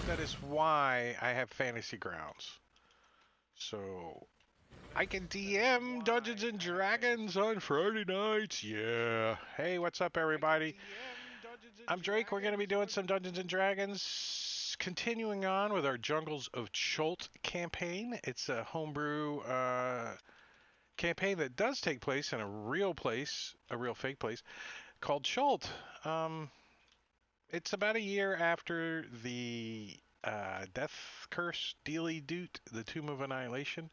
That is why I have Fantasy Grounds. So I can DM Dungeons and Dragons on Friday nights. Yeah. Hey, what's up, everybody? I'm Drake. We're going to be doing some Dungeons and Dragons, continuing on with our Jungles of Chult campaign. It's a homebrew campaign that does take place in a real place, a real fake place, called Chult. It's about a year after the Death Curse Dealy Doot, the Tomb of Annihilation.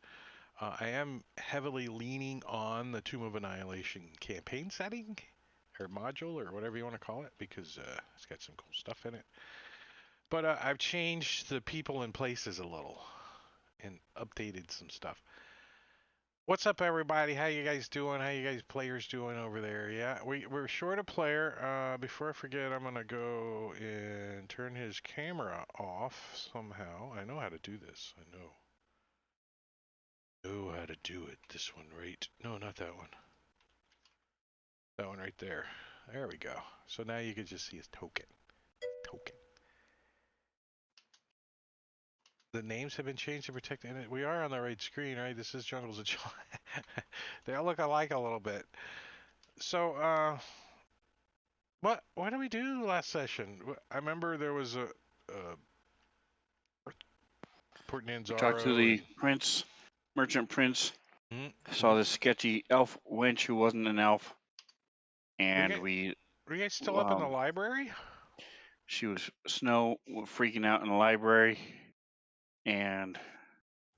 I am heavily leaning on the Tomb of Annihilation campaign setting, or module, or whatever you want to call it, because it's got some cool stuff in it. But I've changed the people and places a little, and updated some stuff. What's up, everybody? How you guys doing? How you guys players doing over there? Yeah, we're short a player. Before I forget, I'm gonna go and turn his camera off somehow. I know how to do this. I know how to do it. This one, right? No, not that one. That one right there. There we go. So now you can just see his token. Token. The names have been changed to protect it. We are on the right screen, right? This is Jungles of Chill. They all look alike a little bit. So, what did we do last session? I remember there was a Port We talked to Nanzaro the and prince, merchant prince. mm-hmm. Saw this sketchy elf wench who wasn't an elf, and Were you guys still up in the library? She was Snow freaking out in the library, and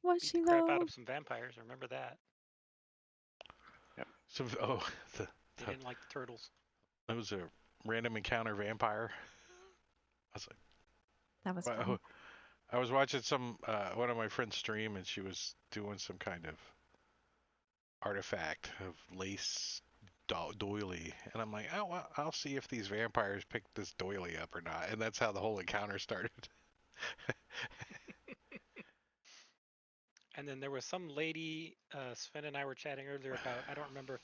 Was she crap though? out of some vampires. I remember that. Yep. So They didn't like the turtles. That was a random encounter vampire. I was like, That was fun. I was watching some one of my friends stream, and she was doing some kind of artifact of lace doily, and I'm like, oh, well, I'll see if these vampires pick this doily up or not, and that's how the whole encounter started. And then there was some lady, Sven and I were chatting earlier about, I don't remember if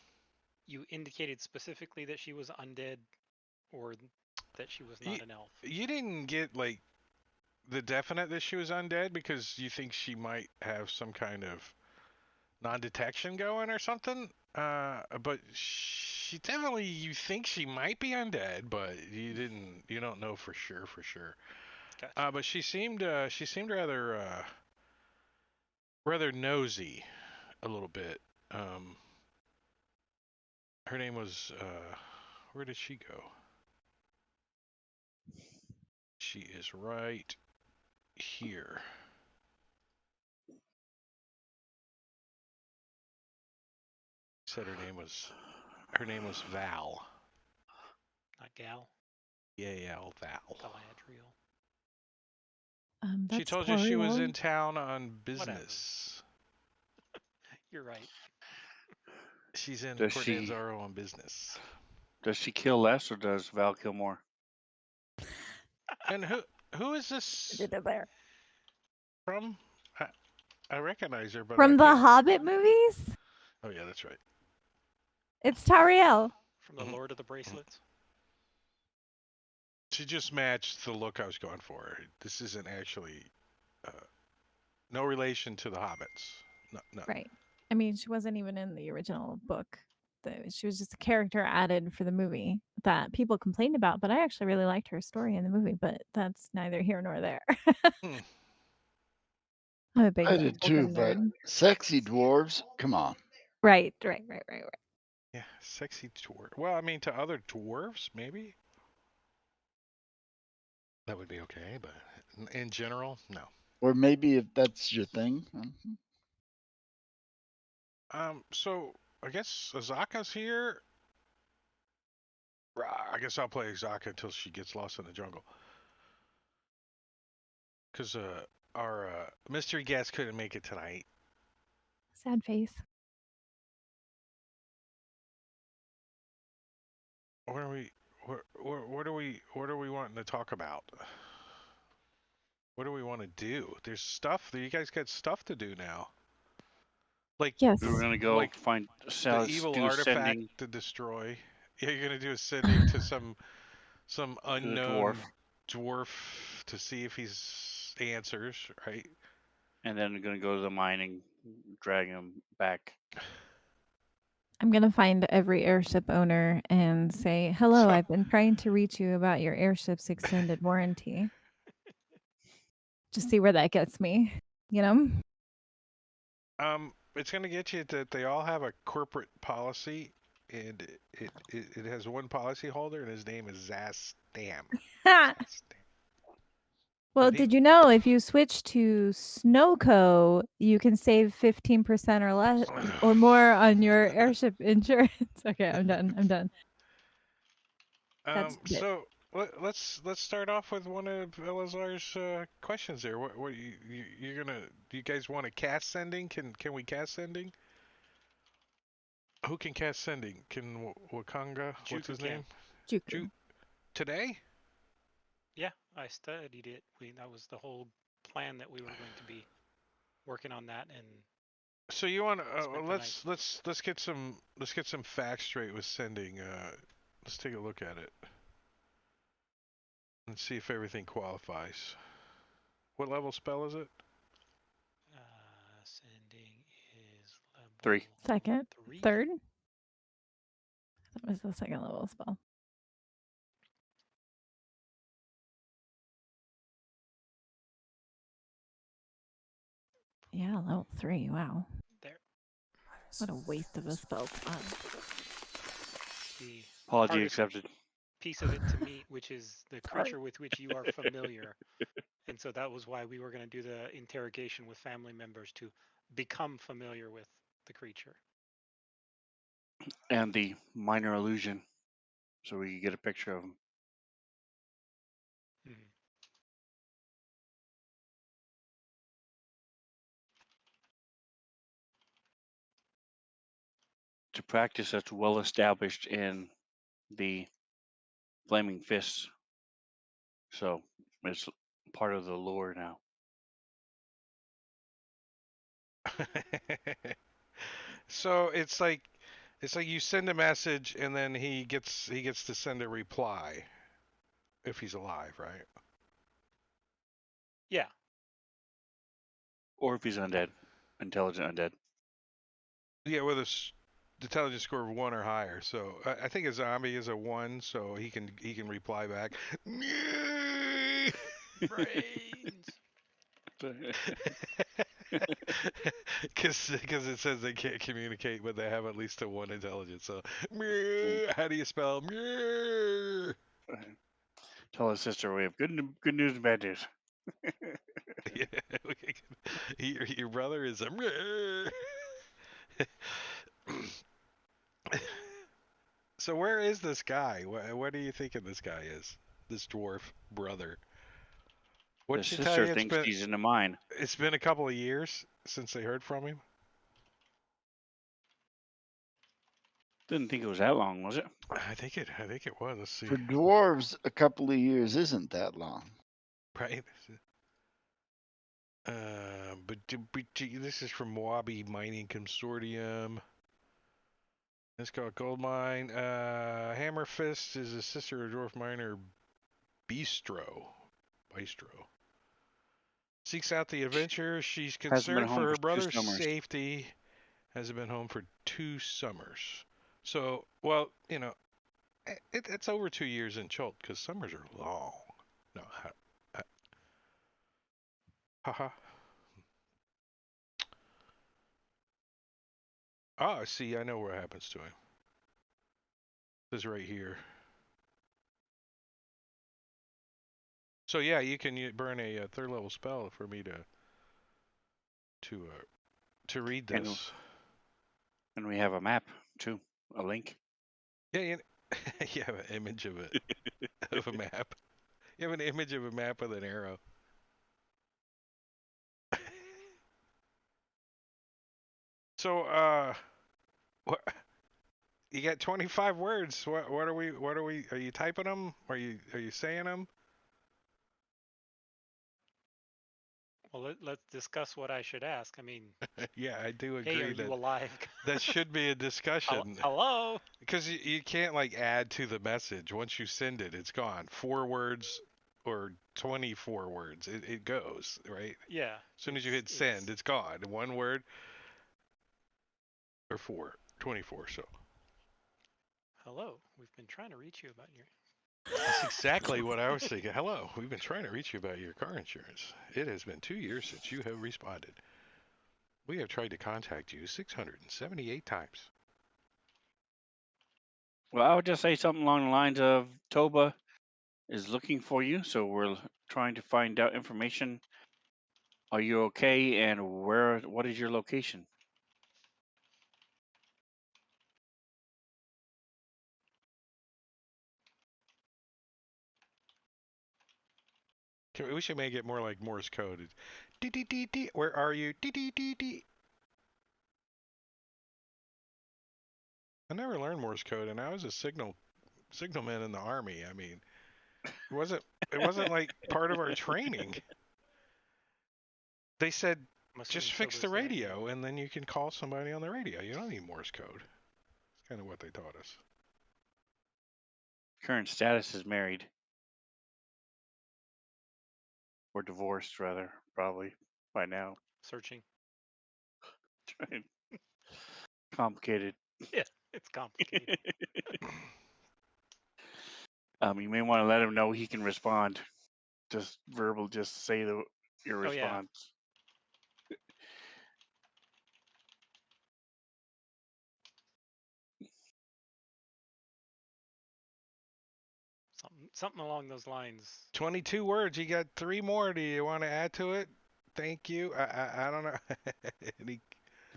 you indicated specifically that she was undead or that she was not an elf. You didn't get, like, the definite that she was undead because you think she might have some kind of non-detection going or something. But she definitely, you think she might be undead, but you don't know for sure. Gotcha. But she seemed rather nosy a little bit. Her name was, where did she go? She is right here. Said her name was Val. Not Gal. Yeah, Val. Galadriel. She told you she was in town on business. You're right. She's in Port Nanzaro on business. Does she kill less or does Val kill more? And who is this Did it there. from? I recognize her, but from the Hobbit movies. Oh yeah, that's right. It's Tariel. From the Lord of the Bracelets. She just matched the look I was going for. This isn't actually no relation to the Hobbits. No. Right. I mean, she wasn't even in the original book. She was just a character added for the movie that people complained about, but I actually really liked her story in the movie, but that's neither here nor there. I'm a big I did too, but sexy dwarves, come on. Right. Yeah, sexy dwarf. Well, I mean, to other dwarves, maybe? That would be okay, but in general, no. Or maybe if that's your thing. So I guess Azaka's here. I guess I'll play Azaka until she gets lost in the jungle. Cause our mystery guest couldn't make it tonight. Sad face. What are we? What are we wanting to talk about? What do we want to do? There's stuff. You guys got stuff to do now. Like Yes. We were gonna go like find the Sally's evil do artifact sending to destroy. Yeah, you're gonna do a sending to some to the unknown dwarf, dwarf to see if he's answers, right? and then we're gonna go to the mine and drag him back. I'm going to find every airship owner and say, hello, So, I've been trying to reach you about your airship's extended warranty. Just see where that gets me, you know? it's gonna get you that they all have a corporate policy, and it has one policy holder, and his name is Zastam. Zastam. Well, But he, did you know if you switch to Snowco, you can save 15% or less or more on your airship insurance? Okay, I'm done. I'm done. That's it. so let's start off with one of Elazar's questions there. What you're gonna? Do you guys want to cast sending? Can we cast sending? Who can cast sending? Can Wakanga? What's Juku his can. name? Juku. Today? Yeah, I studied it. That was the whole plan that we were going to be working on that, and So you want Spent the night. let's get some facts straight with sending. Let's take a look at it and see if everything qualifies. What level spell is it? sending is level 3. Second. 3. Third? That was the second level spell. Yeah, level 3. Wow. There. What a waste of a spell slot. The Apology hardest accepted. piece of it to meet, which is the creature with which you are familiar. And so that was why we were going to do the interrogation with family members to become familiar with the creature. And the minor illusion, so we could get a picture of him. Mhm. To practice that's well established in the Flaming Fists. So it's part of the lore now. So it's like you send a message and then he gets to send a reply if he's alive, right? Yeah. Or if he's undead, intelligent undead. Yeah, with a intelligence score of 1 or higher. So I think a zombie is a 1, so he can reply back. Brains. Because it says they can't communicate, but they have at least a 1 intelligence. So how do you spell? Tell his sister we have good news and bad news. Yeah, your brother is a. So where is this guy? What do you think of this guy is? This dwarf brother. What His did she tell sister you? thinks he's in the mine. It's been a couple of years since they heard from him. Didn't think it was that long, was it? I think it was. Let's see. For dwarves, a couple of years isn't that long. Right. This is from Wabi Mining Consortium. It's called Gold Mine. Hammer Fist is a sister of dwarf miner Bistro. Seeks out the adventure. She's Hasn't been concerned for home her for 2 brother's summers. safety. Hasn't been home for 2 summers. So, well, it's over 2 years in Chult because summers are long. No, haha. Ah, see, I know what happens to him. This is right here. So yeah, you can burn a third level spell for me to read And this. and we have a map too, a link. Yeah, you have an image of a map. You have an image of a map with an arrow. So what? You got 25 words. What are we? Are you typing them? Are you saying them? Well, let's discuss what I should ask. I mean, Yeah, I do hey, are agree you that alive? that should be a discussion. Hello? Because you can't like add to the message. Once you send it, it's gone. 4 words or 24 words. It goes, right? Yeah. As soon as you hit send, it's gone. 1 word or 24. So Hello. We've been trying to reach you about your. that's exactly what I was thinking. Hello, we've been trying to reach you about your car insurance. It has been 2 years since you have responded. We have tried to contact you 678 times. Well, I would just say something along the lines of Toba is looking for you, so we're trying to find out information. Are you okay? And what is your location? We should make it more like Morse code. Dee dee dee dee. Where are you? Dee dee dee dee. I never learned Morse code, and I was a signalman in the army. I mean, it wasn't like part of our training. They said I'm assuming just fix the Toba's there, radio, and then you can call somebody on the radio. You don't need Morse code. It's kind of what they taught us. Current status is married. Or divorced, rather, probably by now. Searching. Complicated. Yeah, it's complicated. You may want to let him know he can respond. Just verbal, just say your Oh, yeah. response. Something along those lines. 22 words. You got 3 more. Do you want to add to it? Thank you. I don't know.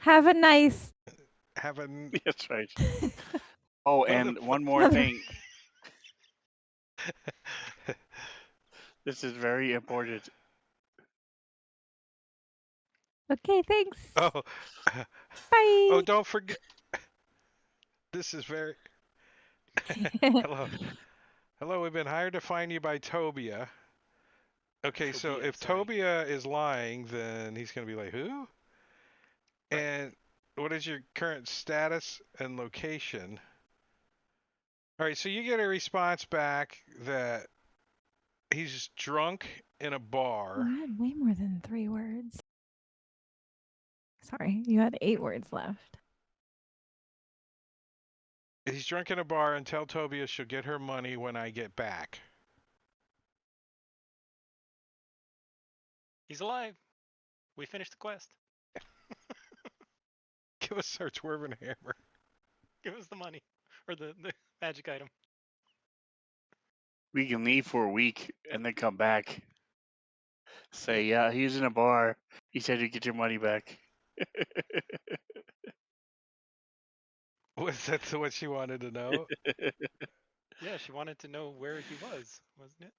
Have a nice. Have a That's right. Oh, and one more thing. This is very important. Okay, thanks. Oh. Bye. Oh, don't forget. This is very. Hello. Hello, we've been hired to find you by Tobia. Okay, so Tobia, if sorry. Tobia is lying, then he's going to be like, who? Right. And what is your current status and location? All right, so you get a response back that he's drunk in a bar. You had way more than 3 words. Sorry, you had 8 words left. He's drunk in a bar and tell Tobia she'll get her money when I get back. He's alive. We finished the quest. Give us our Dwarven hammer. Give us the money. Or the magic item. We can leave for a week and then come back. Say, yeah, he's in a bar. He said you get your money back. Was that what she wanted to know? Yeah, she wanted to know where he was, wasn't it?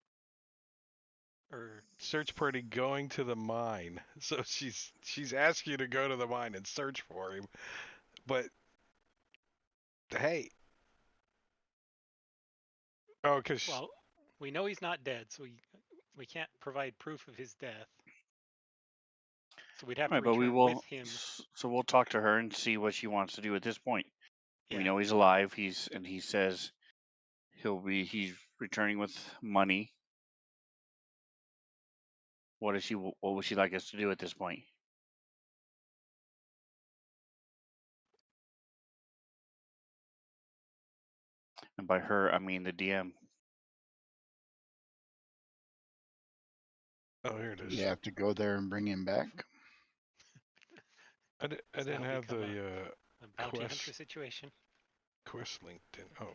Or Search party going to the mine. So she's asking you to go to the mine and search for him. But hey. Oh, because well, we know he's not dead, so we can't provide proof of his death. So we'd have to Right, but we return with will. him. So we'll talk to her and see what she wants to do at this point. Yeah. We know he's alive. He says he's returning with money. What would she like us to do at this point? And by her, I mean the DM. oh, here it is. You have to go there and bring him back. I didn't that'll have become the a bounty quest hunter situation. quest linked in. Oh,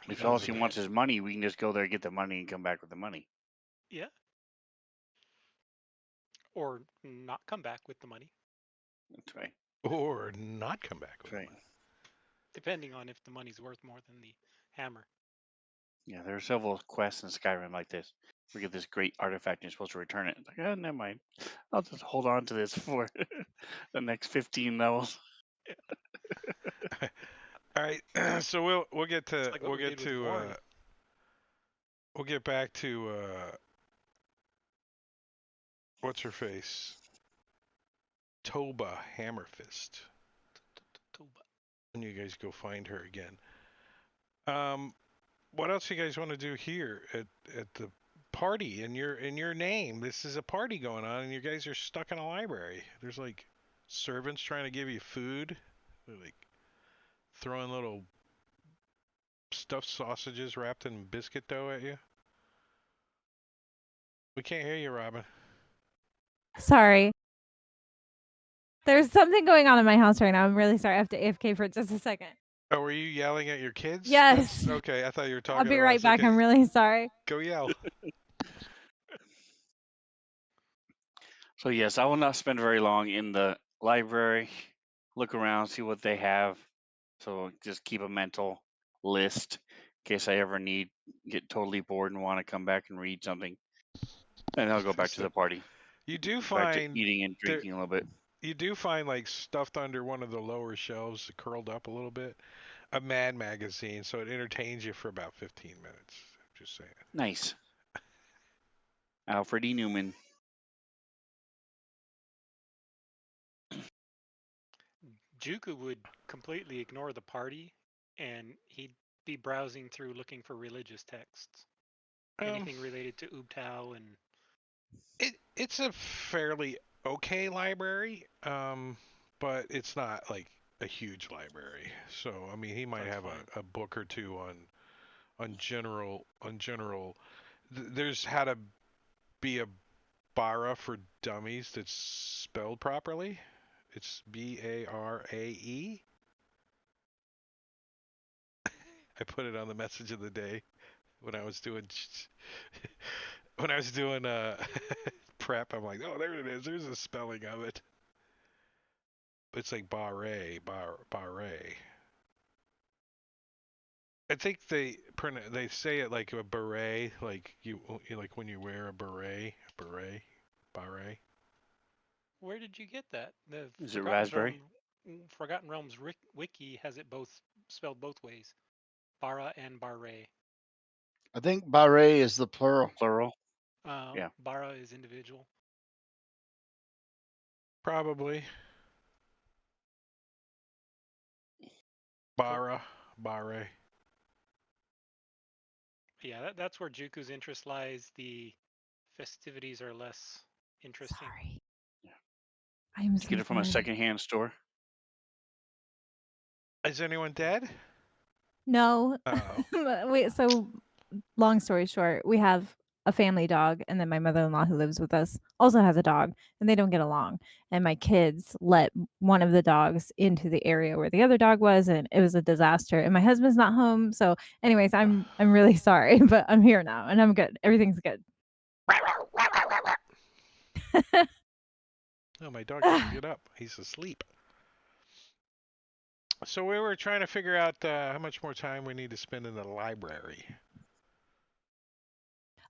If that all was she it. wants is money, we can just go there, get the money, and come back with the money. Yeah. or not come back with the money, That's right. Or not come back with That's right. them. depending on if the money's worth more than the hammer. Yeah, there are several quests in Skyrim like this. We get this great artifact and you're supposed to return it. It's like, oh, never mind. I'll just hold on to this for the next 15 levels. All right, so we'll get It's to like what we did with Warren. we'll get back to what's her face, Toba Hammerfist, when you guys go find her again. What else you guys want to do here at the party in your name? This is a party going on, and you guys are stuck in a library. There's like servants trying to give you food. They're like throwing little stuffed sausages wrapped in biscuit dough at you. We can't hear you, Robin. Sorry. There's something going on in my house right now. I'm really sorry. I have to AFK for just a second. Oh, were you yelling at your kids? Yes. Okay, I thought you were talking I'll be to right us. back. Okay, I'm really sorry. go yell. So, yes, I will not spend very long in the library. Look around, see what they have. So, just keep a mental list in case I ever get totally bored and want to come back and read something. And I'll go back to So the party. you do Back to find eating and there, drinking a little bit. you do find like stuffed under one of the lower shelves, curled up a little bit, a Mad magazine, so it entertains you for about 15 minutes. Just saying. Nice. Alfred E. Newman. Juku would completely ignore the party, and he'd be browsing through looking for religious texts, Um, anything related to Ubtao and it's a fairly okay library, but it's not like a huge library. So I mean, he might that's have fine. a book or two on general. There's how to be a bara for dummies that's spelled properly. It's Barae. I put it on the message of the day when I was doing when I was doing prep. I'm like, oh, there it is. There's a spelling of it. It's like barre. I think they say it like a beret, like you like when you wear a beret. where did you get that? The Is it raspberry? Forgotten Realms wiki has it both spelled both ways, Bara and Barre. I think Barre is the plural. Plural? Yeah. Bara is individual. Probably bare. Yeah, that's where Juku's interest lies. The festivities are less interesting. Sorry. Yeah. I'm Did you so get it from a sorry. secondhand store? Is anyone dead? No. Oh. Wait, so long story short, we have a family dog, and then my mother-in-law who lives with us also has a dog, and they don't get along. And my kids let one of the dogs into the area where the other dog was, and it was a disaster. And my husband's not home, so anyways, I'm really sorry, but I'm here now and I'm good. Everything's good. Oh, my dog didn't get up. He's asleep. So we were trying to figure out how much more time we need to spend in the library.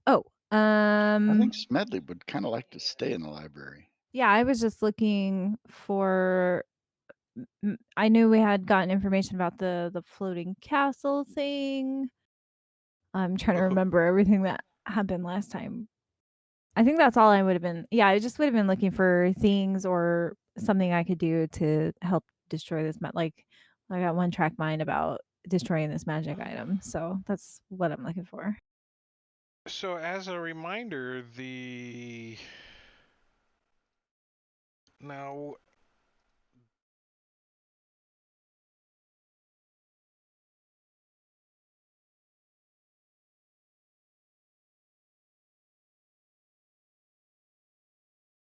Oh, I think Smedley would kind of like to stay in the library. yeah, I was just looking for I knew we had gotten information about the floating castle thing. I'm trying to remember everything that happened last time. I think that's all I would have been. Yeah, I just would have been looking for things or something I could do to help destroy this. Like, I got one track mind about destroying this magic item. So that's what I'm looking for. So as a reminder, the now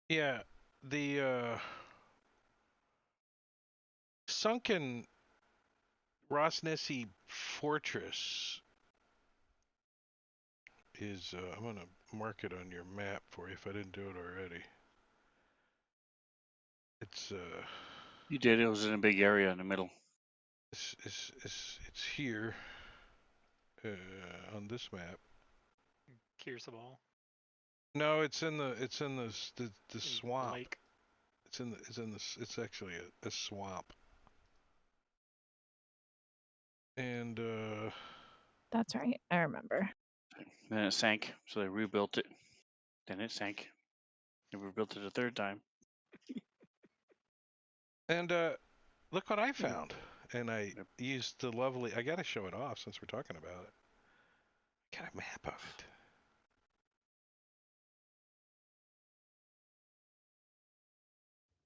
yeah, the sunken Rosnesi fortress is I'm gonna mark it on your map for you if I didn't do it already. It's You did. It was in a big area in the middle. it's here on this map. Kearsable. No, it's in the in swamp. Lake. It's actually a swamp. And That's right. I remember. Then it sank, so they rebuilt it. Then it sank. They rebuilt it a third time. and look what I found. And I used the lovely. I gotta show it off since we're talking about it. Got a map of it.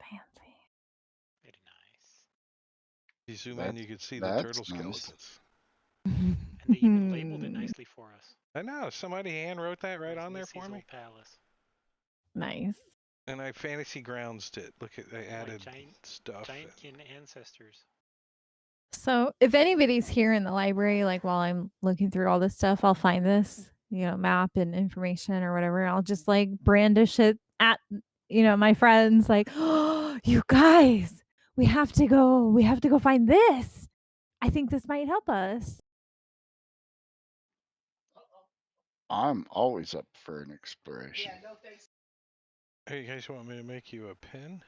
Fancy. Very nice. You zoom in, you can see the That's turtle nice. skeletons. And they even labeled it nicely for us. I know. Somebody hand wrote that right on there for Macy's me. Old Palace. Nice. And I fantasy groundsed it. Look at they added stuff. Giant kin ancestors. So if anybody's here in the library, like while I'm looking through all this stuff, I'll find this, map and information or whatever. I'll just like brandish it at, my friends like, oh, you guys, we have to go find this. I think this might help us. I'm always up for an exploration. Hey, you guys want me to make you a pen?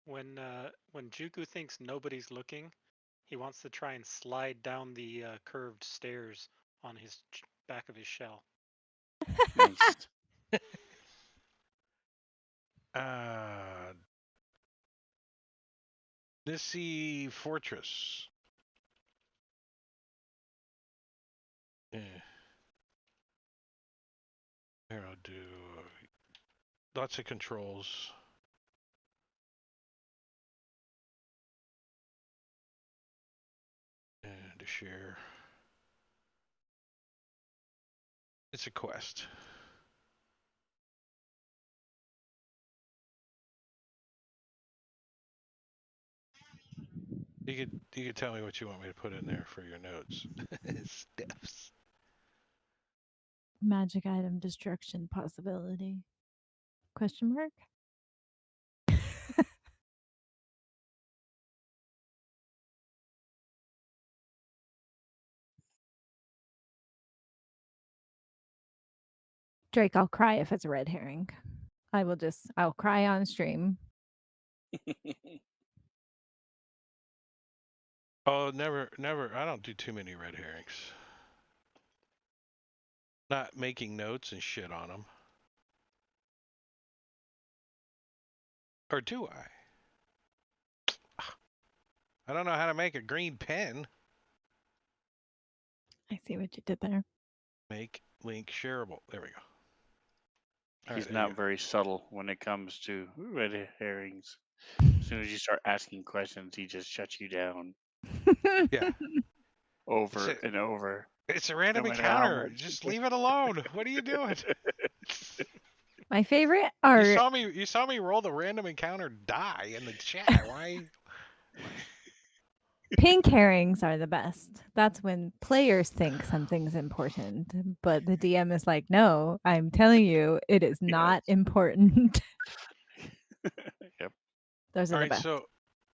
When Juku thinks nobody's looking, he wants to try and slide down the curved stairs on his back of his shell. Nice. Nissy Fortress. Yeah. Here I'll do lots of controls. And to share. It's a quest. You could tell me what you want me to put in there for your notes. Steps. Magic item destruction possibility. Question mark? Drake, I'll cry if it's a red herring. I'll cry on stream. Oh, never. I don't do too many red herrings. Not making notes and shit on them. Or do I? I don't know how to make a green pen. I see what you did there. Make link shareable. There we go. He's right, not very subtle when it comes to red herrings. As soon as you start asking questions, he just shuts you down. Yeah. Over and over. It's a random no matter how encounter. much Just leave it alone. What are you doing? My favorite are You saw me roll the random encounter die in the chat. Why? pink herrings are the best. That's when players think something's important, but the DM is like, "No, I'm telling you, it is not important." Yep. Those are All the right, best.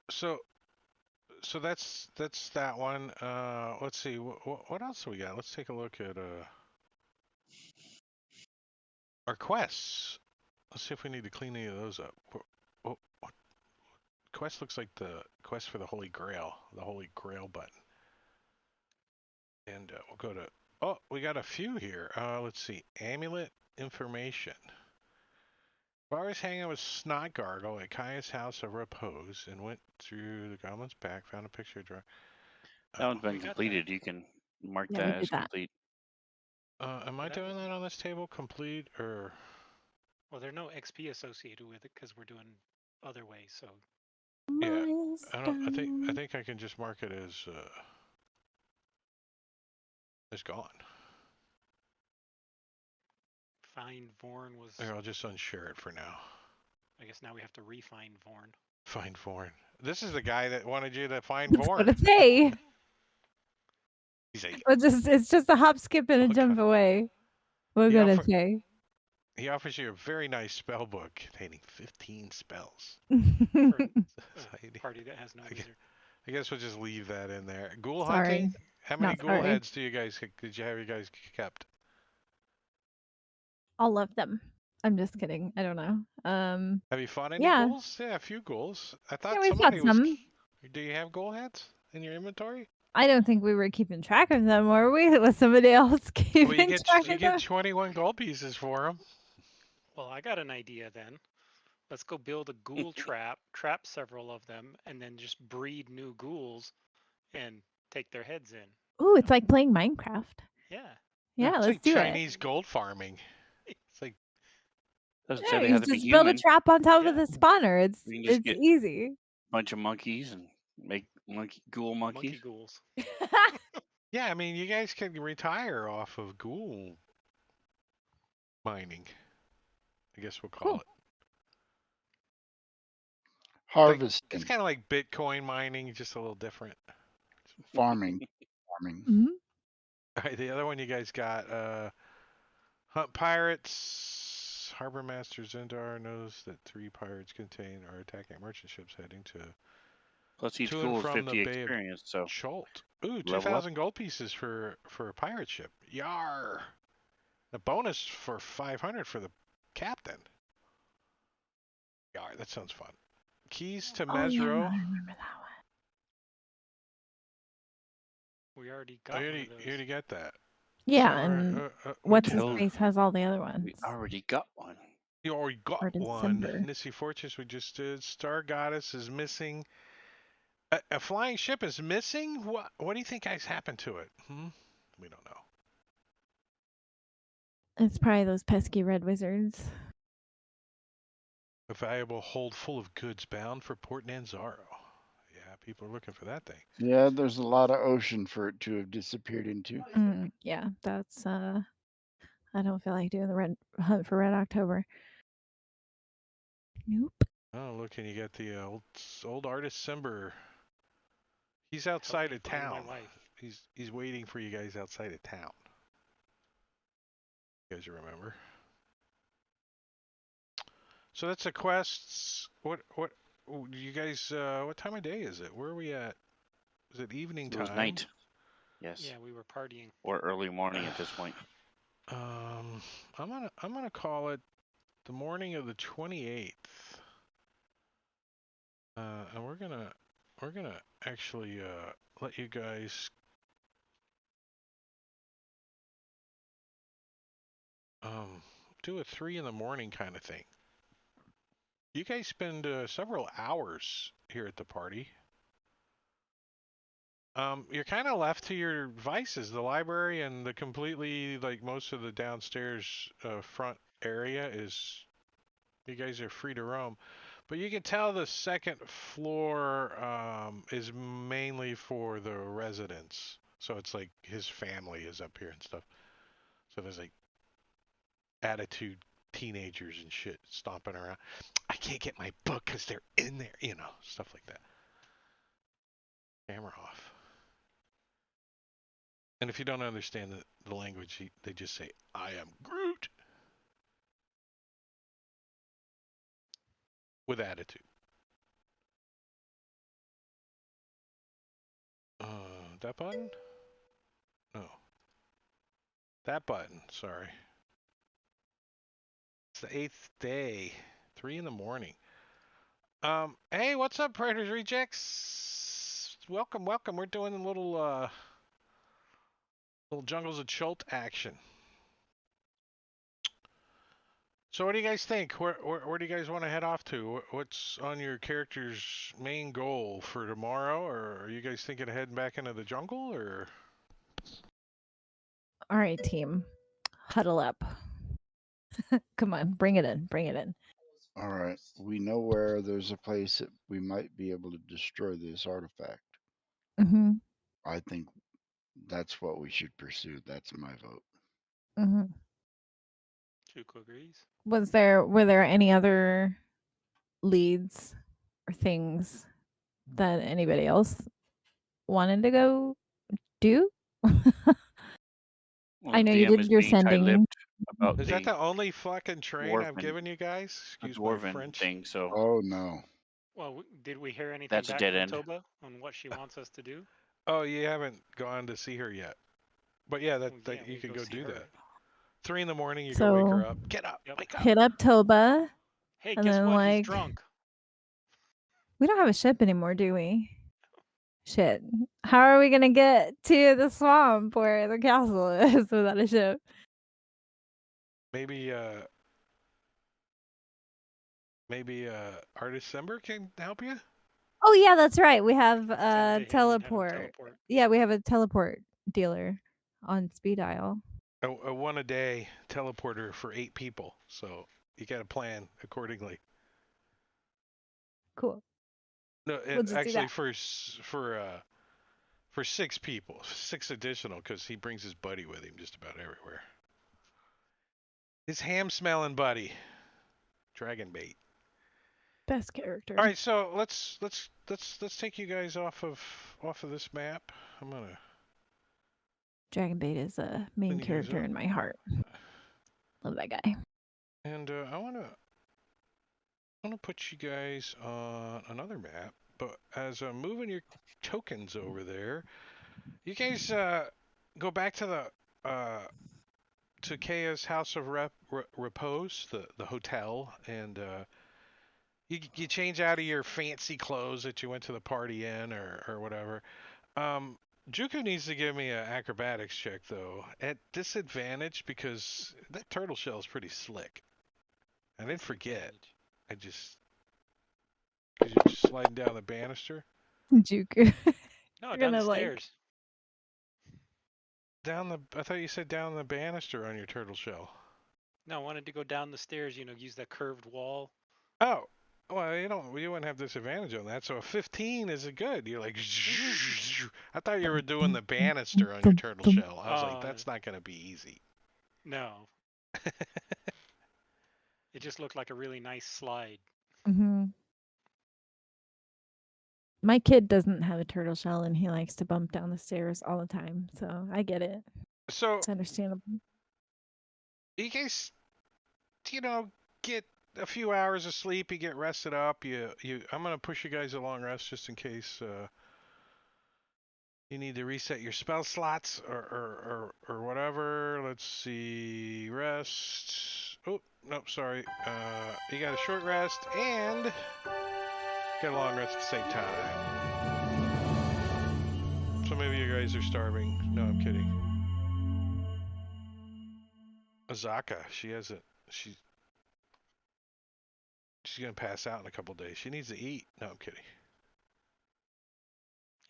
so that's that one. Let's see. What else do we got? Let's take a look at our quests. Let's see if we need to clean any of those up. What quest looks like the quest for the Holy Grail, button. And we'll go to. Oh, we got a few here. Let's see. Amulet information. I was hanging with Snot Gargle at Kaya's house of repose and went through the goblin's back, found a picture of That one's been completed. You can mark Yeah, we that did as that. complete. Am I doing that on this table? Complete or? Well, there's no XP associated with it because we're doing other ways. So Yeah, I think I can just mark it as gone. Find Vorn was. Here, I'll just unshare it for now. I guess now we have to re-find Vorn. Find Vorn. This is the guy that wanted you to find That's Vorn. what it say. He's like, It's just a hop, skip, and a jump away. What did it say? he offers you a very nice spell book containing 15 spells. For So a party that has no I guess, wizard. I guess we'll just leave that in there. Ghoul Sorry. hunting. How many Not ghoul sorry. heads did you have you guys kept? All of them. I'm just kidding. I don't know. Have you fought any Yeah. ghouls? Yeah, a few ghouls. I thought Yeah, we fought somebody was. some. Do you have ghoul heads in your inventory? I don't think we were keeping track of them, were we? Was somebody else keeping Well, you track of get them? 21 gold pieces for them. Well, I got an idea then. Let's go build a ghoul trap, trap several of them, and then just breed new ghouls and take their heads in. Ooh, it's like playing Minecraft. Yeah. Yeah, It's let's like do Chinese gold farming. It's like Doesn't it. say Yeah, they you have to be just build a human. trap on top of Yeah. the spawner. You can just It's get easy. a bunch of monkeys and make ghoul Monkey monkeys. ghouls. yeah, I mean, you guys can retire off of ghoul mining. I guess we'll call Cool. it. Harvesting, It's kind of like Bitcoin mining, just a little different. farming. Mhm. All right, the other one you guys got, hunt pirates. Harbor Master Zendar knows that 3 pirates contain are attacking merchant ships heading Plus each to and ghoul is from the 50 Bay of experience, so Chult. Ooh, level up. 2,000 gold pieces for a pirate ship. Yar! A bonus for 500 for the captain. Yar, that sounds fun. Keys to Oh, yeah, I Mesro. remember that one. We already Oh, got you one already, of you already those. got that. Yeah, So, and we what's his tell- face has all the other we ones. already got one. You already got Or one. December. Nissy Fortress we just did. Star Goddess is missing. A flying ship is missing? What do you think guys happened to it? We don't know. It's probably those pesky red wizards. A valuable hold full of goods bound for Port Nanzaro. Yeah, people are looking for that thing. Yeah, there's a lot of ocean for it to have disappeared into. Yeah, that's I don't feel like doing the red hunt for Red October. Nope. Oh, look, and you got the old artist Simber. He's outside of Find my town. wife. He's waiting for you guys outside of town. You guys remember? So that's the quests. What you guys? What time of day is it? Where are we at? Is it evening It was time? night. Yes. Yeah, we were partying. Or early morning at this point. I'm gonna call it the morning of the 28th. And we're gonna actually let you guys do a 3 in the morning kind of thing. You guys spend several hours here at the party. You're kind of left to your vices. The library and the completely, like, most of the downstairs front area is, you guys are free to roam. But you can tell the second floor is mainly for the residents. So it's like his family is up here and stuff. So there's like attitude teenagers and shit stomping around. I can't get my book because they're in there, stuff like that. Camera off. And if you don't understand the language, they just say, I am Groot. With attitude. That button? No. That button, sorry. It's the 8th day. 3 in the morning. Hey, what's up, Predators Rejects? Welcome. We're doing a little Jungles of Chult action. So what do you guys think? Where do you guys want to head off to? What's on your character's main goal for tomorrow? Or are you guys thinking of heading back into the jungle? Or All right, team. Huddle up. Come on, bring it in. All right, we know where there's a place that we might be able to destroy this artifact. Mm-hmm. I think that's what we should pursue. That's my vote. Mm-hmm. Chuko agrees. Were there any other leads or things that anybody else wanted to go do? Well, I know the you DM did is your being sending. tight-lipped. about Is that the the only fucking train I've dwarven, given you guys? a Excuse my dwarven French. thing. So Oh no. Well, did we hear anything that's a back dead from end. Toba on what she wants us to do? Oh, you haven't gone to see her yet. But yeah, Well, yeah, you we could go go see do her. that. 3 in the morning, you go wake her So up. Get up, Yep. wake up. hit up Toba, Hey, and guess then what? He's like drunk. we don't have a ship anymore, do we? Shit. How are we gonna get to the swamp where the castle is without a ship? Maybe Artist December can help you. Oh yeah, that's right. We have Send a to him and have him teleport. teleport. Yeah, we have a teleport dealer on speed dial. A one a day teleporter for 8 people. So you got to plan accordingly. Cool. No, We'll just do actually that. for 6 people, 6 additional, because he brings his buddy with him just about everywhere. His ham smelling buddy, dragon bait. Best character. All right, so let's take you guys off of this map. I'm gonna Dragon Bait is a main Send you guys character up. in my heart. Love that guy. And I wanna put you guys on another map, but as I'm moving your tokens over there, you guys go back to the to Kaya's House of Repose, the hotel, and you change out of your fancy clothes that you went to the party in or whatever. Juku needs to give me an acrobatics check though, at disadvantage because that turtle shell is pretty slick. I didn't forget. I just because you're just sliding down the banister. Juku. No, You're down the gonna, like- stairs. I thought you said down the banister on your turtle shell. No, I wanted to go down the stairs. Use that curved wall. Oh, well, you wouldn't have disadvantage on that. So a 15 is a good. You're like, I thought you were doing the banister on your turtle shell. I was like, that's not going to be easy. No. It just looked like a really nice slide. Mm-hmm. My kid doesn't have a turtle shell, and he likes to bump down the stairs all the time. So I get it. So It's understandable. you guys, get a few hours of sleep. You get rested up. I'm gonna push you guys a long rest just in case you need to reset your spell slots or whatever. Let's see, rest. Oh no, sorry. You got a short rest and got a long rest at the same time. So maybe you guys are starving. No, I'm kidding. Azaka, she's gonna pass out in a couple days. She needs to eat. No, I'm kidding.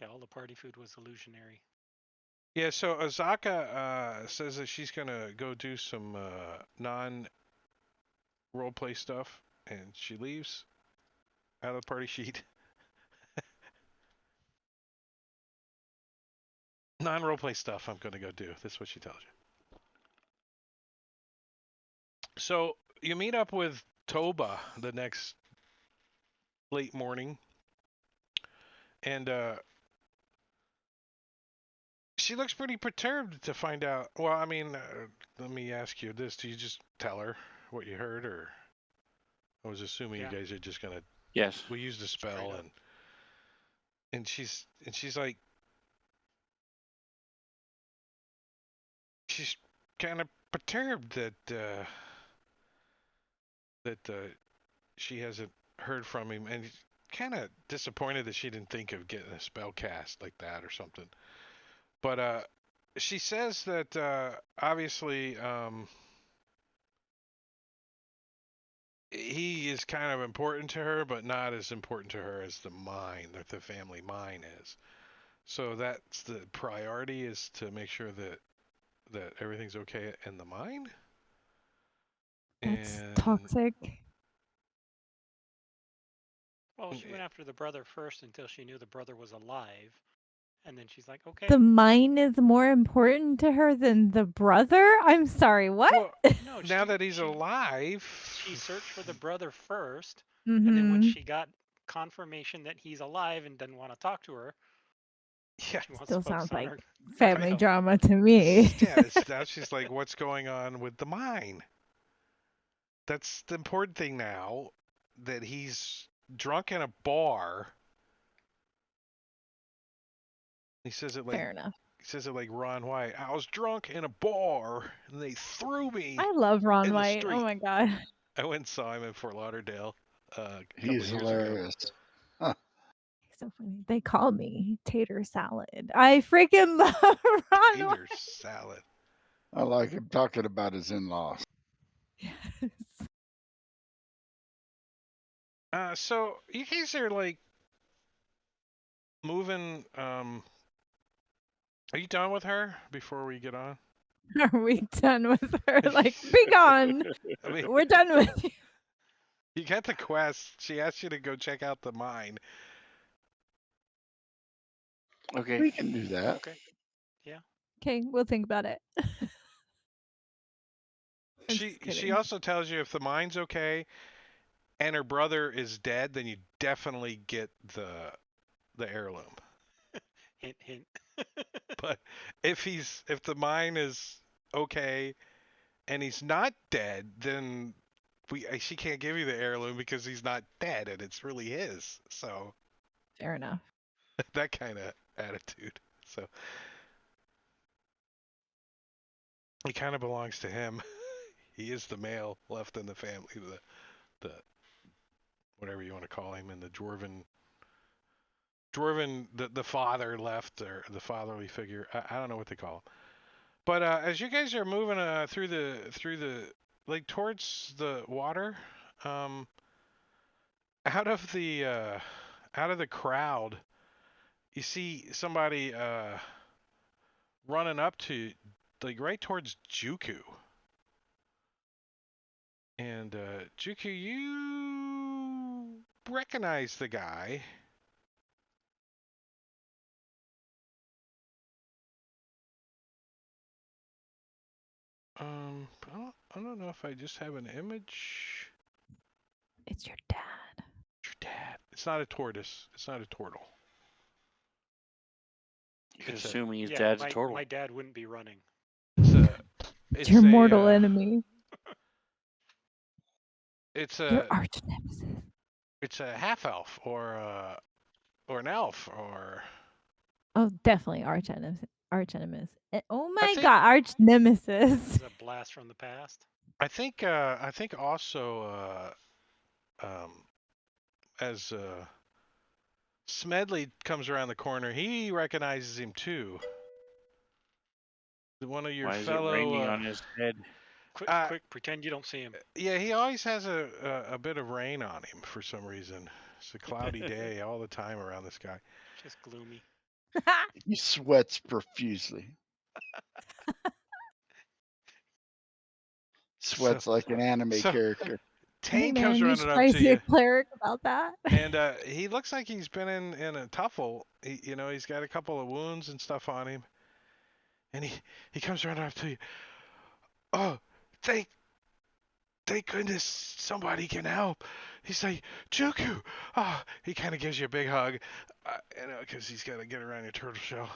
Yeah, all the party food was illusionary. Yeah, so Azaka says that she's gonna go do some non-roleplay stuff, and she leaves out of the party sheet. Non-roleplay stuff I'm gonna go do. That's what she tells you. So you meet up with Toba the next late morning, and she looks pretty perturbed to find out. Well, I mean, let me ask you this: do you just tell her what you heard, or I was assuming you guys are just gonna? Yes. We used a spell, and she's like, she's kind of perturbed that she hasn't heard from him, and kind of disappointed that she didn't think of getting a spell cast like that or something. But she says that obviously he is kind of important to her, but not as important to her as the mine, that the family mine is. So that's the priority, is to make sure that everything's okay in the mine. That's And toxic. Well, she went after the brother first until she knew the brother was alive. And then she's like, okay. The mine is more important to her than the brother? I'm sorry, what? Well, No, now that he's alive, she searched for the brother first. Mm-hmm. And then when she got confirmation that he's alive and didn't want to talk to her, Yeah. She wants Still to focus sounds on like her family health. drama to me. Yeah, now she's like, what's going on with the mine? That's the important thing now, that he's drunk in a bar. He says it like Fair enough. Ron White. I was drunk in a bar and they threw me I love Ron in the White. Oh street. my god. I went and saw him in Fort Lauderdale a couple He's of years ago. hilarious. So funny. They call me tater salad. I freaking love Ron Tater White. salad. I like him talking about his in-laws. Yes. So you guys are like moving. Are you done with her before we get on? Are we done with her? Like, be gone. I mean, We're done with you. you got the quest. She asked you to go check out the mine. Okay. We can do that. Okay. Okay, we'll think about it. I'm She just kidding. she also tells you if the mine's okay and her brother is dead, then you definitely get the heirloom. Hint, hint. But if the mine is okay and he's not dead, then she can't give you the heirloom because he's not dead and it's really his. So Fair enough. that kind of attitude. So it kind of belongs to him. He is the male left in the family, the whatever you want to call him, and the dwarven the father left, or the fatherly figure. I don't know what they call him. But as you guys are moving through the like towards the water, um, out of the crowd, you see somebody running up to, like, right towards Juku. And Juku, you recognize the guy. I don't know if I just have an image. It's your dad. Your dad. It's not a tortoise. It's not a turtle. You're It's a assuming his Yeah, dad's a turtle. my dad wouldn't be running. it's a It's it's your a mortal enemy. it's Your a arch nemesis. it's a half elf or an elf or Oh, definitely arch nemesis. Arch nemesis. Oh I my think god, arch This nemesis. is a blast from the past. I think also as Smedley comes around the corner, he recognizes him too. One of your Why is it fellow raining on his head? Quick, Uh, quick, pretend you don't see him. yeah, he always has a bit of rain on him for some reason. It's a cloudy day all the time around this guy. Just gloomy. He sweats profusely. So Sweats like an anime so character. Hey Tane comes man, you running should up probably to see a you, cleric about that. and he looks like he's been in a tuffle. He's got a couple of wounds and stuff on him, and he comes running up to you. Oh, thank goodness somebody can help. He's like, Juku. Oh, he kind of gives you a big hug, because he's got to get around your turtle shell,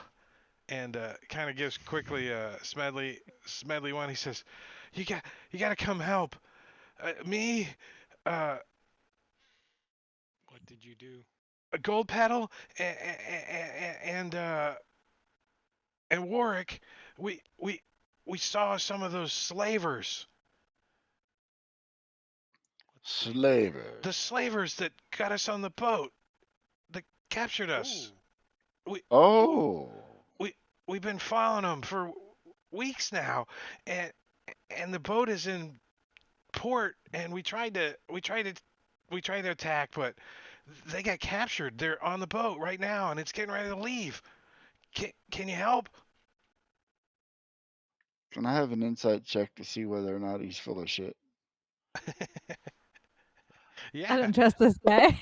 and kind of gives quickly Smedley one. He says, you got to come help me. What did you do? A gold paddle and Warwick, we saw some of those slavers. Slavers. The slavers that got us on the boat, that captured us. Ooh, Oh. We've been following them for weeks now, and the boat is in port, and we tried to attack, but they got captured. They're on the boat right now, and it's getting ready to leave. Can you help? Can I have an insight check to see whether or not he's full of shit? I Yeah. don't trust this guy.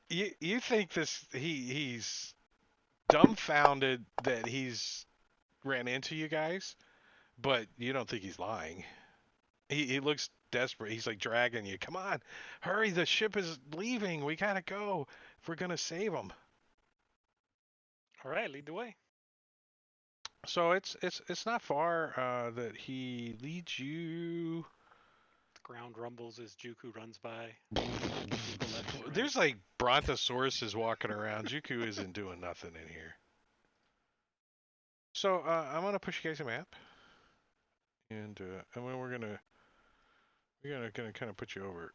You think he's dumbfounded that he's ran into you guys, but you don't think he's lying. He looks desperate. He's like dragging you. Come on, hurry! The ship is leaving. We gotta go if we're gonna save them. All right, lead the way. So it's not far that he leads you. The ground rumbles as Juku runs by. People left and right. There's like brontosauruses walking around. Juku isn't doing nothing in here. So I'm gonna push you guys a map, and then we're gonna kind of put you over.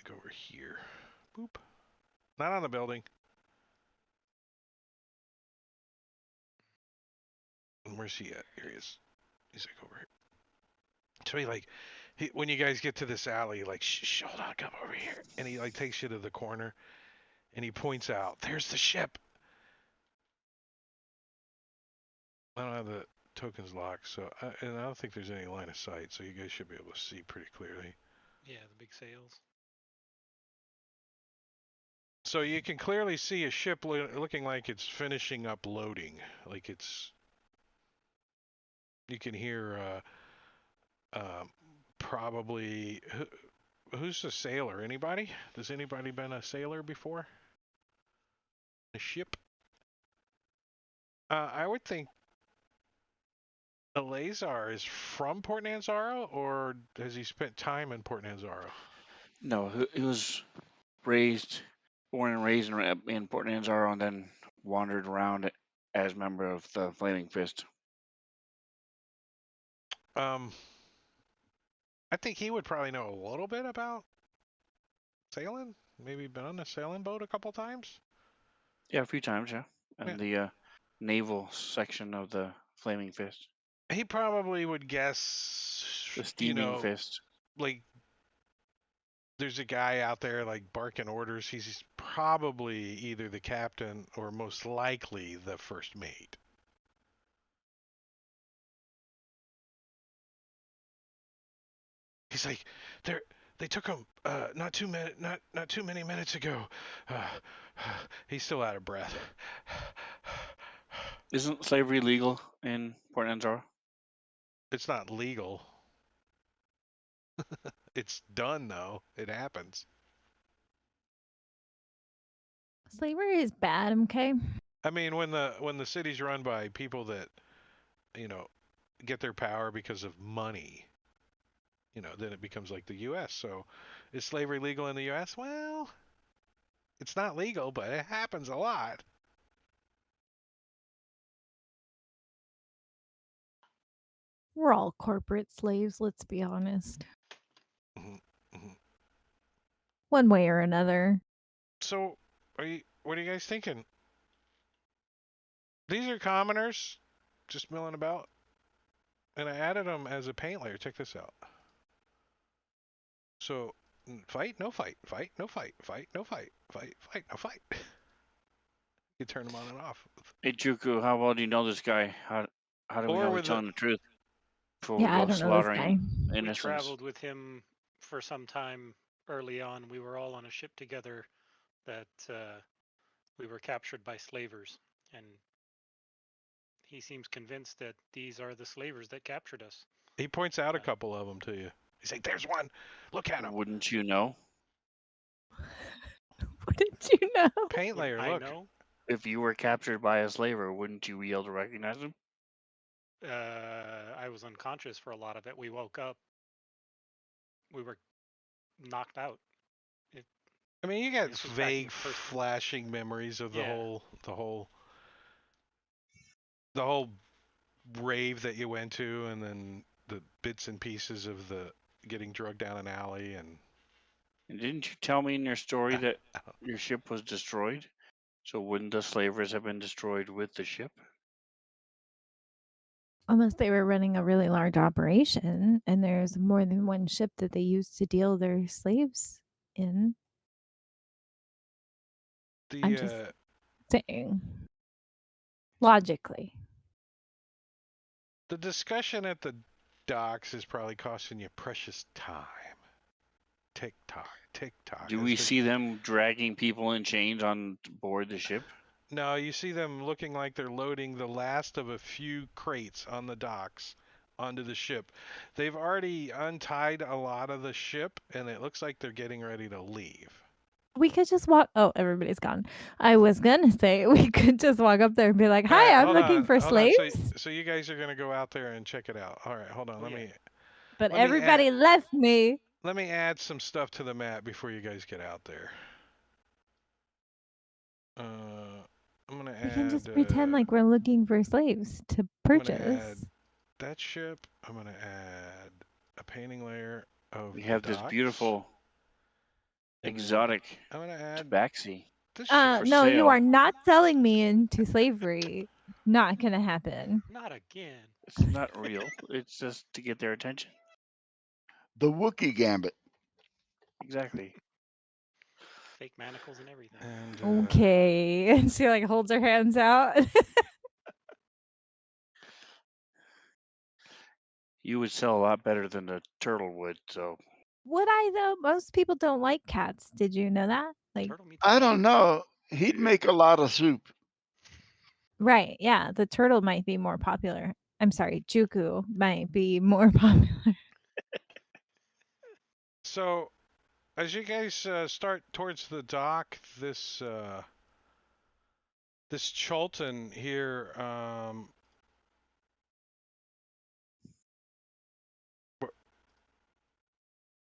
Go over here. Boop. Not on the building. And where's he at? Here he is. He's like over here. So when you guys get to this alley, like, shh, hold on, come over here. And he like takes you to the corner, and he points out, there's the ship. I don't have the tokens locked, so and I don't think there's any line of sight, so you guys should be able to see pretty clearly. Yeah, the big sails. So you can clearly see a ship looking like it's finishing up loading. Like it's... You can hear probably... Who's a sailor? Anybody? Does anybody been a sailor before? A ship? I would think Eleazar is from Port Nanzaro, or has he spent time in Port Nanzaro? No, he was born and raised in Port Nanzaro, and then wandered around as member of the Flaming Fist. I think he would probably know a little bit about sailing. Maybe been on a sailing boat a couple times. Yeah, a few times, yeah. And the naval section of the Flaming Fist. He probably would guess, The Steaming Fist. Like there's a guy out there like barking orders. He's probably either the captain or most likely the first mate. He's like, they took him not too many minutes ago. He's still out of breath. Isn't slavery legal in Port Nanzaro? It's not legal. It's done though. It happens. Slavery is bad, okay? I mean, when the city's run by people that, get their power because of money, then it becomes like the U.S. So, is slavery legal in the U.S.? Well, it's not legal, but it happens a lot. We're all corporate slaves, let's be honest. Mm-hmm. One way or another. So, what are you guys thinking? These are commoners just milling about. And I added them as a paint layer. Check this out. So, fight, no fight, fight, no fight, fight, no fight, fight, fight, no fight. You turn them on and off. Hey, Juku, how well do you know this guy? How do we know he's telling the truth? Before Yeah, we I go don't know this guy. slaughtering We innocents. traveled with him for some time early on. We were all on a ship together that we were captured by slavers, and he seems convinced that these are the slavers that captured us. He points out a couple of them to you. He's like, "There's one. Look at him." Wouldn't you know? Wouldn't you know? Paint layer. I Look. know. If you were captured by a slaver, wouldn't you be able to recognize him? I was unconscious for a lot of it. We woke up. We were knocked out. I mean, you got This was back in vague, first- flashing memories of the Yeah. whole rave that you went to, and then the bits and pieces of the getting drugged down an alley, and And didn't you tell me in your story that your ship was destroyed? So wouldn't the slavers have been destroyed with the ship? Unless they were running a really large operation and there's more than one ship that they use to deal their slaves in. I'm just saying. Logically. The discussion at the docks is probably costing you precious time. Tick tock, tick tock. Do we see them dragging people in chains on board the ship? No, you see them looking like they're loading the last of a few crates on the docks onto the ship. They've already untied a lot of the ship, and it looks like they're getting ready to leave. We could just walk. Oh, everybody's gone. I was gonna say we could just walk up there and be like, All "Hi, right, I'm looking for hold on. slaves." So you guys are gonna go out there and check it out. All right, hold on. Oh, Let yeah. me But let me add everybody left me. let me add some stuff to the map before you guys get out there. I'm gonna We can add. just pretend like we're looking for slaves to I'm gonna add purchase. that ship. I'm gonna add a painting layer of We the have this docks. beautiful And then exotic I'm gonna add tabaxi. this ship. For No, you sale. are not selling me into slavery. Not gonna happen. Not again. It's not real. It's just to get their attention. The Wookiee Gambit. Exactly. Fake manacles and everything. And Okay. And she like holds her hands out. You would sell a lot better than the turtle would. So Would I though? Most people don't like cats. Did you know that? Like, Turtle meat's I better. don't know. He'd make a lot of soup. right? Yeah, the turtle might be more popular. I'm sorry, Juku might be more popular. so as you guys start towards the dock, this Chulton here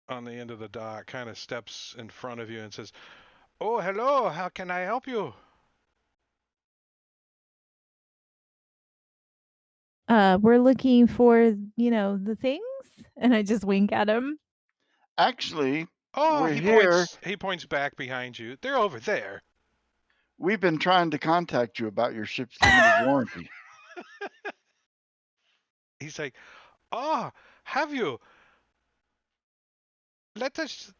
on the end of the dock kind of steps in front of you and says, "Oh, hello. How can I help you?" We're looking for, the things, and I just wink at him. Actually, Oh, we're here. He points back behind you. They're over there. We've been trying to contact you about your ship's limited warranty. He's like, "Oh, have you? Let us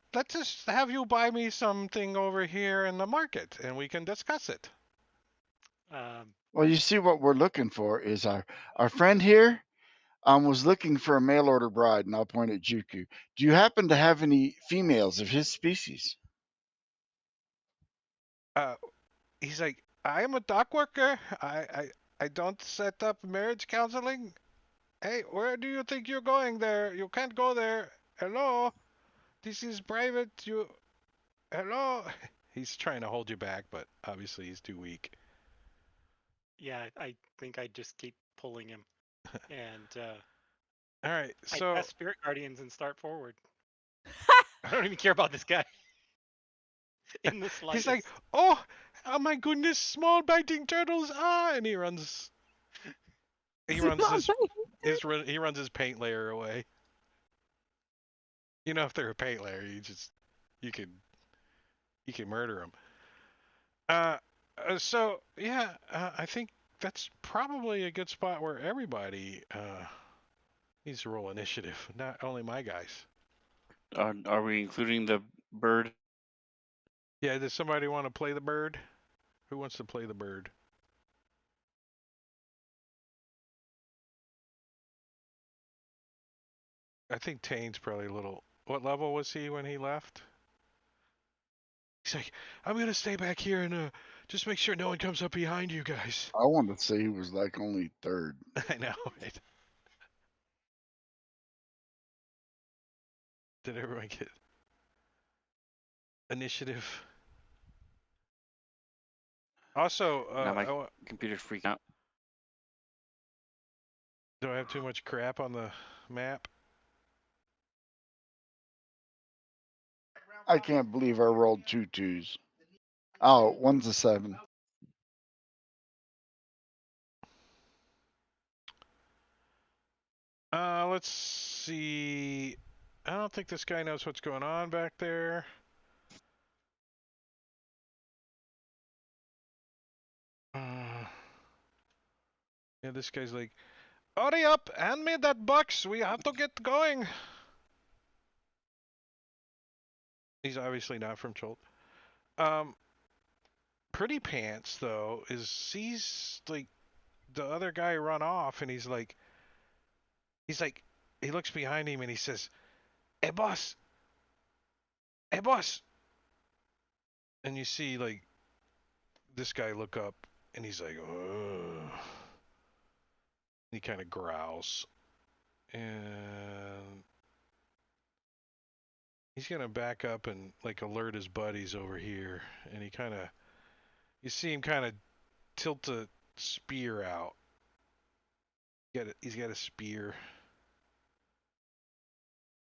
have you buy me something over here in the market, and we can discuss it." Well, you see, what we're looking for is our friend here was looking for a mail order bride, and I'll point at Juku. Do you happen to have any females of his species? He's like, "I am a dock worker. I don't set up marriage counseling. Hey, where do you think you're going there? You can't go there. Hello? This is private. Hello?" He's trying to hold you back, but obviously he's too weak. Yeah, I think I just keep pulling him. And All right, I so cast Spirit Guardians and start forward. I don't even care about this guy. In the slightest. he's like, oh my goodness, small biting turtles! Ah, and he runs. He runs he runs his paint layer away. You know, if they're a paint layer, you can murder them. So yeah, I think that's probably a good spot where everybody needs to roll initiative, not only my guys. are we including the bird? Yeah, does somebody want to play the bird? Who wants to play the bird? I think Tane's probably a little. What level was he when he left? He's like, "I'm gonna stay back here and just make sure no one comes up behind you guys." I want to say he was like only third. I know, right? Did everyone get initiative? Also, Now my computer's freaking out. do I have too much crap on the map? I can't believe I rolled 2 2s. Oh, one's a 7. Let's see. I don't think this guy knows what's going on back there. Yeah, this guy's like, "Hurry up! Hand me that box! We have to get going!" He's obviously not from Chult. Pretty Pants, though, sees, like, the other guy run off, and he's like, he looks behind him and he says, "Hey, boss! Hey, boss!" And you see, like, this guy look up and he's like, ugh. He kind of growls, and he's gonna back up and like alert his buddies over here, and you see him kind of tilt a spear out. He's got a spear.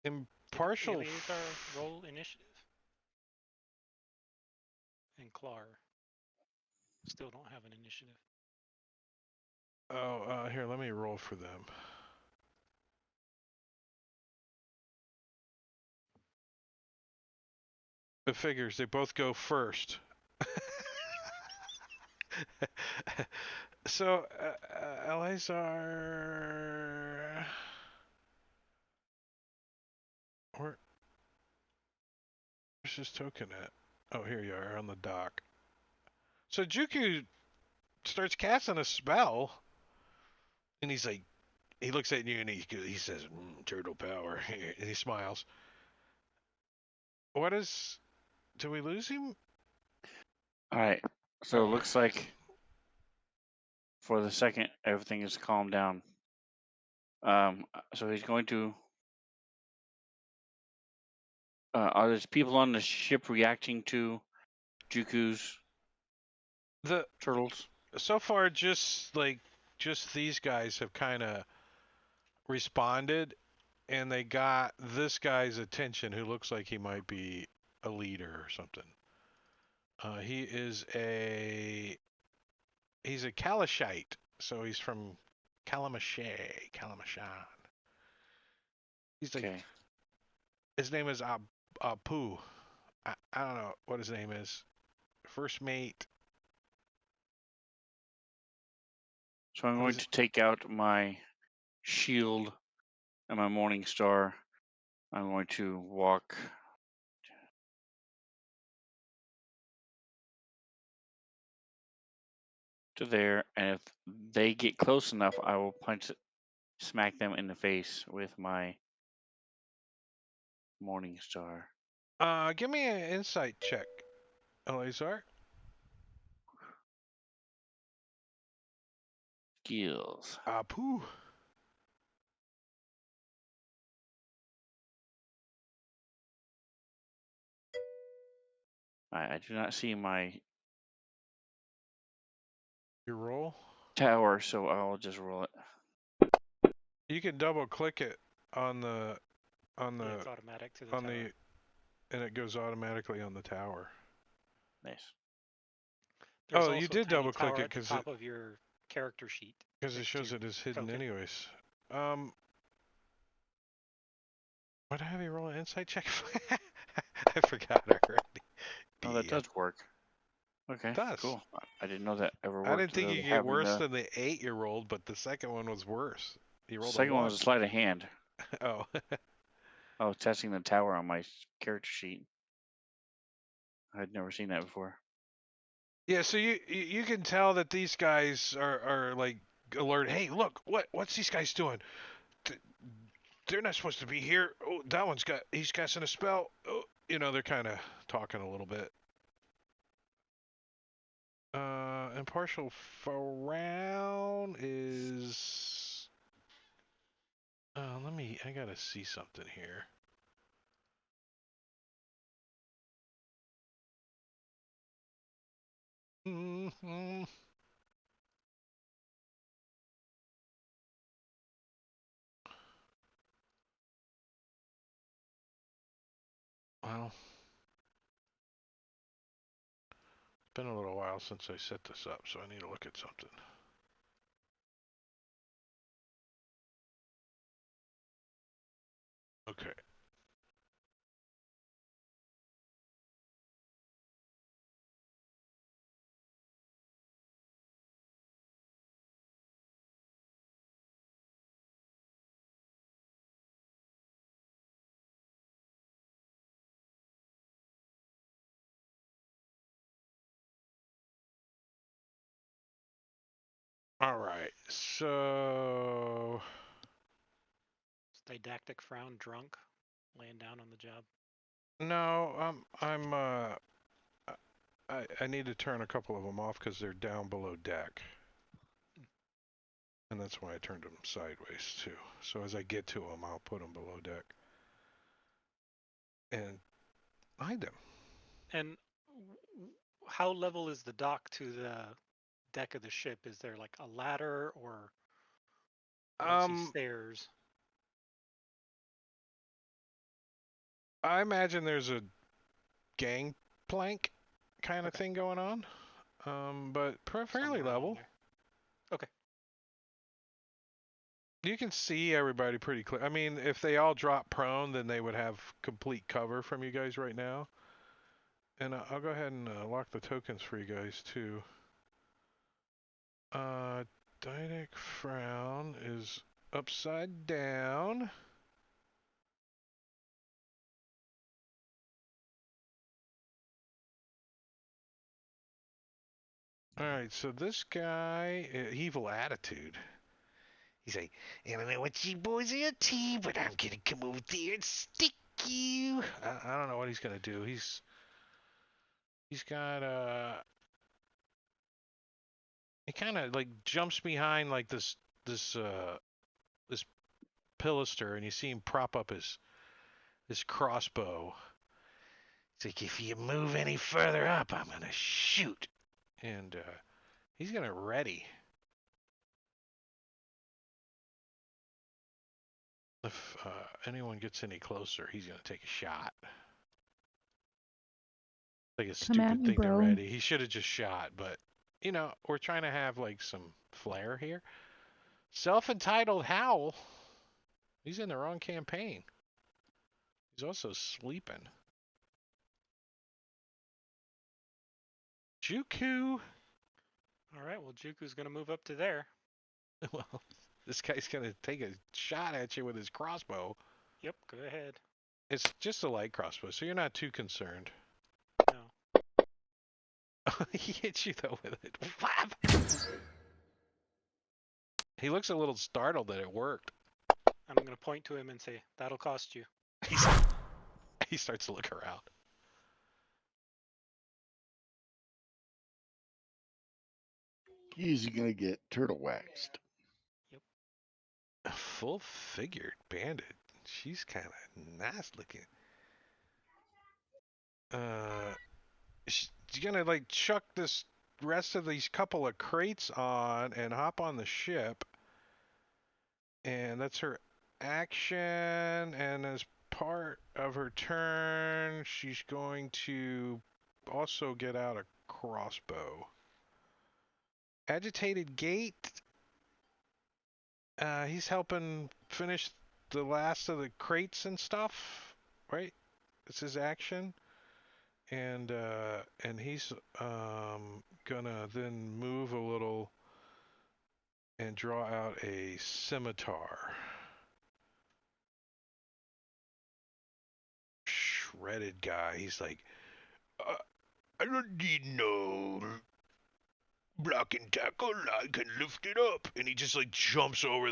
Impartial. Eleazar roll initiative. And Clar still don't have an initiative. Oh, here, let me roll for them. It figures they both go first. So, Eleazar, where's his token at? Oh, here you are on the dock. So Juku starts casting a spell, and he's like, he looks at you and he says, "Turtle power," and he smiles. Do we lose him? All right. So it looks like for the second, everything is calmed down. So he's going to. Are there people on the ship reacting to Juku's turtles? So far, just these guys have kind of responded, and they got this guy's attention, who looks like he might be a leader or something. He's a Kalashite, so he's from Kalamasheh, Kalamashon. He's like, Okay. his name is Apu. I don't know what his name is. First mate. So I'm going to take out my shield and my morning star. I'm going to walk to there, and if they get close enough, I will smack them in the face with my morning star. Give me an insight check, Eleazar. Skills. Apu. I do not see my Your roll. tower, so I'll just roll it. You can double click it on the Yeah, it's automatic to the tower. and it goes automatically on the tower. Nice. There's you did a tiny double click tower it at the top of your character sheet. because it next to shows your it is hidden token. anyways. What have you roll an insight check? I forgot already. Oh, that does work. Okay, It does. cool. I didn't know that ever worked. I didn't think you without could get having worse the than the 8 you rolled, but the second one was worse. You rolled a second one 1. was a sleight of hand. Oh. I was testing the tower on my character sheet. I'd never seen that before. Yeah, so you can tell that these guys are like alert. Hey, look, what's these guys doing? They're not supposed to be here. Oh, he's casting a spell. Oh, they're kind of talking a little bit. Impartial frown is. I gotta see something here. Mm-hmm. Well, it's been a little while since I set this up, so I need to look at something. Okay. All right. So. Didactic frown, drunk, laying down on the job. No, I need to turn a couple of them off because they're down below deck. And that's why I turned them sideways too. So as I get to them, I'll put them below deck. And hide them. And how level is the dock to the deck of the ship? Is there like a ladder or I don't see stairs? I imagine there's a gangplank kind of thing going on. But fairly level. Okay. You can see everybody pretty clear. I mean, if they all drop prone, then they would have complete cover from you guys right now. And I'll go ahead and lock the tokens for you guys too. Didac Frown is upside down. Alright, so this guy, evil attitude. He's like, I don't know what you boys are up to, but I'm gonna come over there and stick you. I don't know what he's gonna do. He's got he kind of like jumps behind like this pilaster, and you see him prop up his crossbow. It's like, if you move any further up, I'm gonna shoot. And he's gonna ready. If anyone gets any closer, he's gonna take a shot. Like a stupid thing to ready. He should have just shot, but you know, we're trying to have like some flair here. Self-entitled Howl. He's in the wrong campaign. He's also sleeping. Juku. All right, well, Juku's going to move up to there. Well, this guy's going to take a shot at you with his crossbow. Yep, go ahead. It's just a light crossbow, so you're not too concerned. No. He hits you, though, with it. He looks a little startled that it worked. I'm going to point to him and say, that'll cost you. He starts to look around. He's gonna get turtle waxed. Yep. A full-figured bandit. She's kind of nice looking. She's gonna like chuck this rest of these couple of crates on and hop on the ship. And that's her action. And as part of her turn, she's going to also get out a crossbow. Agitated Gate. He's helping finish the last of the crates and stuff, right? It's his action. And he's gonna then move a little and draw out a scimitar. Shredded guy. He's like, I don't need no block and tackle. I can lift it up. And he just like jumps over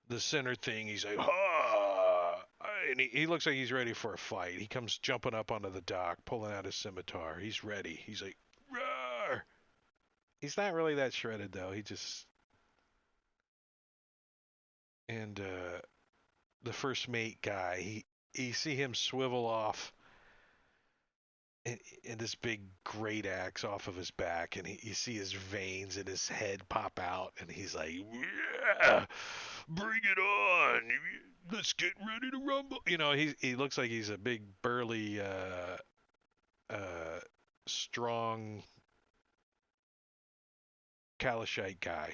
the center thing. He's like, ha! And he looks like he's ready for a fight. He comes jumping up onto the dock, pulling out his scimitar. He's ready. He's like, roar! He's not really that shredded, though. He just... And the first mate guy, you see him swivel off and this big great axe off of his back, and you see his veins in his head pop out, and he's like, yeah, bring it on, let's get ready to rumble. You know, he looks like he's a big burly strong Kalashite guy.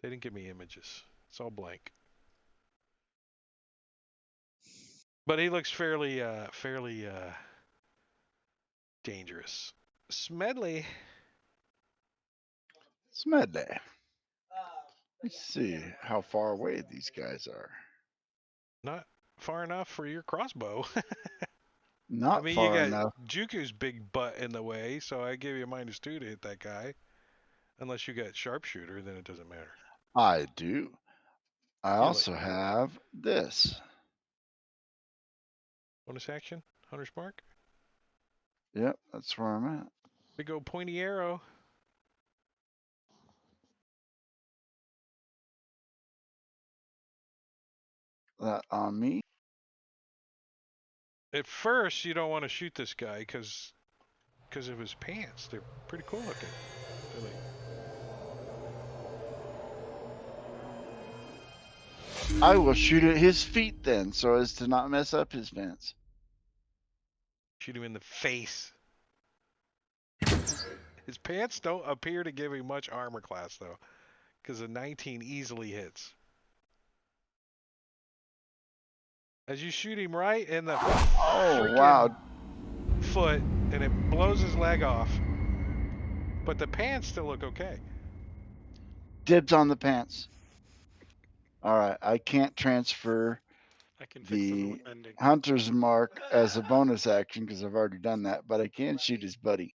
They didn't give me images. It's all blank. But he looks fairly dangerous. Smedley. Smedley. Let's see how far away these guys are. Not far enough for your crossbow. Not I mean, far you got enough. Juku's big butt in the way, so I give you a -2 to hit that guy. Unless you got sharpshooter, then it doesn't matter. I do. I also have this. Bonus action, Hunter's Mark. Yep, that's where I'm at. Big old pointy arrow. That on me. At first, you don't want to shoot this guy because of his pants. They're pretty cool looking. They're like, I will shoot at his feet then, so as to not mess up his pants. shoot him in the face. His pants don't appear to give him much armor class, though, because a 19 easily hits. As you shoot him right in the wow, foot, and it blows his leg off. But the pants still look okay. dibs on the pants. All right, I can't transfer I can fix the the wound mending. hunter's mark as a bonus action because I've already done that, but I can shoot his buddy.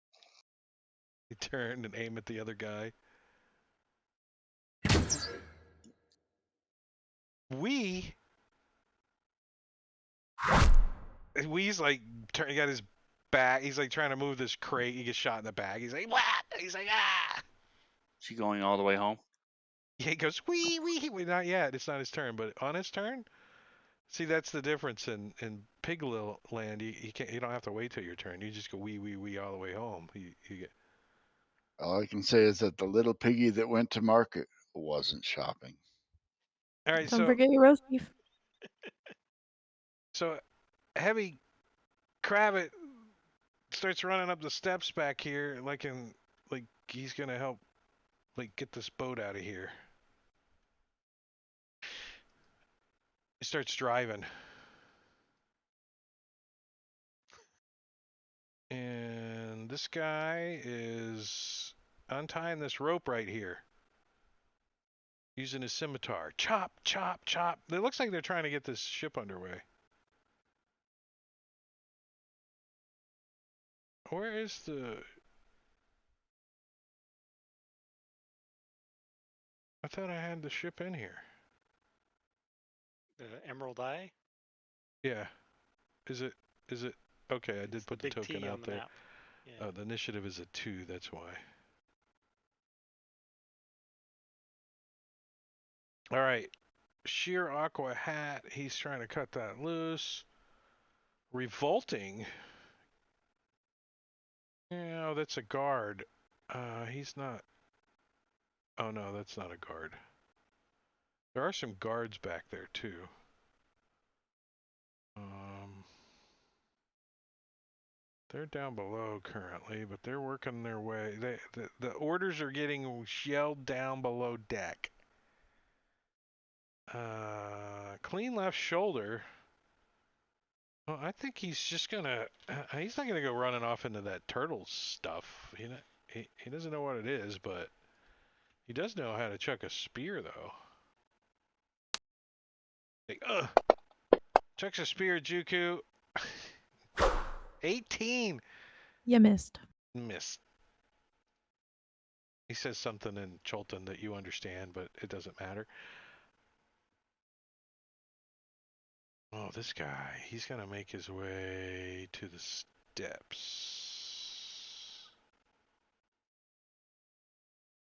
You turn and aim at the other guy. Wee's like, he got his back. He's like trying to move this crate. He gets shot in the back. He's like, what? He's like, ah. Is he going all the way home? Yeah, he goes, wee. Wait, not yet. It's not his turn. But on his turn, see, that's the difference in pig land. You can't. You don't have to wait till your turn. You just go wee all the way home. You get. All I can say is that the little piggy that went to market wasn't shopping. All right, Don't forget your roast beef. So Heavy Crabbit starts running up the steps back here, like he's gonna help, like, get this boat out of here. He starts driving, and this guy is untying this rope right here, using his scimitar. Chop, chop, chop. It looks like they're trying to get this ship underway. Where is the... I thought I had the ship in here. The Emerald Eye? Yeah. Is it... Okay, I did It's put the the big token T out on the there. map. Yeah. Oh, the initiative is a 2, that's why. All right. Sheer Aqua Hat. He's trying to cut that loose. Revolting. Yeah, oh, that's a guard. He's not... Oh, no, that's not a guard. There are some guards back there, too. They're down below currently, but they're working their way. The orders are getting shelled down below deck. Clean left shoulder. Well, I think he's just gonna... he's not gonna go running off into that turtle stuff. He doesn't know what it is, but he does know how to chuck a spear, though. Like, chucks a spear, Juku. 18. You missed. Missed. He says something in Chultan that you understand, but it doesn't matter. Oh, this guy. He's going to make his way to the steps.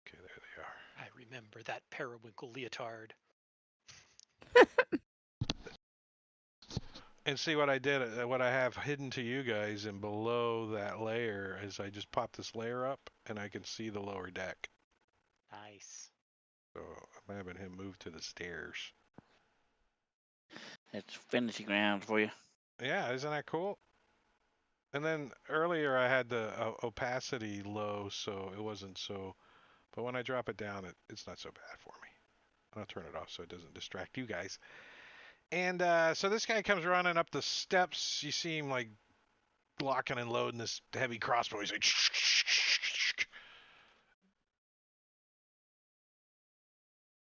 Okay, there they are. I remember that periwinkle leotard. And see what I did, what I have hidden to you guys, and below that layer is I just popped this layer up, and I can see the lower deck. Nice. So I'm having him move to the stairs. It's finishing ground for you. Yeah, isn't that cool? And then earlier I had the opacity low, so it wasn't so... But when I drop it down, it's not so bad for me. I'll turn it off so it doesn't distract you guys. And so this guy comes running up the steps. You see him, like, blocking and loading this heavy crossbow. He's like...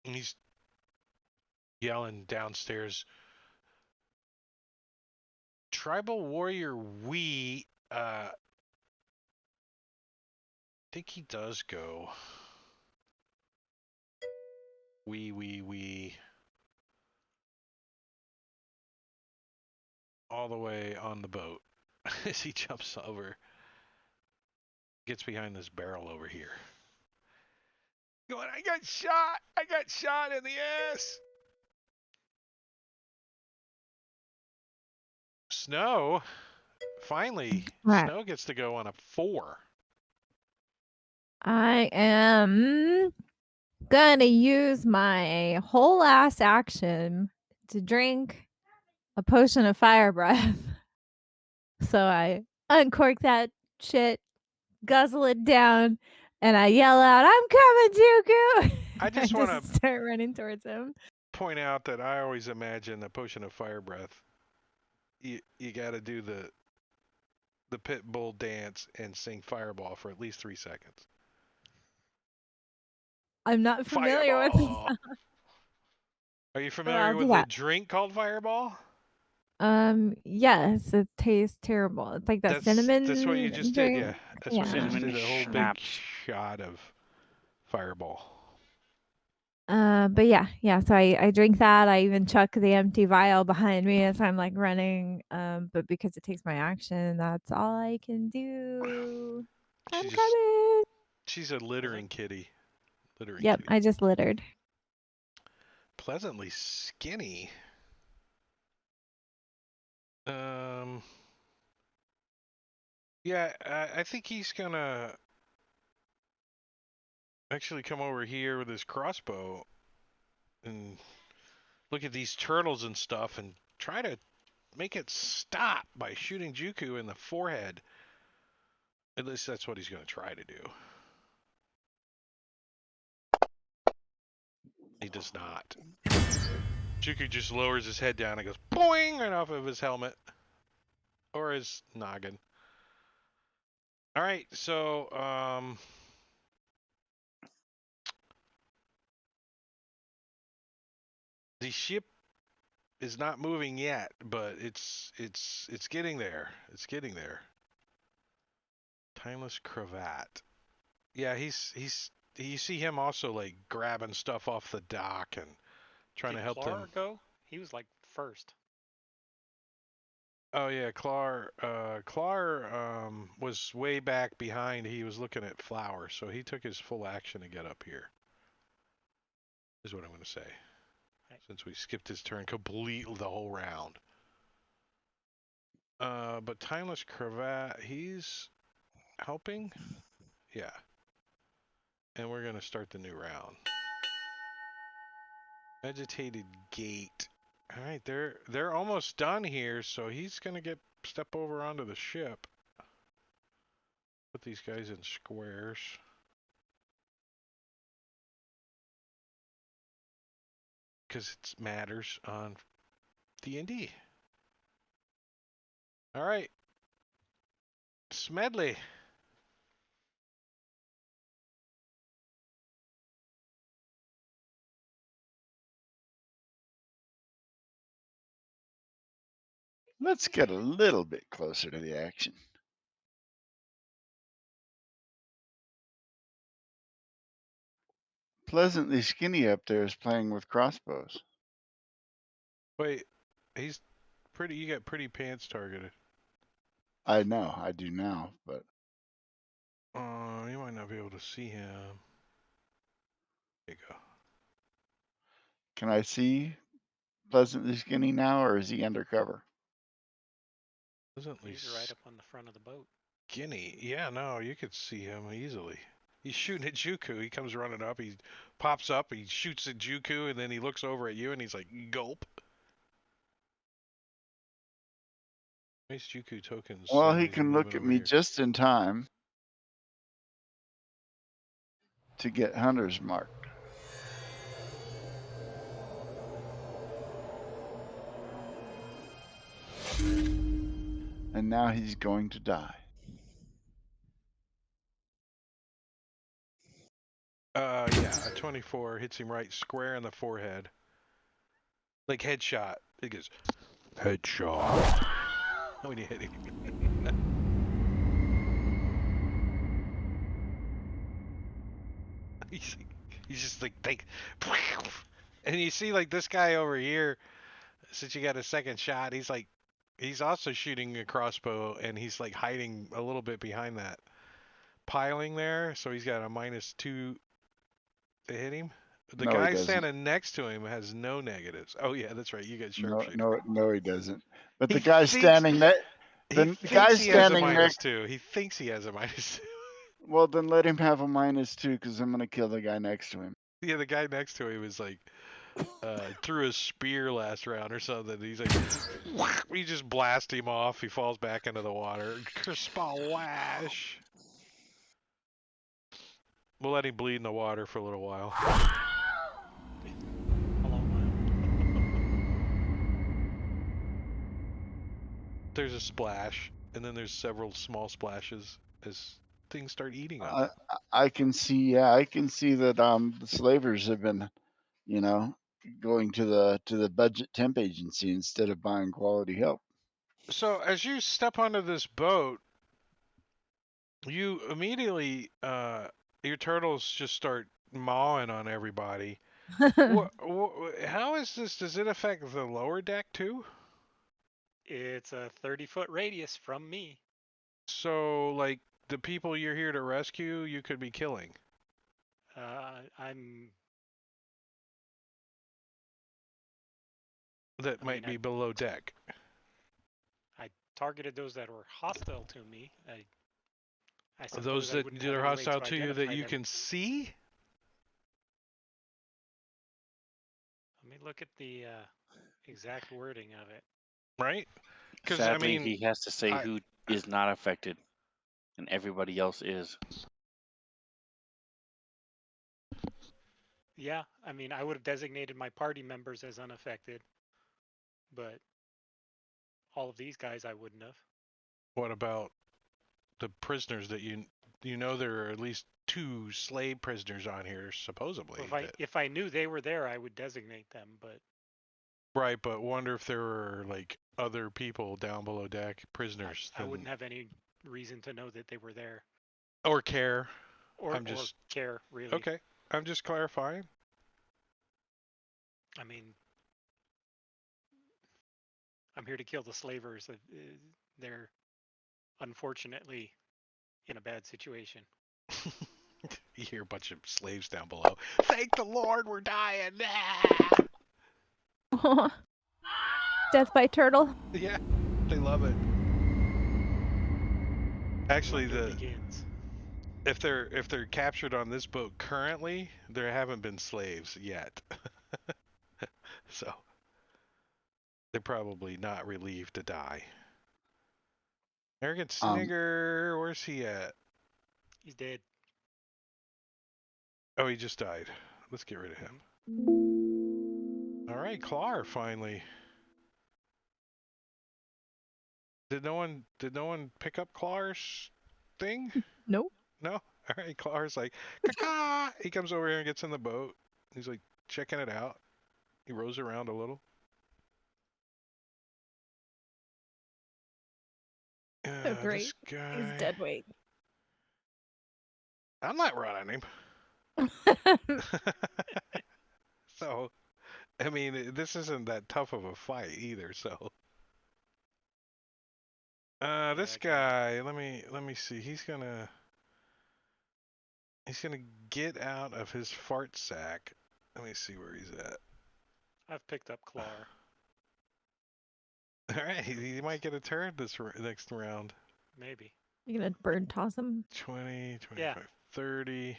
And he's yelling downstairs. Tribal Warrior Wee... I think he does go. Wee. All the way on the boat as he jumps over. gets behind this barrel over here. Going, I got shot! I got shot in the ass! Snow, finally, Right. Snow gets to go on a 4. I am gonna use my whole ass action to drink a potion of fire breath. So I uncork that shit, guzzle it down, and I yell out, "I'm coming, Dooku!" I just want to start running towards him. point out that I always imagine the potion of fire breath. You got to do the pit bull dance and sing Fireball for at least 3 seconds. I'm not familiar with Fireball! it. Are you I'll familiar do with the that. drink called Fireball? Yes, it tastes terrible. It's like that cinnamon That's what you just did, yeah. drink. That's what you just Cinnamon did, a whole big schnapps. shot of Fireball. But yeah. So I drink that. I even chuck the empty vial behind me as I'm like running. But because it takes my action, that's all I can do. I'm coming. She's a littering kitty. Yep, I just littered. Pleasantly skinny. Yeah, I think he's gonna actually come over here with his crossbow and look at these turtles and stuff and try to make it stop by shooting Juku in the forehead. At least that's what he's going to try to do. He does not. Juku just lowers his head down and goes boing right off of his helmet. Or his noggin. Alright, so, the ship is not moving yet, but it's getting there. It's getting there. Timeless cravat. Yeah, he's you see him also like grabbing stuff off the dock and trying to help them. Go? He was like first. Oh yeah, Clar was way back behind. He was looking at Flower, so he took his full action to get up here. Is what I'm going to say. Right. Since we skipped his turn completely the whole round. But Timeless Cravat, he's helping? Yeah. And we're going to start the new round. Agitated Gate. All right, they're almost done here, so he's going to step over onto the ship. Put these guys in squares. Because it matters on D&D. All right. Smedley. Let's get a little bit closer to the action. Pleasantly Skinny up there is playing with crossbows. Wait, he's pretty. You got Pretty Pants targeted. I know, I do now, but You might not be able to see him. There you go. can I see Pleasantly Skinny now, or is he undercover? Pleasantly He's right up on the front of the boat. Skinny. Yeah, no, you could see him easily. He's shooting at Juku. He comes running up. He pops up. He shoots at Juku, and then he looks over at you, and he's like, "Gulp." Nice Juku tokens. Well, so he he's can look moving at over me here. just in time to get Hunter's mark. And now he's going to die. Yeah, a 24 hits him right square in the forehead. Like headshot. It goes, headshot. When you hit him. he's just like, and you see like this guy over here, since you got a second shot, he's also shooting a crossbow, and he's like hiding a little bit behind that. piling there, so he's got a -2 to hit him. The No, he guy doesn't. standing next to him has no negatives. Oh yeah, that's right. You got sharpshooter. No, he doesn't. But He the guy thinks standing there, he the thinks guy he has a standing next. -2. He thinks he has a -2. Well, then let him have a -2 because I'm gonna kill the guy next to him. Yeah, the guy next to him was like threw a spear last round or something. He's like, we just blast him off. He falls back into the water. Kersplash. We'll let him bleed in the water for a little while. A long while. There's a splash, and then there's several small splashes as things start eating him. I can see, yeah, I can see that the slavers have been, you know, going to the budget temp agency instead of buying quality help. So as you step onto this boat, you immediately your turtles just start mawing on everybody. How is this? Does it affect the lower deck too? It's a 30-foot radius from me. So like the people you're here to rescue, you could be killing. I'm. That I might mean, be below deck. I targeted those that were hostile to me. I suppose Those I that wouldn't have are any way hostile to you that identify you them. can see. Let me look at the exact wording of it. Right? Because Sadly, I mean, he has to say who is not affected, and everybody else is. Yeah, I mean, I would have designated my party members as unaffected, but all of these guys I wouldn't have. what about the prisoners that you know there are at least 2 slave prisoners on here supposedly. Well, if I knew they were there, I would designate them, but Right, but wonder if there were like other people down below deck, prisoners. I wouldn't have any reason to know that they were there or care. or I'm just care really. okay. I'm just clarifying. I mean, I'm here to kill the slavers. They're unfortunately in a bad situation. You hear a bunch of slaves down below. Thank the Lord, we're dying. Death by turtle. Yeah, they love it. Actually, Wonder begins. if they're captured on this boat currently, there haven't been slaves yet. So they're probably not relieved to die. Arrogant Snigger, where's he at? He's dead. Oh, he just died. Let's get rid of him. All right, Clar, finally. Did no one pick up Clar's thing? Nope. No? All right, Clar's like, caca! He comes over here and gets in the boat. He's like checking it out. He rows around a little. So great. This guy. He's dead weight. I'm not running him. So, I mean, this isn't that tough of a fight either, so. This guy, let me see. He's gonna get out of his fart sack. Let me see where he's at. I've picked up Clar. All right, he might get a turn this next round. Maybe. You gonna bird toss him? 20, 25, Yeah. 30.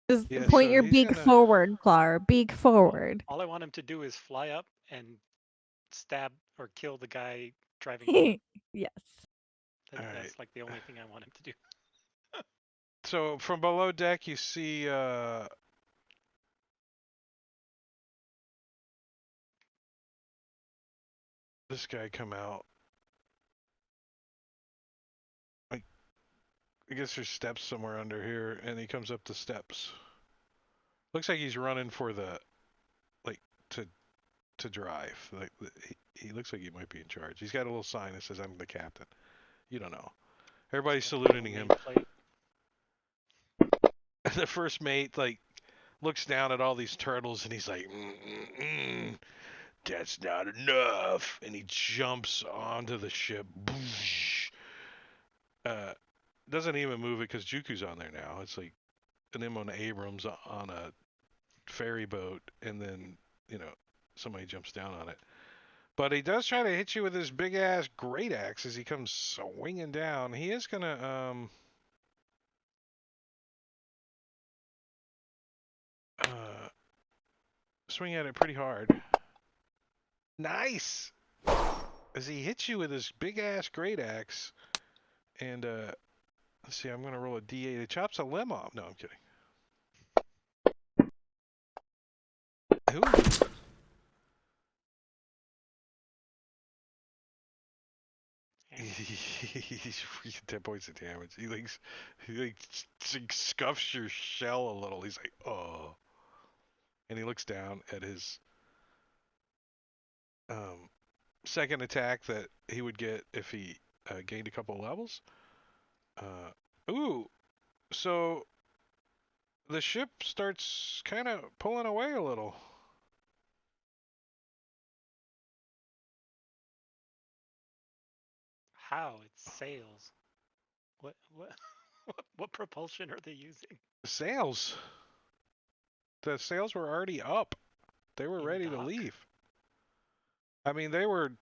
Just Yeah, point so your he's beak gonna- forward, Clar. Beak forward. All I want him to do is fly up and stab or kill the guy driving the boat. Yes. That's like the only thing I want him to do. So from below deck, you see this guy come out. Like, I guess there's steps somewhere under here, and he comes up the steps. Looks like he's running for the, like, to drive. Like, he looks like he might be in charge. He's got a little sign that says, "I'm the captain." You don't know. Everybody's saluting him. The first mate, like, looks down at all these turtles, and he's like, "That's not enough," and he jumps onto the ship. doesn't even move it because Juku's on there now. It's like an M1 Abrams on a ferry boat, and then somebody jumps down on it. But he does try to hit you with his big ass great axe as he comes swinging down. He is gonna swing at it pretty hard. Nice! As he hits you with his big ass great axe, and let's see, I'm gonna roll a D8. It chops a limb off. No, I'm kidding. Ooh. He's freaking 10 points of damage. He scuffs your shell a little. He's like, oh. And he looks down at his second attack that he would get if he gained a couple of levels. Ooh. So the ship starts kind of pulling away a little. How? It's sails. What what propulsion are they using? Sails. The sails were already up. They were ready to dock? leave. I mean, they were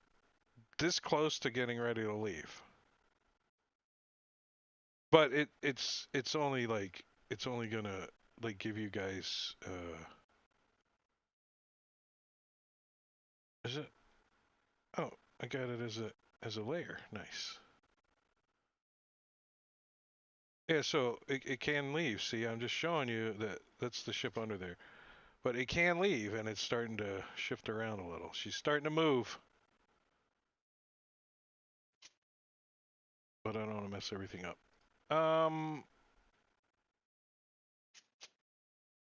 this close to getting ready to leave. But it's only gonna like give you guys is it? Oh, I got it as a layer. Nice. Yeah, so it can leave. See, I'm just showing you that that's the ship under there. But it can leave, and it's starting to shift around a little. She's starting to move. But I don't want to mess everything up.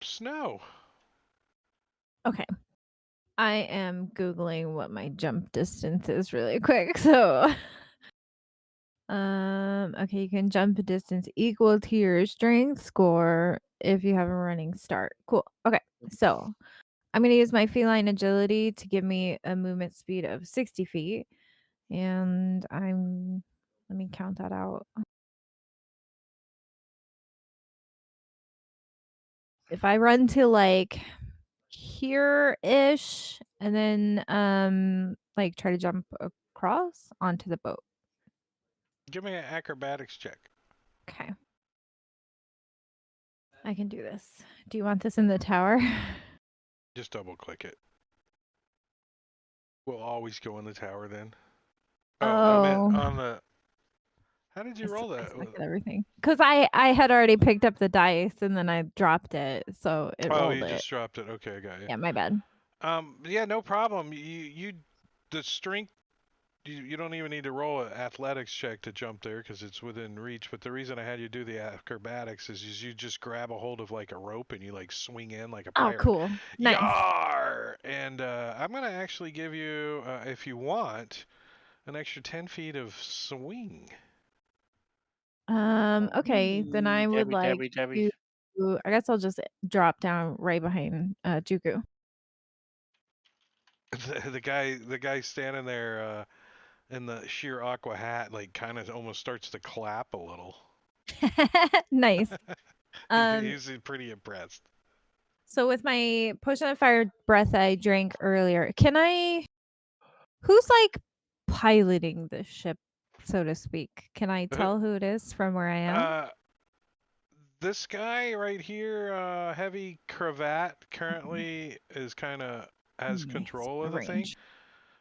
Snow. Okay. I am Googling what my jump distance is really quick. So, okay, you can jump a distance equal to your strength score if you have a running start. Cool. Okay, so I'm going to use my feline agility to give me a movement speed of 60 feet. And let me count that out. If I run to like here-ish and then like try to jump across onto the boat. Give me an acrobatics check. Okay. I can do this. Do you want this in the tower? Just double click it. We'll always go in the tower then. Oh, I meant on the. How did you roll that? I suck at everything. Because I had already picked up the dice and then I dropped it, so it rolled you it. just dropped it. Okay, I got you. Yeah, my bad. Yeah, no problem. You the strength. You don't even need to roll an athletics check to jump there because it's within reach. But the reason I had you do the acrobatics is you just grab a hold of like a rope and you like swing in like a pirate. Oh, cool. Nice. Yar! And I'm gonna actually give you, if you want, an extra 10 feet of swing. Okay, then I would like to. I guess I'll just drop down right behind Juku. The guy standing there in the sheer aqua hat, like kind of almost starts to clap a little. Nice. He's pretty impressed. So with my potion of fire breath I drank earlier, can I? Who's like piloting the ship, so to speak? Can I tell who it is from where I am? This guy right here, heavy cravat, currently is kind of has control of the thing.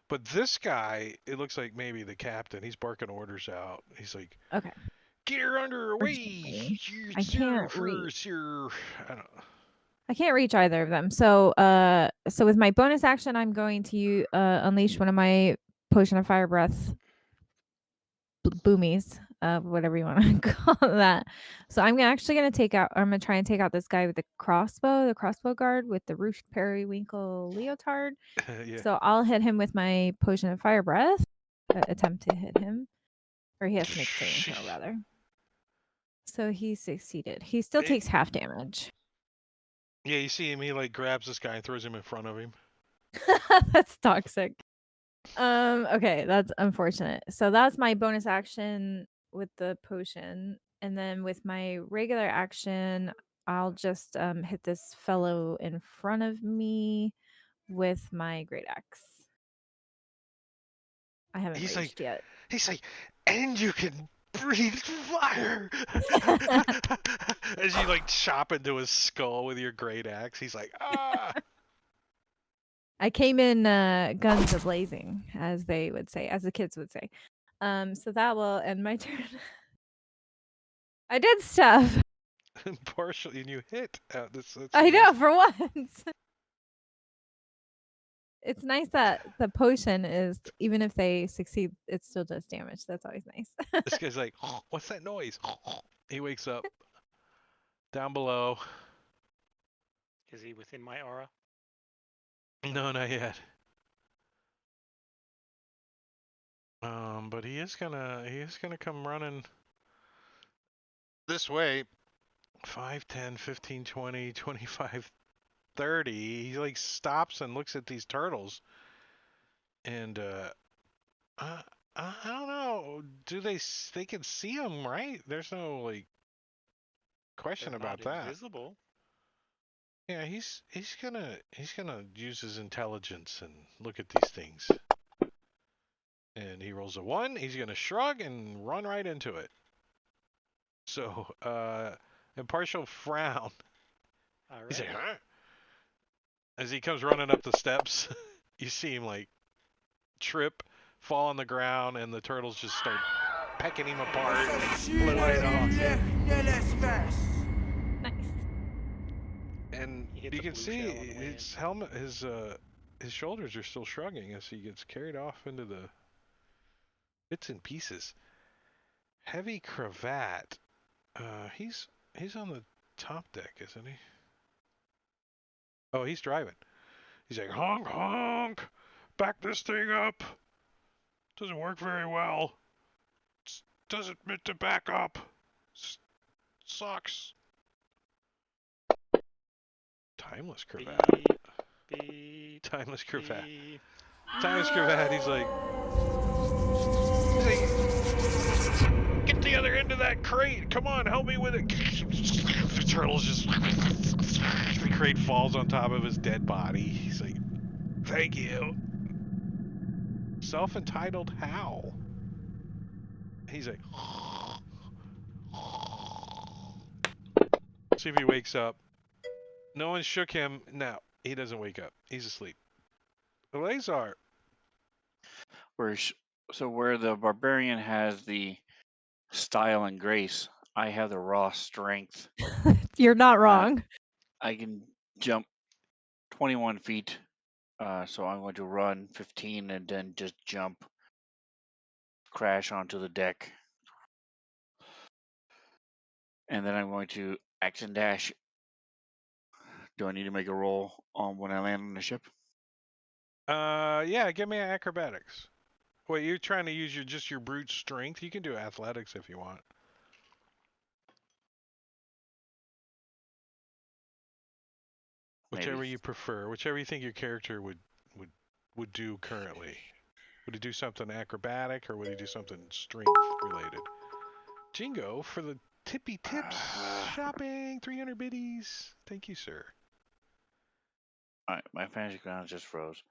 But this guy, it looks like maybe the captain. He's barking orders out. He's like, okay, get her under way. I can't reach. I don't know. I can't reach either of them. So, so with my bonus action, I'm going to unleash one of my potion of fire breath boomies, whatever you want to call that. So I'm actually going to take out. I'm going to try and take out this guy with the crossbow guard with the Roosh Periwinkle leotard. Yeah. So I'll hit him with my potion of fire breath. Attempt to hit him, or he has to make a saving throw rather. So he succeeded. He still takes half damage. Yeah, you see him. He like grabs this guy and throws him in front of him. That's toxic. Okay, that's unfortunate. So that's my bonus action with the potion. And then with my regular action, I'll just hit this fellow in front of me with my great axe. I haven't He's raged yet. He's like, and you can breathe fire. As you like chop into his skull with your great axe, he's like, ah. I came in guns a blazing, as they would say, as the kids would say. So that will end my turn. I did stuff. Partially, and you hit. That's I nice. know, for once. It's nice that the potion is, even if they succeed, it still does damage. That's always nice. This guy's like, what's that noise? He wakes up down below. Is he within my aura? No, not yet. But he is gonna come running this way. 5, 10, 15, 20, 25, 30. He like stops and looks at these turtles. And I don't know. Do they can see him, right? There's no like question They're about not that. invisible. Yeah, he's gonna use his intelligence and look at these things. And he rolls a 1. He's gonna shrug and run right into it. So, impartial frown. All He's like, right. huh? As he comes running up the steps, you see him like trip, fall on the ground, and the turtles just start pecking him apart and blow right off. Nice. And He hit you the can blue see shell on the way in. his helmet, his shoulders are still shrugging as he gets carried off into the bits and pieces. Heavy cravat. He's on the top deck, isn't he? Oh, he's driving. He's like, honk, honk, back this thing up. Doesn't work very well. Doesn't meant to back up. Sucks. Timeless cravat. Beep, beep, Timeless cravat. beep. Timeless cravat. He's like, get the other end of that crate. Come on, help me with it. The turtle's just. The crate falls on top of his dead body. He's like, thank you. Self-entitled howl. He's like, see if he wakes up. No one shook him. No, he doesn't wake up. He's asleep. Eleazar. Where the barbarian has the style and grace, I have the raw strength. You're not wrong. I can jump 21 feet, so I'm going to run 15 and then just jump, crash onto the deck, and then I'm going to action dash. Do I need to make a roll on when I land on the ship? Yeah, give me an acrobatics. Wait, you're trying to use just your brute strength? You can do athletics if you want. Whichever Maybe. you prefer, whichever you think your character would do currently. Would he do something acrobatic or would he do something strength related? Jingo for the tippy tips shopping 300 biddies. Thank you, sir. All right, my fantasy ground just froze.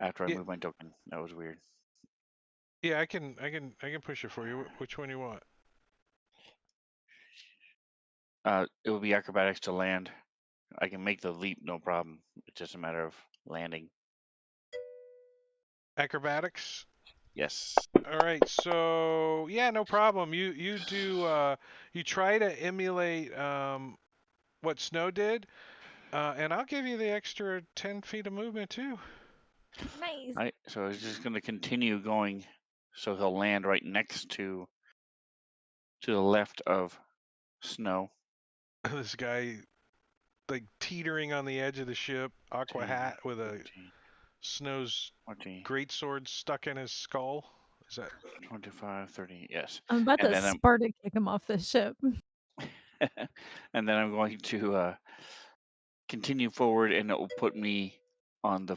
After I moved my token, that was weird. Yeah, I can push it for you. Which one you want? It would be acrobatics to land. I can make the leap, no problem. It's just a matter of landing. Acrobatics? Yes. All right, so yeah, no problem. You do you try to emulate what Snow did, and I'll give you the extra 10 feet of movement too. Nice. So it's just going to continue going, so he'll land right next to the left of Snow. This guy like teetering on the edge of the ship, aqua 10, hat with a 15, Snow's 20, great sword stuck in his skull. Is that 25, 30, yes. I'm about And to then Sparta kick him off the ship. and then I'm going to continue forward, and it will put me on the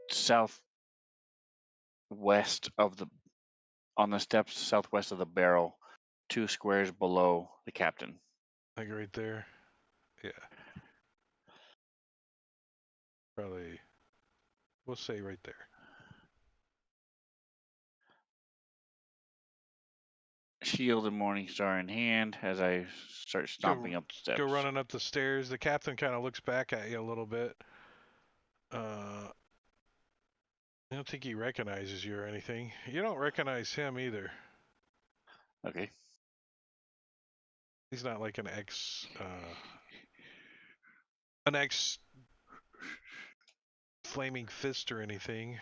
southwest of the on the steps southwest of the barrel, 2 squares below the captain. Like right there. Yeah. Probably. We'll say right there. Shield and Morningstar in hand as I start stomping up the steps. Go running up the stairs. The captain kind of looks back at you a little bit. I don't think he recognizes you or anything. You don't recognize him either. Okay. He's not like an ex flaming fist or anything.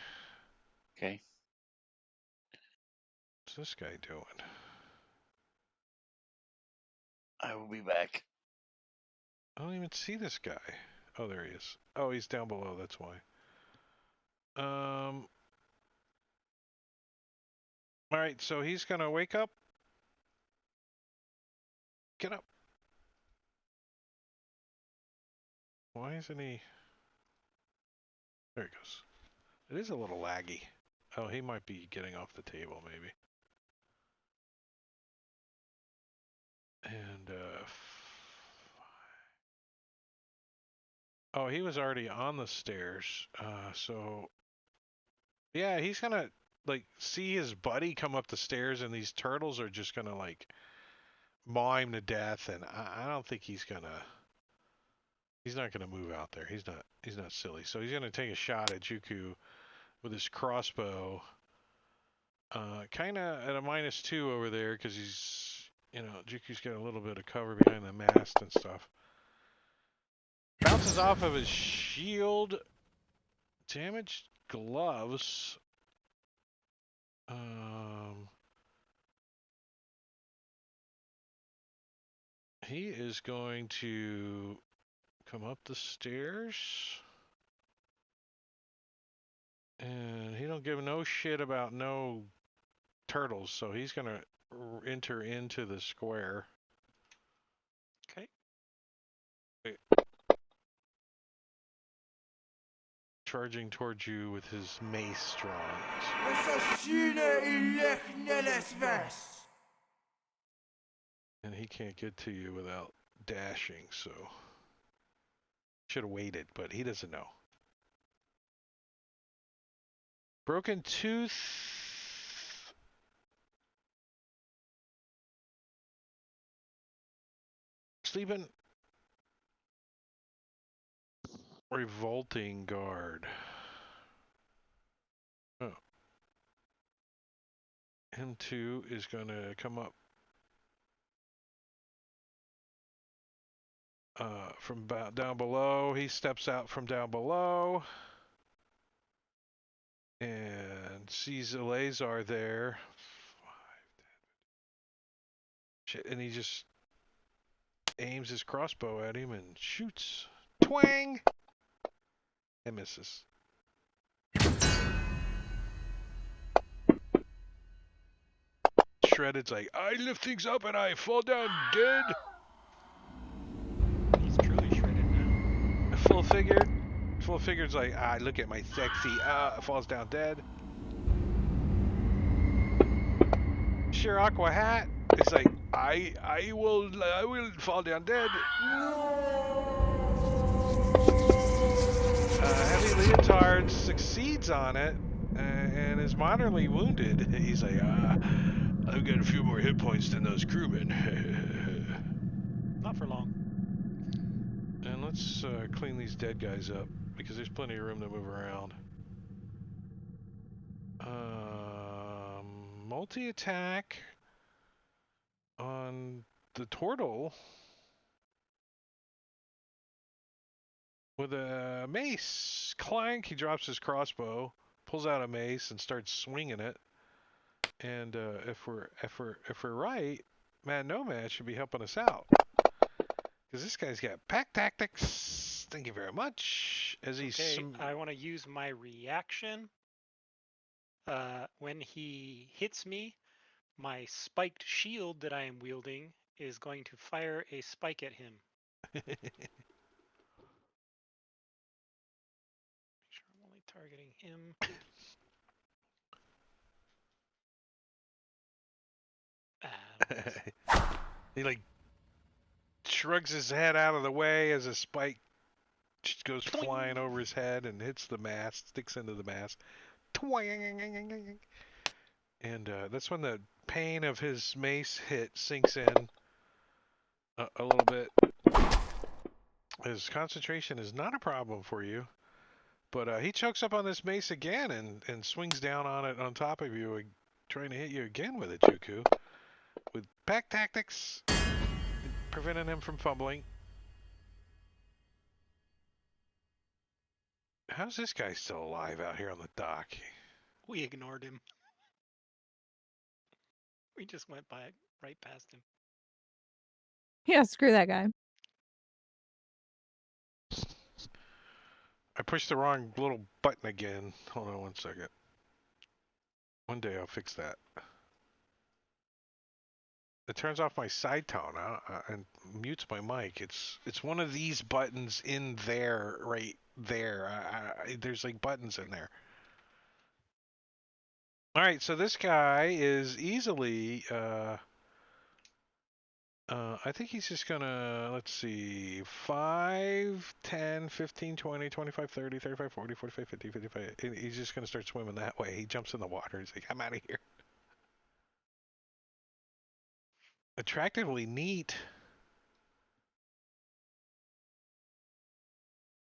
Okay. What's this guy doing? I will be back. I don't even see this guy. Oh, there he is. Oh, he's down below. That's why. All right, so he's gonna wake up. Get up. Why isn't he? There he goes. It is a little laggy. Oh, he might be getting off the table, maybe. And, oh, he was already on the stairs. So, yeah, he's gonna, like, see his buddy come up the stairs, and these turtles are just gonna, like, maw him to death, and I don't think he's not gonna move out there. He's not silly. So he's gonna take a shot at Juku with his crossbow. Kind of at a -2 over there because he's, Juku's got a little bit of cover behind the mast and stuff. Bounces off of his shield. Damaged gloves. He is going to come up the stairs. And he don't give no shit about no turtles, so he's going to enter into the square. Okay. Charging towards you with his mace drawn. And he can't get to you without dashing, so should have waited, but he doesn't know. Broken tooth. Sleeping. Revolting guard. Oh. M2 is going to come up from down below. He steps out from down below and sees Eleazar there. 5, 10. Shit, and he just aims his crossbow at him and shoots. Twang! And misses. Shredded's like, I lift things up and I fall down dead. He's truly shredded now. Full figured's like, look at my sexy, falls down dead. Sure, Aqua Hat is like, I will fall down dead. Heavy Leotard succeeds on it and is moderately wounded. He's like, I've got a few more hit points than those crewmen. Not for long. And let's clean these dead guys up because there's plenty of room to move around. Multi-attack on the turtle with a mace. Clank. He drops his crossbow, pulls out a mace, and starts swinging it. And if we're right, Mad Nomad should be helping us out because this guy's got pack tactics. Thank you very much. As he's I want to use my reaction. When he hits me, my spiked shield that I am wielding is going to fire a spike at him. Make sure I'm only targeting him. He like shrugs his head out of the way as a spike goes flying over his head and hits the mast, sticks into the mast. And that's when the pain of his mace hit sinks in a little bit. His concentration is not a problem for you, but he chokes up on this mace again and swings down on it on top of you, trying to hit you again with it, Juku. With pack tactics, preventing him from fumbling. How's this guy still alive out here on the dock? We ignored him. We just went right past him. Yeah, screw that guy. I pushed the wrong little button again. Hold on one second. One day I'll fix that. It turns off my side tone and mutes my mic. It's one of these buttons in there, right there. There's like buttons in there. All right, so this guy is easily. I think he's just gonna, let's see, 5, 10, 15, 20, 25, 30, 35, 40, 45, 50, 55. He's just gonna start swimming that way. He jumps in the water. He's like, I'm out of here. Attractively neat.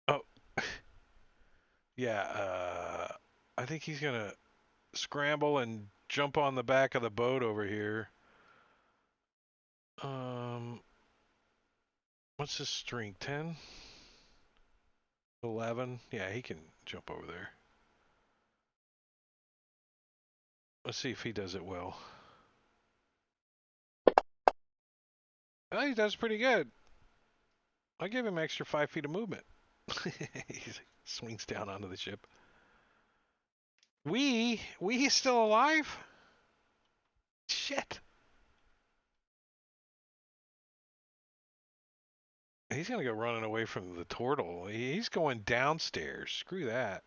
Oh, yeah, I think he's gonna scramble and jump on the back of the boat over here. What's his strength? 10? 11? Yeah, he can jump over there. Let's see if he does it well. Oh, he does pretty good. I'll give him extra 5 feet of movement. He swings down onto the ship. We is still alive? Shit. He's gonna go running away from the turtle. He's going downstairs. Screw that.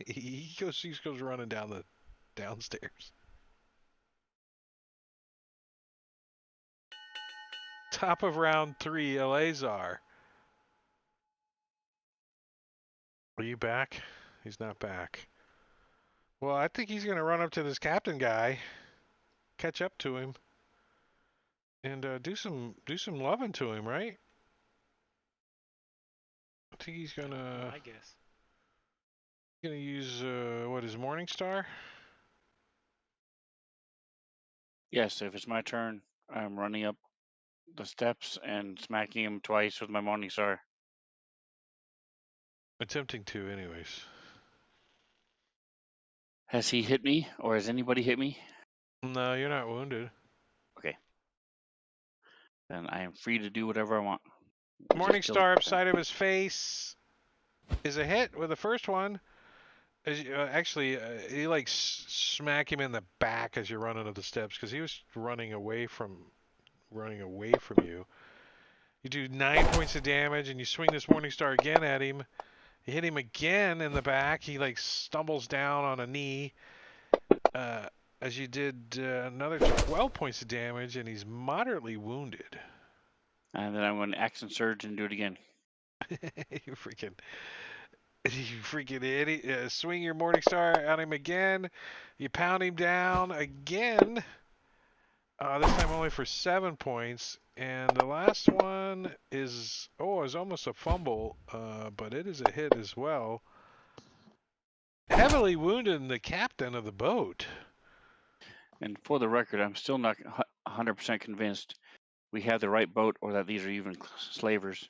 He goes running down the downstairs. Top of round 3, Eleazar. Are you back? He's not back. Well, I think he's gonna run up to this captain guy, catch up to him, and do some loving to him, right? I think he's gonna. I guess. Gonna use what is Morningstar? Yes, if it's my turn, I'm running up the steps and smacking him twice with my Morningstar. Attempting to, anyways. Has he hit me, or has anybody hit me? No, you're not wounded. Okay. Then I am free to do whatever I want. Morningstar upside of his face is a hit with the first one. Actually, you like smack him in the back as you're running up the steps because he was running away from you. You do 9 points of damage and you swing this Morningstar again at him. You hit him again in the back. He like stumbles down on a knee. As you did another 12 points of damage, and he's moderately wounded. And then I'm going to action surge and do it again. you freaking idiot! Swing your Morningstar at him again. You pound him down again. This time only for 7 points. And the last one is almost a fumble, but it is a hit as well. Heavily wounded the captain of the boat. And for the record, I'm still not 100% convinced we have the right boat or that these are even slavers.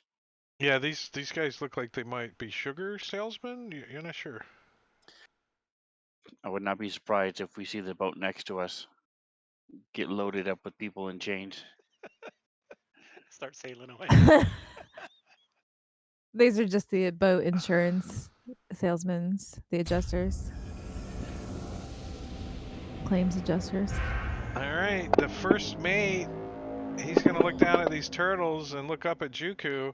Yeah, these guys look like they might be sugar salesmen. You're not sure. I would not be surprised if we see the boat next to us get loaded up with people in chains. Start sailing away. These are just the boat insurance salesmen, the adjusters. Claims adjusters. All right, the first mate, he's going to look down at these turtles and look up at Juku,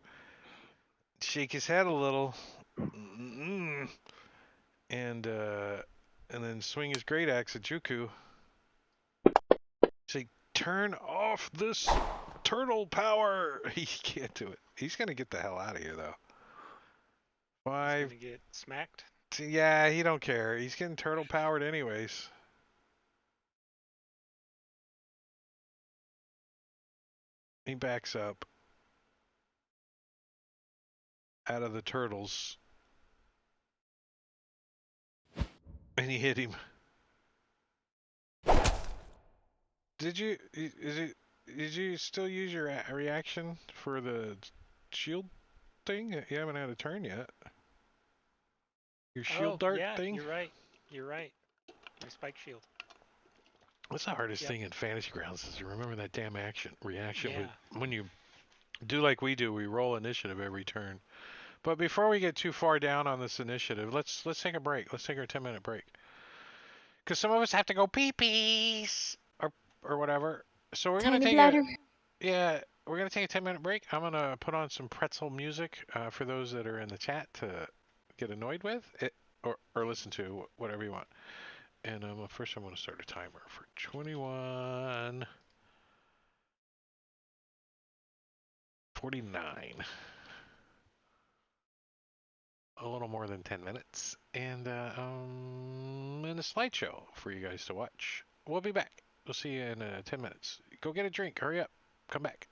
shake his head a little, and then swing his great axe at Juku. Say, turn. Oh, off this turtle power. He can't do it. He's gonna get the hell out of here though. He's 5. gonna get smacked. Yeah, he don't care. He's getting turtle powered anyways. He backs up out of the turtles. And he hit him. Did you still use your reaction for the shield thing? You haven't had a turn yet. Your shield dart yeah, thing? You're right. You're right. My spike shield. What's the hardest Yep. thing in Fantasy Grounds is to remember that damn reaction. Yeah. When you do like we do, we roll initiative every turn. But before we get too far down on this initiative, let's take a break. Let's take our 10-minute break. Because some of us have to go pee-pees or whatever. So we're gonna Tiny take bladder. we're gonna take a 10-minute break. I'm gonna put on some pretzel music for those that are in the chat to get annoyed with it or listen to whatever you want. And first I'm gonna start a timer for 21:49. A little more than 10 minutes, and a slideshow for you guys to watch. We'll be back. We'll see you in 10 minutes. Go get a drink. Hurry up. Come back.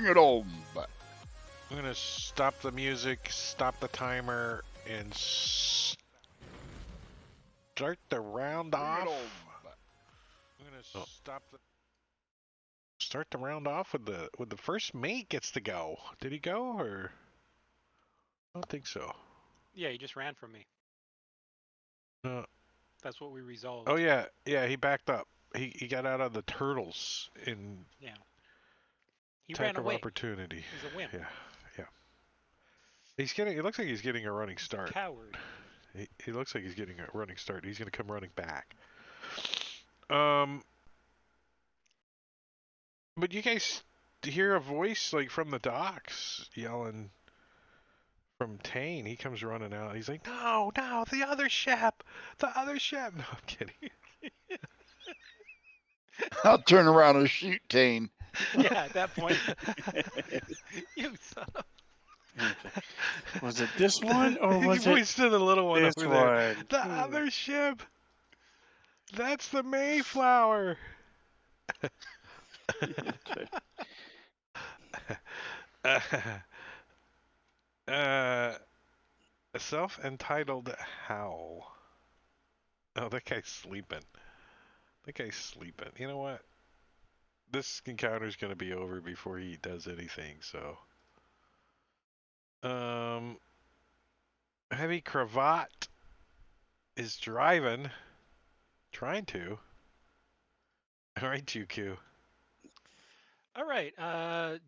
Bring it on back. I'm gonna stop the music, stop the timer, and start the round Bring off. it on back. I'm gonna start the round off with the first mate gets to go. Did he go or? I don't think so. Yeah, he just ran from me. That's what we resolved. Oh yeah, he backed up. He got out of the turtles in He type ran of away. opportunity. He's a wimp. Yeah. He's getting. It looks like he's getting a running start. Coward. He looks like he's getting a running start. He's gonna come running back. But you guys hear a voice like from the docks yelling from Tane. He comes running out. He's like, "No, the other ship, the other ship." No, I'm kidding. I'll turn around and shoot Tane. Yeah, at that point. You son of... Was it this one or was he points to the little one this over there. one? The other ship. That's the Mayflower. Self-entitled howl. Oh, that guy's sleeping. You know what? This encounter's gonna be over before he does anything, so. Heavy Cravat is driving. Trying to. Alright, Juku. All right.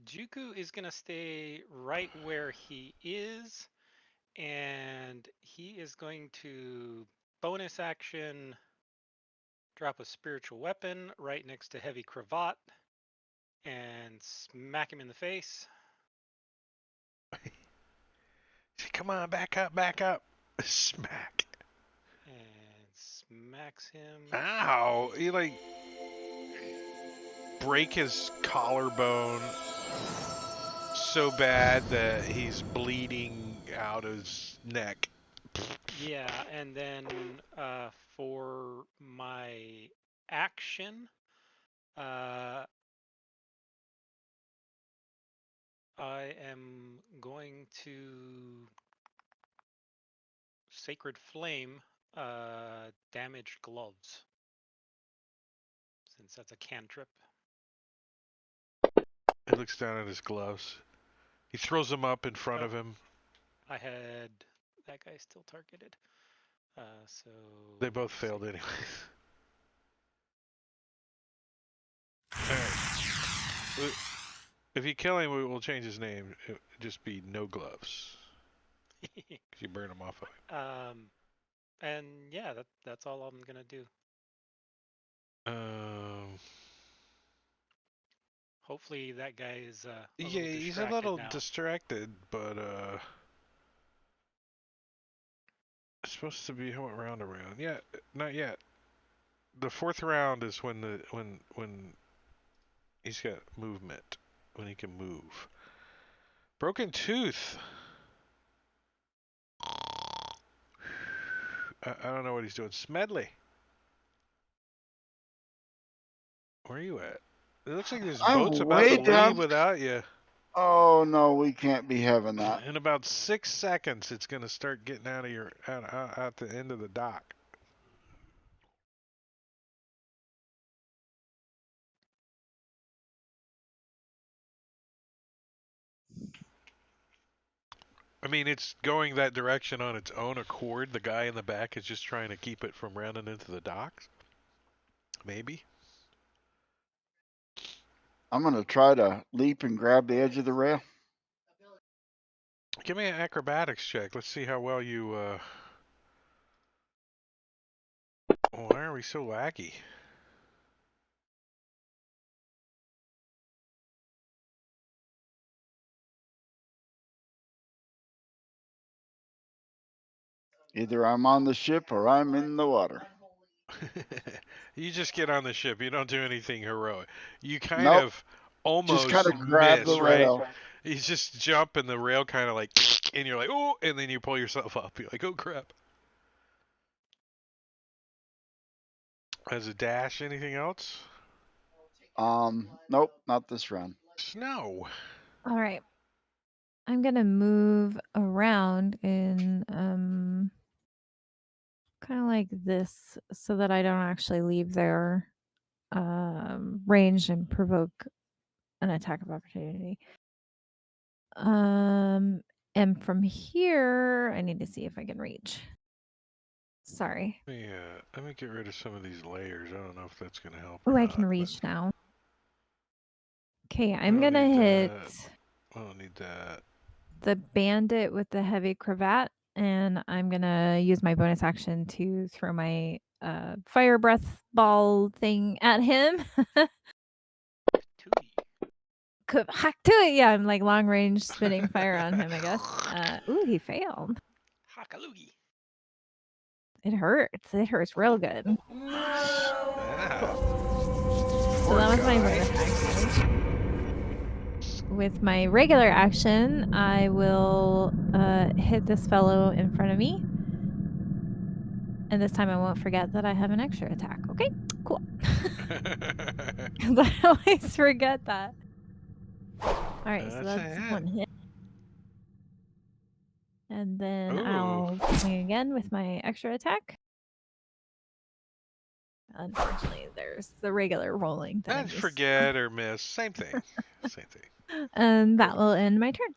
Juku is going to stay right where he is. And he is going to bonus action drop a spiritual weapon right next to Heavy Cravat and smack him in the face. Come on, back up. Smack. And smacks him. Ow! He like break his collarbone so bad that he's bleeding out his neck. Yeah, and then for my action, I am going to Sacred Flame damaged gloves, since that's a cantrip. He looks down at his gloves. He throws them up in front of him. I had that guy still targeted. So They both failed anyways. Alright. If you kill him, we'll change his name. It'll just be No Gloves. Because you burn him off of him. And yeah, that's all I'm gonna do. Hopefully that guy is he's a little distracted, but it's supposed to be round around. Yeah, not yet. The fourth round is when he's got movement, when he can move. Broken Tooth. I don't know what he's doing. Smedley. Where are you at? It looks like this boat's about to leave without you. Oh no, we can't be having that. In about 6 seconds, it's gonna start getting out the end of the dock. I mean, it's going that direction on its own accord. The guy in the back is just trying to keep it from running into the docks. Maybe. I'm gonna try to leap and grab the edge of the rail. Give me an acrobatics check. Let's see how well you. Why are we so laggy? Either I'm on the ship or I'm in the water. You just get on the ship. You don't do anything heroic. You kind Nope. of almost Just kind of grab miss, the right? rail. You just jump and the rail kind of like, and you're like, oh, and then you pull yourself up. You're like, oh crap. As a dash, anything else? Nope, not this round. Snow. All right. I'm gonna move around in kind of like this so that I don't actually leave their range and provoke an attack of opportunity. And from here, I need to see if I can reach. Sorry. Let me get rid of some of these layers. I don't know if that's gonna help. Oh, I can reach now. Okay, I'm don't gonna need hit that. I don't need that. the bandit with the heavy cravat, and I'm gonna use my bonus action to throw my fire breath ball thing at him. Tootie. Hack to it. Yeah, I'm like long range spitting fire on him, I guess. Ooh, he failed. Hakaloogie. It hurts. It hurts real good. Yeah. So that was my bonus action. With my regular action, I will hit this fellow in front of me. And this time I won't forget that I have an extra attack. Okay, cool. Because I always forget that. All right, so that's one hit. And then I'll swing again with my extra attack. Unfortunately, there's the regular rolling. That's forget or miss. Same thing. Same thing. And that will end my turn.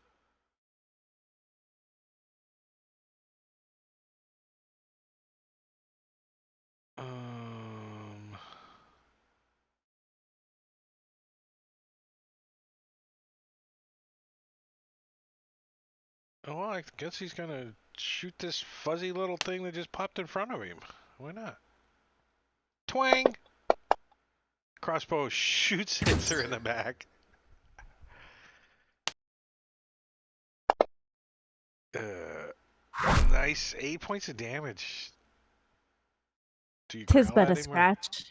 Well, I guess he's gonna shoot this fuzzy little thing that just popped in front of him. Why not? Twang! Crossbow shoots, hits her in the back. Nice. 8 points of damage. Do you Tis growl but a at him or scratch.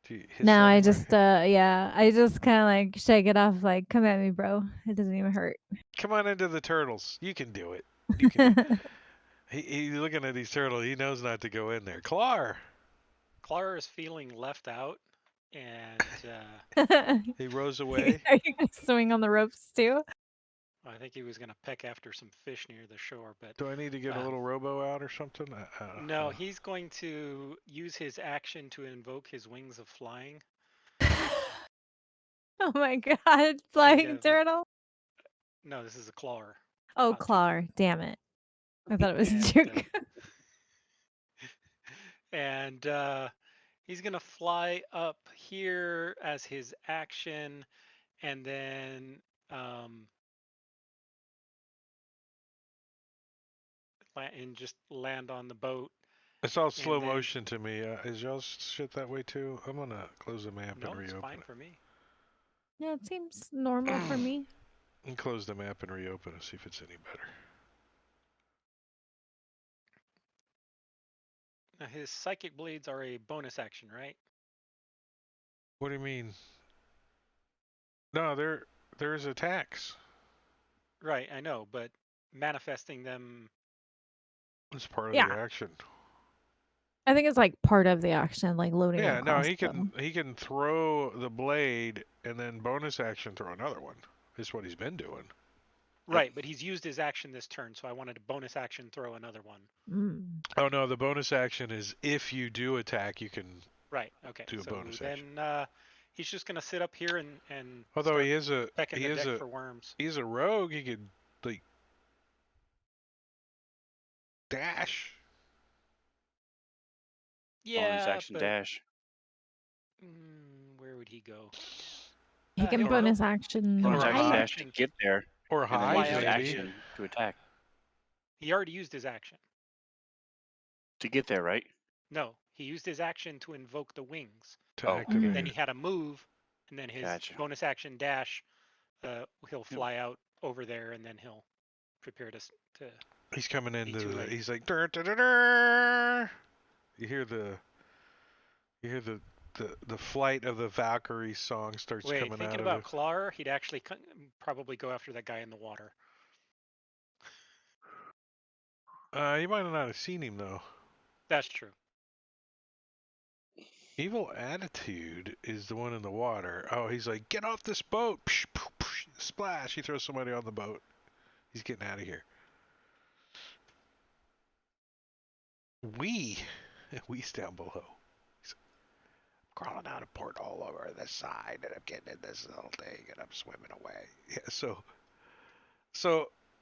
do you hiss No, at I him or just anything? I just kind of like shake it off, like, come at me, bro. It doesn't even hurt. Come on into the turtles. You can do it. You can do it. He's looking at these turtles. He knows not to go in there. Clar! Clara is feeling left out, and He rose away. Are you gonna swing on the ropes too? I think he was going to peck after some fish near the shore. But Do I need to get a little robo out or something? no, he's going to use his action to invoke his wings of flying. Oh my god, flying turtle. No, this is a claw. Oh, Clar, damn it. I thought it was a joke. And he's going to fly up here as his action, and then and just land on the boat. It's all slow motion to me. Is y'all's shit that way too? I'm gonna close the map and reopen it's fine it. for me. Yeah, it seems normal for me. And close the map and reopen it, see if it's any better. Now his psychic blades are a bonus action, right? What do you mean? No, there's attacks. Right, I know, but manifesting them. It's part of the action. I think it's like part of the action, like loading. Yeah, no, he can throw the blade and then bonus action throw another one. Is what he's been doing. Right, but he's used his action this turn, so I wanted to bonus action throw another one. Oh no, the bonus action is if you do attack, you can. Right. Okay. Do a bonus action. Then he's just gonna sit up here and. Although he is a for worms. He's a rogue. He could like dash. Yeah. Bonus action dash. Where would he go? He can bonus action. Bonus action dash to get there. Or hide, maybe. Action to attack. He already used his action. To get there, right? No, he used his action to invoke the wings. To activate. Then he had a move, and then his bonus action dash. He'll fly out over there, and then he'll prepare to. He's coming into the. He's like. Dur, dur, dur, dur. You hear the flight of the Valkyrie song starts coming out of it. Thinking about Clar, he'd actually probably go after that guy in the water. You might not have seen him though. That's true. Evil attitude is the one in the water. Oh, he's like, get off this boat! Psh, psh, psh, splash! He throws somebody on the boat. He's getting out of here. We's down below. He's crawling out a porthole over the side, and I'm getting in this little thing, and I'm swimming away. Yeah, so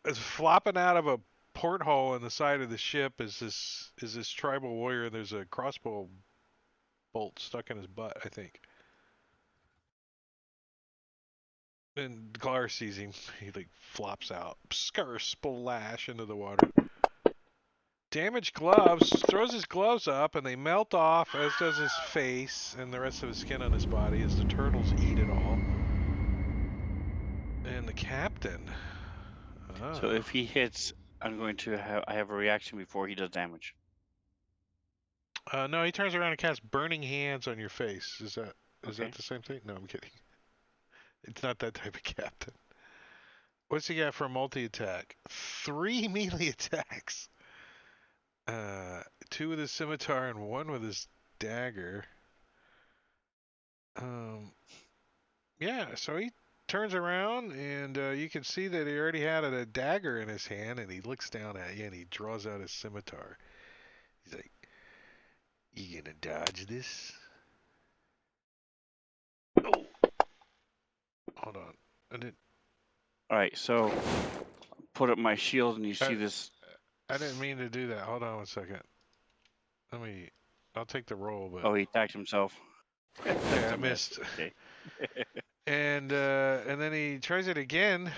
it's flopping out of a porthole in the side of the ship is this tribal warrior, and there's a crossbow bolt stuck in his butt, I think. And Glar sees him. He like flops out, splash into the water. Damaged gloves, throws his gloves up, and they melt off, as does his face and the rest of his skin on his body, as the turtles eat it all. And the captain. So if he hits, I'm going to I have a reaction before he does damage. No, he turns around and casts Burning Hands on your face. Is that Okay. the same thing? No, I'm kidding. It's not that type of captain. What's he got for a multi-attack? 3 melee attacks. 2 with his scimitar and 1 with his dagger. Yeah, so he turns around, and you can see that he already had a dagger in his hand, and he looks down at you, and he draws out his scimitar. He's like, you gonna dodge this? Oh! Hold on. I didn't... All right, so put up my shield, and you see this. I didn't mean to do that. Hold on 1 second. I'll take the roll, but... Oh, he attacked himself. Yeah, I missed. Okay. And then he tries it again.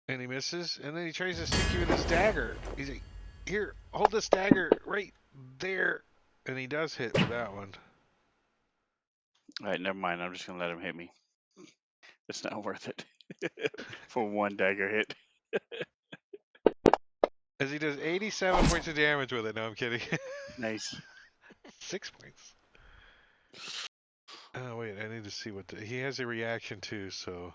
And he misses. And then he tries to stick you with his dagger. He's like, here, hold this dagger right there. And he does hit with that one. All right, never mind. I'm just going to let him hit me. It's not worth it for 1 dagger hit. As he does 87 points of damage with it. No, I'm kidding. Nice. 6 points. Oh, wait, I need to see what he has a reaction too, so...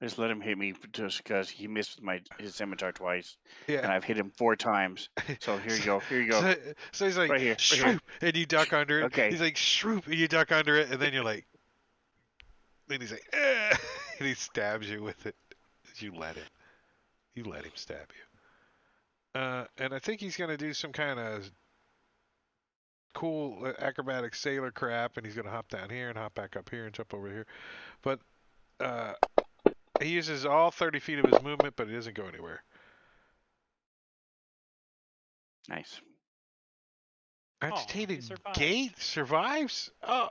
Just let him hit me just because he missed his scimitar twice. Yeah. And I've hit him 4 times. So here you go. Here you go. So he's like, right here, shroop, and you duck under it. Okay. He's like, shroop, and you duck under it, and then you're like... Then he's like, eh, and he stabs you with it. You let him. You let him stab you. And I think he's going to do some kind of cool acrobatic sailor crap, and he's going to hop down here and hop back up here and jump over here. But he uses all 30 feet of his movement, but he doesn't go anywhere. Nice. Agitated survived. Gate survives? Oh,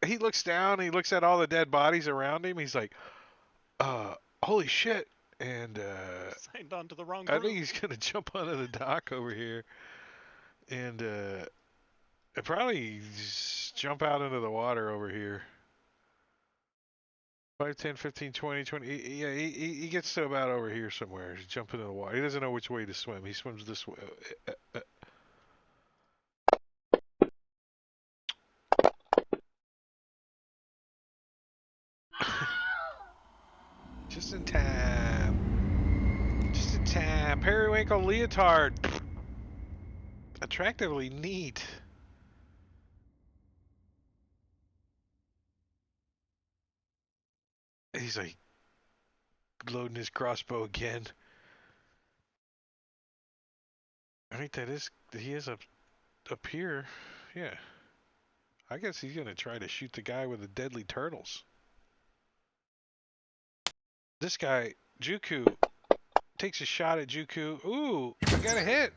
he looks down, he looks at all the dead bodies around him. He's like, holy shit. And Signed on to the wrong I group. think he's going to jump onto the dock over here and probably just jump out into the water over here. 5, 10, 15, 20, 20. Yeah, he gets to about over here somewhere. He's jumping into the water. He doesn't know which way to swim. He swims this way. Just in time. Just in time. Periwinkle leotard. Attractively neat. He's like loading his crossbow again. I think he is up here. Yeah. I guess he's gonna try to shoot the guy with the deadly turtles. This guy, Juku, takes a shot at Juku. Ooh, I got a hit.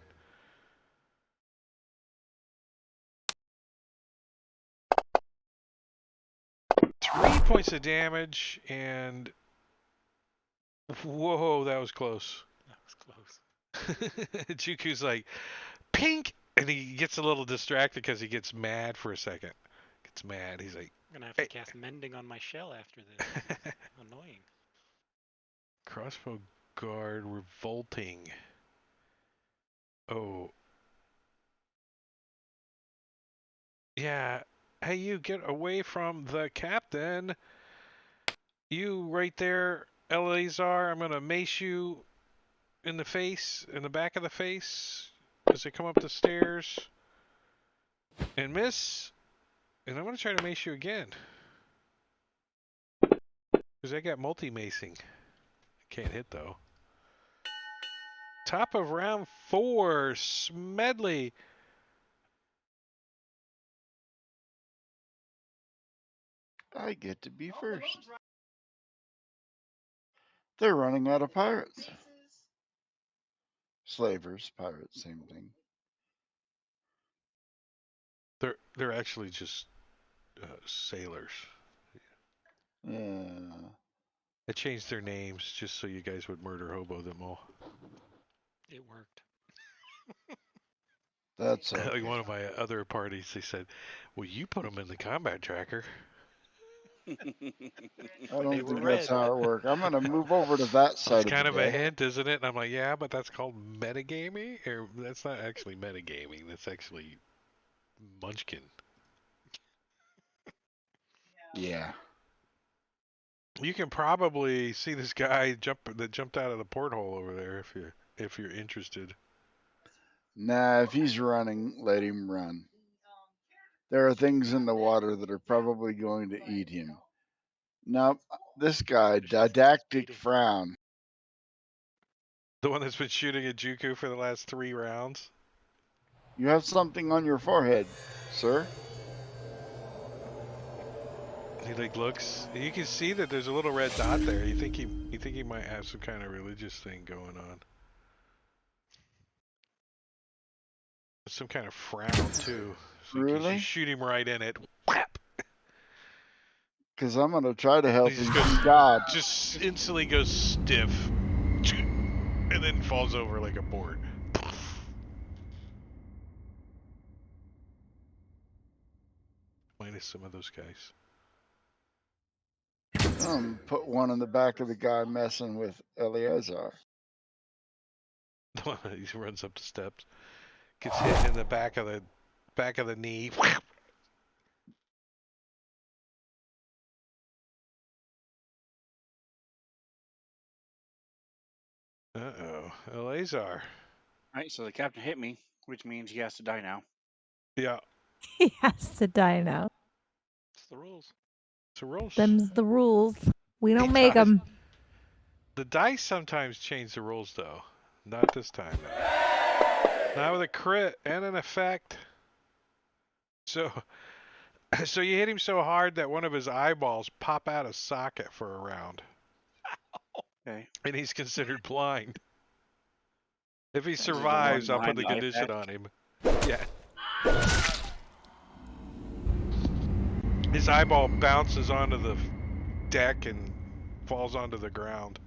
Three points of damage, and whoa, that was close. That was close. Juku's like, pink! And he gets a little distracted because he gets mad for a second. Gets mad. He's like, I'm gonna have to cast mending on my shell after this. Annoying. Crossbow guard revolting. Oh. Yeah. Hey, you get away from the captain. You right there, Eleazar. I'm gonna mace you. in the face, in the back of the face, as they come up the stairs. And miss. And I'm going to try to mace you again. Because I got multi-macing. Can't hit, though. Top of round 4, Smedley. I get to be first. They're running out of pirates. Slavers, pirates, same thing. They're actually just sailors. Yeah. I changed their names just so you guys would murder hobo them all. It worked. That's okay. Like one of my other parties, they said, "Well, you put them in the combat tracker." I They don't were think red. that's how it works. I'm gonna move over to that It's side of kind the of a deck. hint, isn't it? And I'm like, yeah, but that's called metagaming? Or that's not actually metagaming. That's actually Munchkin. Yeah. You can probably see this guy that jumped out of the porthole over there if you're interested. Nah, if he's running, let him run. There are things in the water that are probably going to eat him. Now, this guy, didactic Eating. frown. The one that's been shooting at Juku for the last 3 rounds. You have something on your forehead, sir. He like looks. You can see that there's a little red dot there. You think he might have some kind of religious thing going on. Some kind of frown too. So Really? you shoot him right in it. Whap! Because I'm gonna try to help He him just goes, see God. just instantly goes stiff, and then falls over like a board. Minus some of those guys. Put one in the back of the guy messing with Eleazar. He runs up the steps, gets hit in the back of the knee. Uh-oh, Eleazar. Alright, so the captain hit me, which means he has to die now. Yeah, He has to die now. It's the rules. it's a roll. Them's the rules. We don't He make dies. them. The dice sometimes change the rules, though. Not this time, though. Not with a crit and an effect. So you hit him so hard that one of his eyeballs pop out of socket for a round. Okay. And he's considered blind. If he Is it the one survives, I'll put behind the the eye condition patch? on him. Yeah. His eyeball bounces onto the deck and falls onto the ground.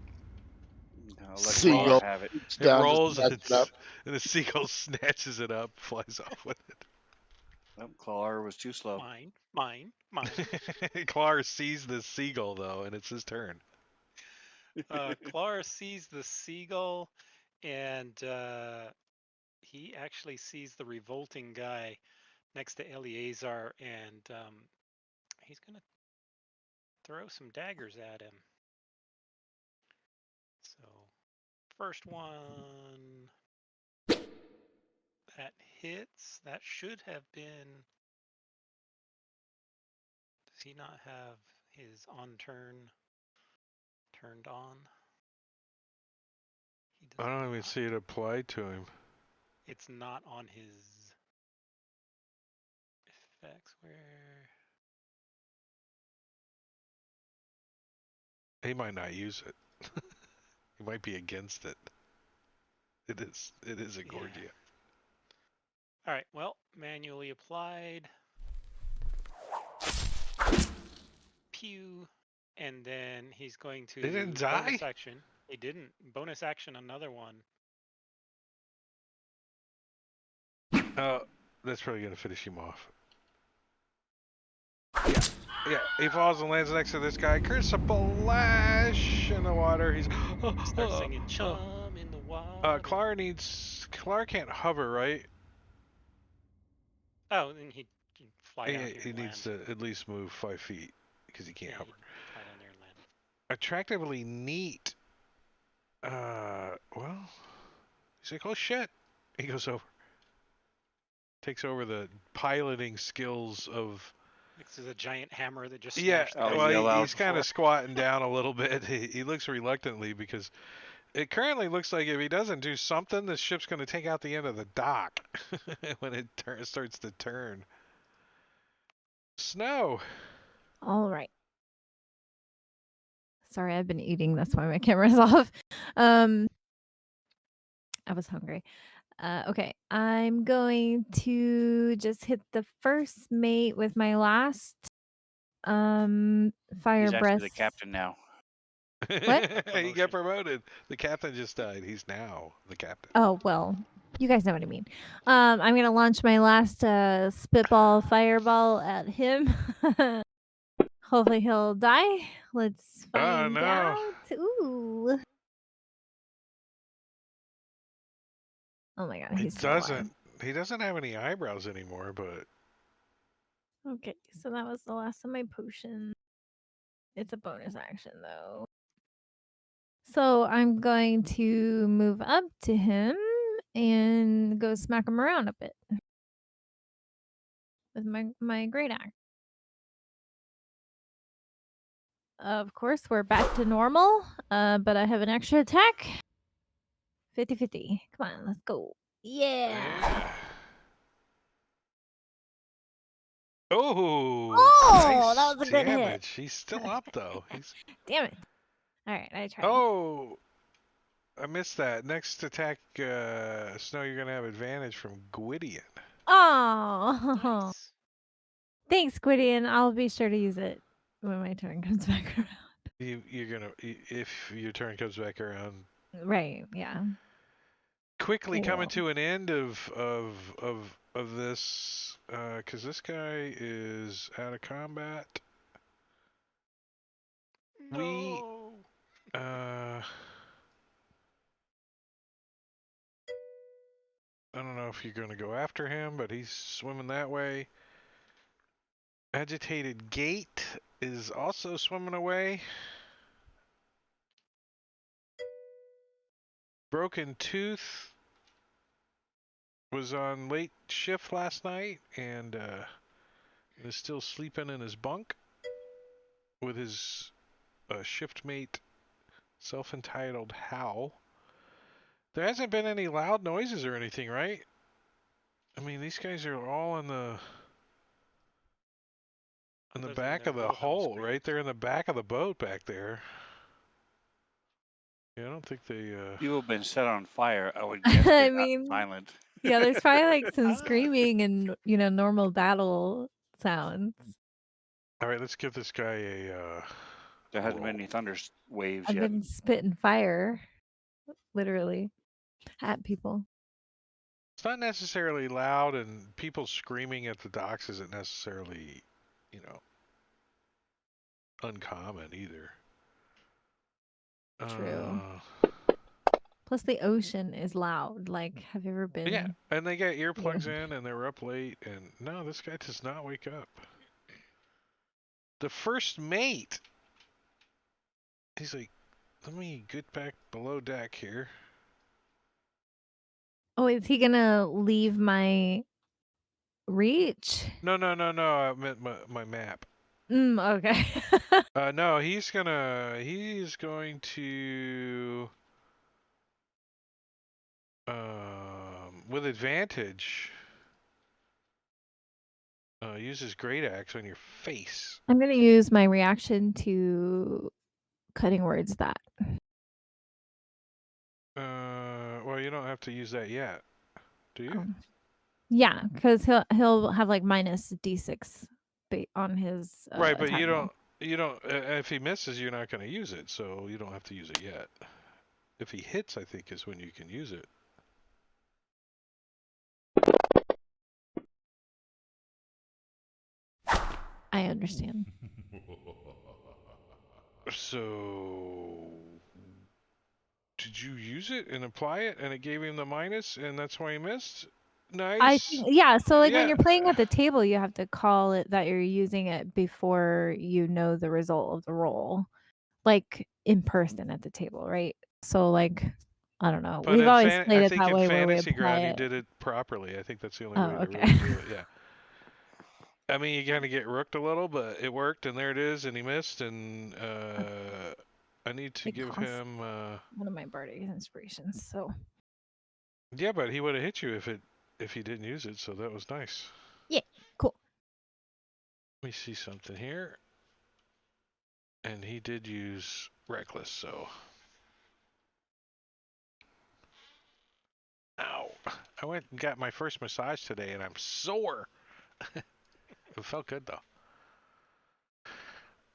No, let Seagull Claw have it. reaches It down to rolls snatch it up. and the seagull snatches it up, flies off with Nope, Claw was too slow. Mine. it. Clar sees the seagull, though, and it's his turn. Clara sees the seagull, and he actually sees the revolting guy next to Eleazar, and he's gonna throw some daggers at him. So, first one that hits. That should have been. Does he not have his on turn turned on? He does I don't even not. see it applied to him. It's not on his effects. Where? He might not use it. He might be against it. It is a Gorgia. All right. Well, manually applied. Pew. And then he's going to They didn't bonus die? action. He didn't. Bonus action another one. That's probably gonna finish him off. Yeah, he falls and lands next to this guy. Crucible lash in the water. He's Start singing chum in the water. Clar can't hover, right? Oh, and he'd fly down here He and needs land. to at least move 5 feet because he can't Yeah, hover. he'd fly down there and land. Attractively neat. Well, He's like, oh shit. He goes over, takes over the piloting skills of. Next is a giant hammer that just Yeah, smashed the I'll guy's well, yell head out. he's kind before. of squatting down a little bit. He looks reluctantly because it currently looks like if he doesn't do something, the ship's going to take out the end of the dock when it starts to turn. Snow. All right. Sorry, I've been eating. That's why my camera's off. I was hungry. Okay, I'm going to just hit the first mate with my last fire He's actually breath. the captain now. What? He got promoted. The captain just died. He's now the captain. Oh well, you guys know what I mean. I'm gonna launch my last spitball fireball at him. Hopefully he'll die. Let's find no. out. Ooh. Oh my god, He he's still alive. doesn't. He doesn't have any eyebrows anymore, but Okay, so that was the last of my potion. It's a bonus action though. So I'm going to move up to him and go smack him around a bit with my great axe. Of course, we're back to normal, but I have an extra attack. 50-50. Come on, let's go. Yeah. oh, nice that was a good damage. hit. He's still up though. He's Damn it. All right, I tried. oh, I missed that. Next attack, Snow, you're gonna have advantage from Gwydion. Oh. Nice. Thanks, Gwydion. I'll be sure to use it when my turn comes back around. You're gonna if your turn comes back around. Right, yeah. Quickly coming Cool. to an end of this, because this guy is out of combat. We I don't know if you're going to go after him, but he's swimming that way. Agitated Gate is also swimming away. Broken Tooth was on late shift last night and is still sleeping in his bunk with his shift mate, self-entitled Hal. There hasn't been any loud noises or anything, right? I mean, these guys are all in the Other than back their of the Wilhelm hull, screams. right? They're in the back of the boat back there. Yeah, I don't think they. You have been set on fire. I would guess I they're not mean, silent. yeah, there's probably like some Ah. screaming and, normal battle sounds. All right, let's give this guy a. There hasn't been roll. any thunder waves I've yet. been spitting fire, literally, at people. It's not necessarily loud, and people screaming at the docks isn't necessarily, uncommon either. True. Plus, the ocean is loud. Like, have you ever been? Yeah, and they got earplugs in, and they're up late, and no, this guy does not wake up. The first mate, he's like, let me get back below deck here. Oh, is he gonna leave my reach? No, I meant my map. Okay. No, he's going to, with advantage, use his great axe on your face. I'm gonna use my reaction to cutting words that. Well, you don't have to use that yet, do you? Yeah, because he'll have like minus d6 on his Right, but attack roll. you don't. If he misses, you're not going to use it, so you don't have to use it yet. If he hits, I think is when you can use it. I understand. So, did you use it and apply it, and it gave him the minus, and that's why he missed? Nice. I think, yeah. So like when Yeah. you're playing at the table, you have to call it that you're using it before you know the result of the roll, like in person at the table, right? So like I don't know. But We've in always played I it think that in way where we Fantasy apply Ground you it. did it properly. I think that's the only Oh, way to okay. really do it. Yeah. I mean, you kind of get rooked a little, but it worked, and there it is, and he missed, and I need to It give costs him. one of my bardic inspirations. So Yeah, but he would have hit you if he didn't use it, so that was nice. yeah, cool. Let me see something here. And he did use reckless, so. Ow! I went and got my first massage today, and I'm sore. It felt good though.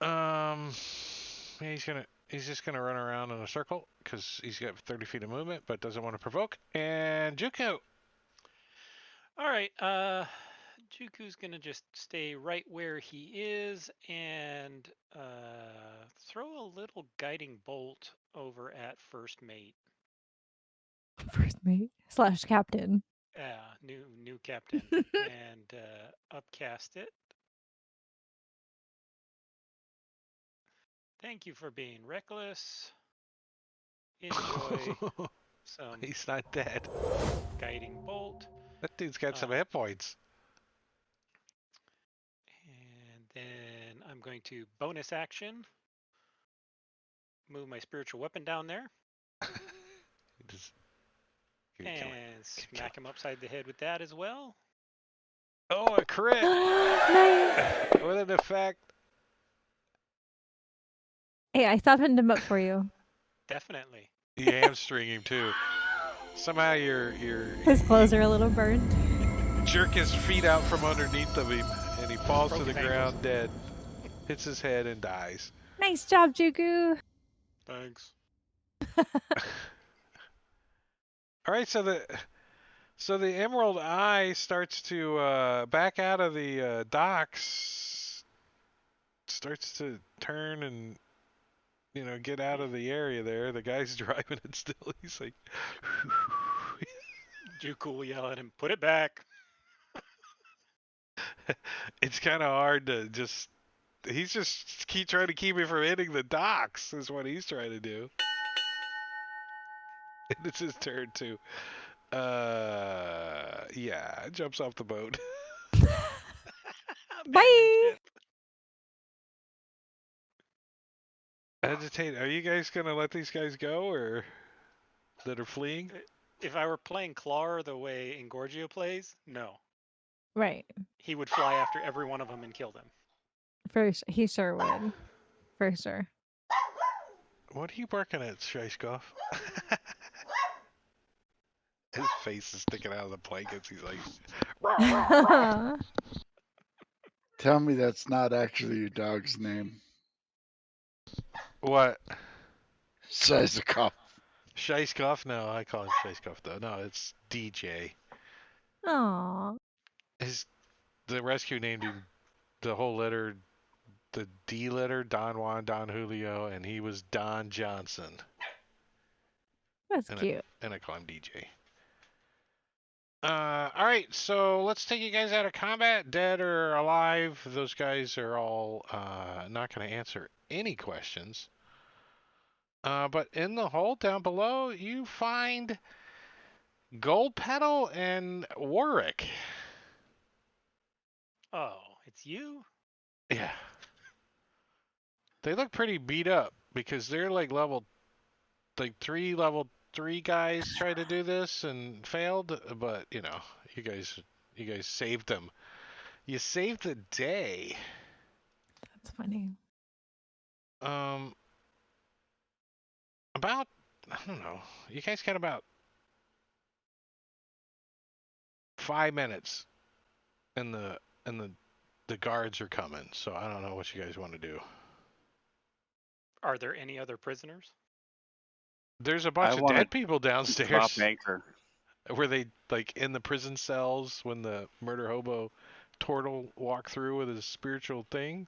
Yeah, he's just gonna run around in a circle because he's got 30 feet of movement, but doesn't want to provoke. And Juku. All right. Juku's gonna just stay right where he is and throw a little guiding bolt over at first mate. First mate / captain. New captain, and upcast it. Thank you for being reckless. Enjoy some He's not dead. guiding bolt. That dude's got some hit points. And then I'm going to bonus action. Move my spiritual weapon down there. Just, And smack him upside the head with that as well. Oh, a crit! Nice. With an effect. Hey, I softened him up for you. Definitely. You hamstring him too. Somehow His clothes are a little burned. jerk his feet out from underneath of him, and he falls to the Broken ground ankles. dead. Hits his head and dies. Nice job, Juku. Thanks. All right, so the Emerald Eye starts to back out of the docks, starts to turn and get out of the area there. The guy's driving it still. He's like, Juku will yell at him, put it back. it's kind of hard to just. He's just trying to keep me from hitting the docks. Is what he's trying to do. And it's his turn too. Yeah, jumps off the boat. Bye. Agitate. Are you guys gonna let these guys go, or that are fleeing? If I were playing Clar the way Ingorgio plays, no. Right. He would fly after every one of them and kill them. He sure would. For sure. What are you barking at, Shishkov? His face is sticking out of the blankets. He's like, Tell me that's not actually your dog's name. what? Shizakov. Shishkov? No, I call him Shishkov though. No, it's DJ. Aw. The rescue named him the whole letter, the D letter, Don Juan, Don Julio, and he was Don Johnson. That's cute. And I call him DJ. All right, so let's take you guys out of combat, dead or alive. Those guys are all not going to answer any questions. But in the hole down below, you find Gold Petal and Warwick. Oh, it's you? Yeah. They look pretty beat up because they're like level 3 guys tried to do this and failed, but you guys saved them. You saved the day. That's funny. About, I don't know. You guys got about 5 minutes, and the guards are coming. So I don't know what you guys want to do. Are there any other prisoners? There's a bunch of dead people downstairs. Drop anchor. Were they like in the prison cells when the murder hobo Tortle walked through with his spiritual thing?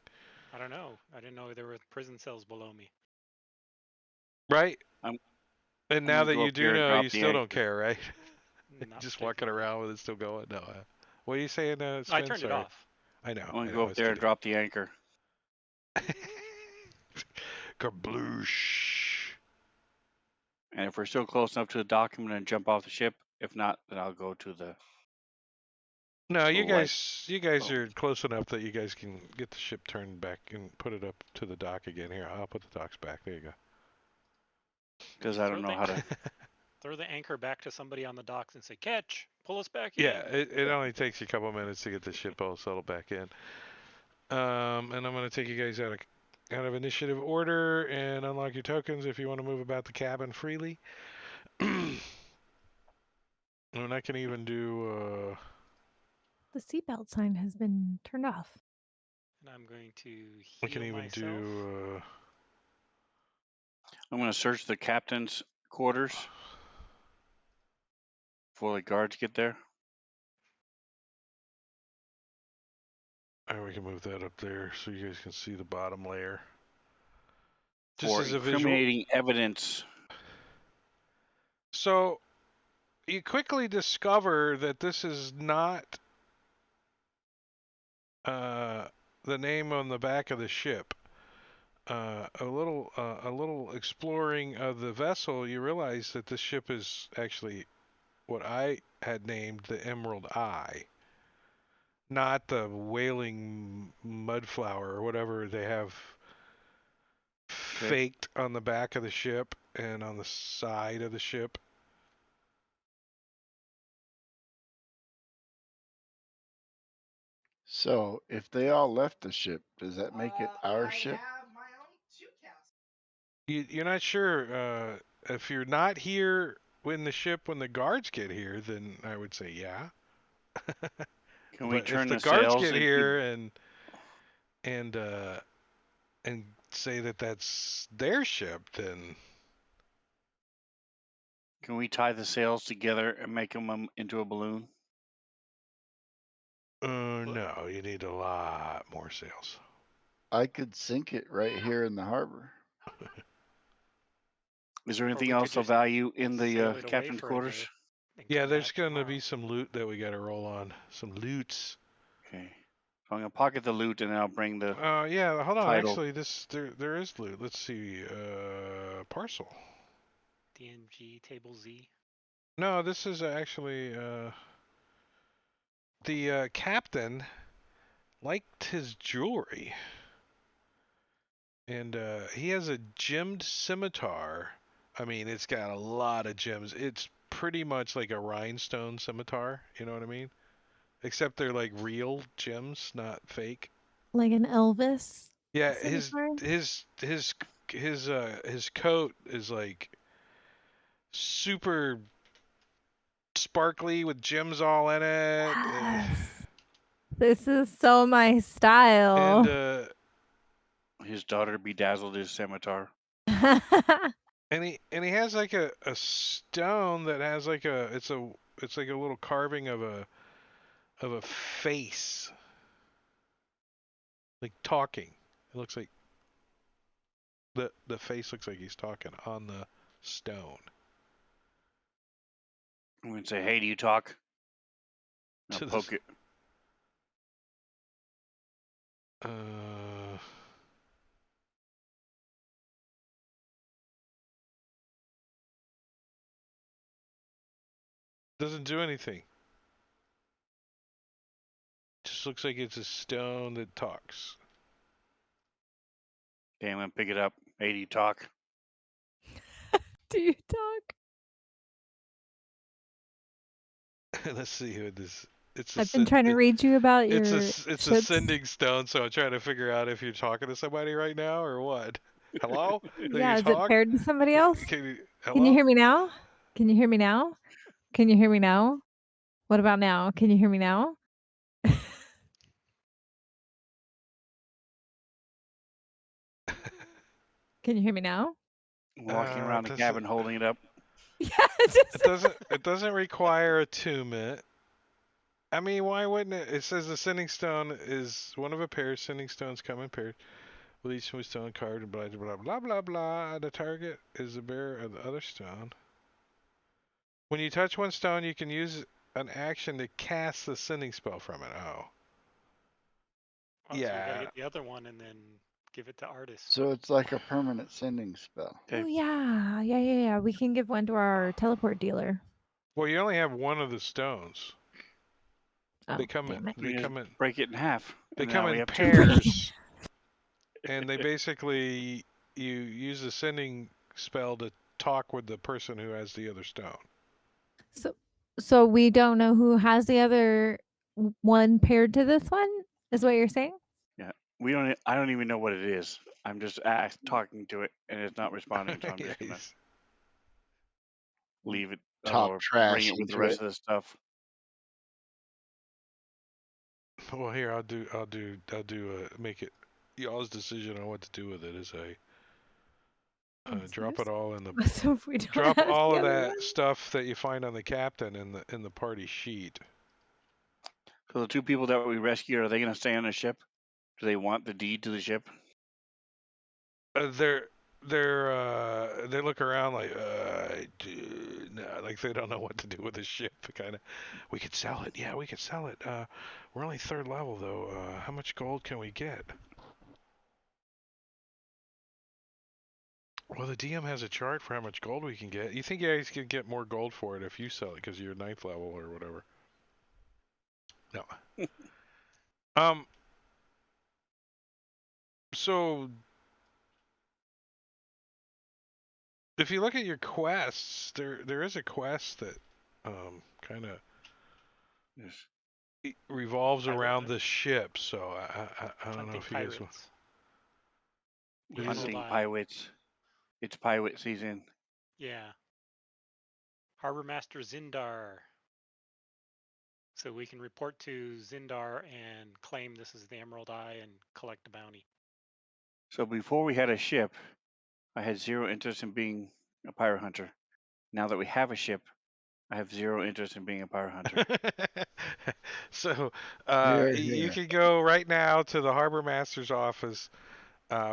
I don't know. I didn't know there were prison cells below me. Right? And now that go you up do there and know, drop you the still don't anchor. care, right? Not Just walking particularly. around with it still going? No. What are you saying, Spence? I turned it off. I know. I'm going I to go know, up there and drop the anchor. Kabloosh. And if we're still close enough to the dock, I'm going to jump off the ship. If not, then I'll go to the. No, you Light. guys are close enough that you guys can get the ship turned back and put it up to the dock again. Here, I'll put the docks back. There you go. Because I don't know how to. Throw the anchor back to somebody on the docks and say, "Catch, pull us back Yeah, in." it only takes you a couple minutes to get the ship all settled back in. And I'm going to take you guys out of initiative order and unlock your tokens if you want to move about the cabin freely. And I can even do. The seatbelt sign has been turned off. And I'm going to I can heal even myself. do. I'm going to search the captain's quarters before the guards get there. We can move that up there so you guys can see the bottom layer. For Just as a visual. incriminating evidence. So you quickly discover that this is not the name on the back of the ship. A little exploring of the vessel, you realize that this ship is actually what I had named the Emerald Eye, not the Wailing Mudflower or whatever they have faked on the back of the ship and on the side of the ship. So, if they all left the ship, does that make it our ship? You're not sure. If you're not here when the guards get here, then I would say yeah. Can we But turn if the the guards sails get and here and say that that's their ship, then can we tie the sails together and make them into a balloon? no, you need a lot more sails. I could sink it right here in the harbor. Is there Or anything we could else of just value in sail the it away captain's for a quarters? day and Yeah, come there's back going to tomorrow. be some loot that we got to roll on. Some loots. Okay. So I'm going to pocket the loot and then I'll bring the Yeah, hold on. title. Actually, there is loot. Let's see. Parcel. DMG table Z. No, this is actually the captain liked his jewelry. And he has a gemmed scimitar. I mean, it's got a lot of gems. It's pretty much like a rhinestone scimitar. You know what I mean? Except they're like real gems, not fake. Like an Elvis. Yeah, scimitar? his coat is like super sparkly with gems all in it. Yes. This is so my style. And His daughter bedazzled his scimitar. and he has like a stone that has like it's like a little carving of a face, like talking. It looks like the face looks like he's talking on the stone. I'm going to say, hey, do you talk? I'll To poke it. Doesn't do anything. Just looks like it's a stone that talks. Okay, I'm going to pick it up. Hey, do you talk? Do you talk? Let's see who this. I've been trying to read you about your. It's a chips. sending stone, so I'm trying to figure out if you're talking to somebody right now or what. Hello? Do Yeah, you is talk? it paired to somebody else? Hello? Can you hear me now? Can you hear me now? Can you hear me now? What about now? Can you hear me now? Can you hear me now? I'm walking around the cabin holding it up. Yeah, It doesn't require attunement. I mean, why wouldn't it? It says the sending stone is one of a pair. Sending stones come in pairs. With each stone carved and blah blah blah blah blah. The target is the bearer of the other stone. When you touch one stone, you can use an action to cast the sending spell from it. Oh. So we gotta Yeah. get the other one and then Give it to artists. So it's like a permanent sending spell. Oh Okay. yeah. We can give one to our teleport dealer. Well, you only have one of the stones. Oh, They come damn it. We just in break it in half. they And come now we in have two. pairs, and they basically you use the sending spell to talk with the person who has the other stone. So we don't know who has the other one paired to this one, is what you're saying? Yeah. I don't even know what it is. I'm just talking to it and it's not responding, so I'm Yeah, just gonna he's- leave it Talk or bring trash it with the into rest it. of the stuff. well, here make it y'all's decision on what to do with it. As I drop it all in the So if we don't drop have all the of other that one? stuff that you find on the captain in the party sheet. So the two people that we rescued, are they gonna stay on the ship? Do they want the deed to the ship? They look around like no, like they don't know what to do with the ship. Kind of, we could sell it. Yeah, we could sell it. We're only 3rd level though. How much gold can we get? Well, the DM has a chart for how much gold we can get. You think you guys can get more gold for it if you sell it because you're 9th level or whatever? No. So if you look at your quests, there is a quest that kind of Yes. revolves Pirate around Hunt. the ship. So I don't know Hunting if you guys. pirates. What is it? Hunting Emerald Eye. pirates. It's pirate season. Yeah. Harbor Master Zindar. So we can report to Zindar and claim this is the Emerald Eye and collect a bounty. So before we had a ship, I had zero interest in being a pirate hunter. Now that we have a ship, I have zero interest in being a pirate hunter. So Here, you here. can go right now to the harbor master's office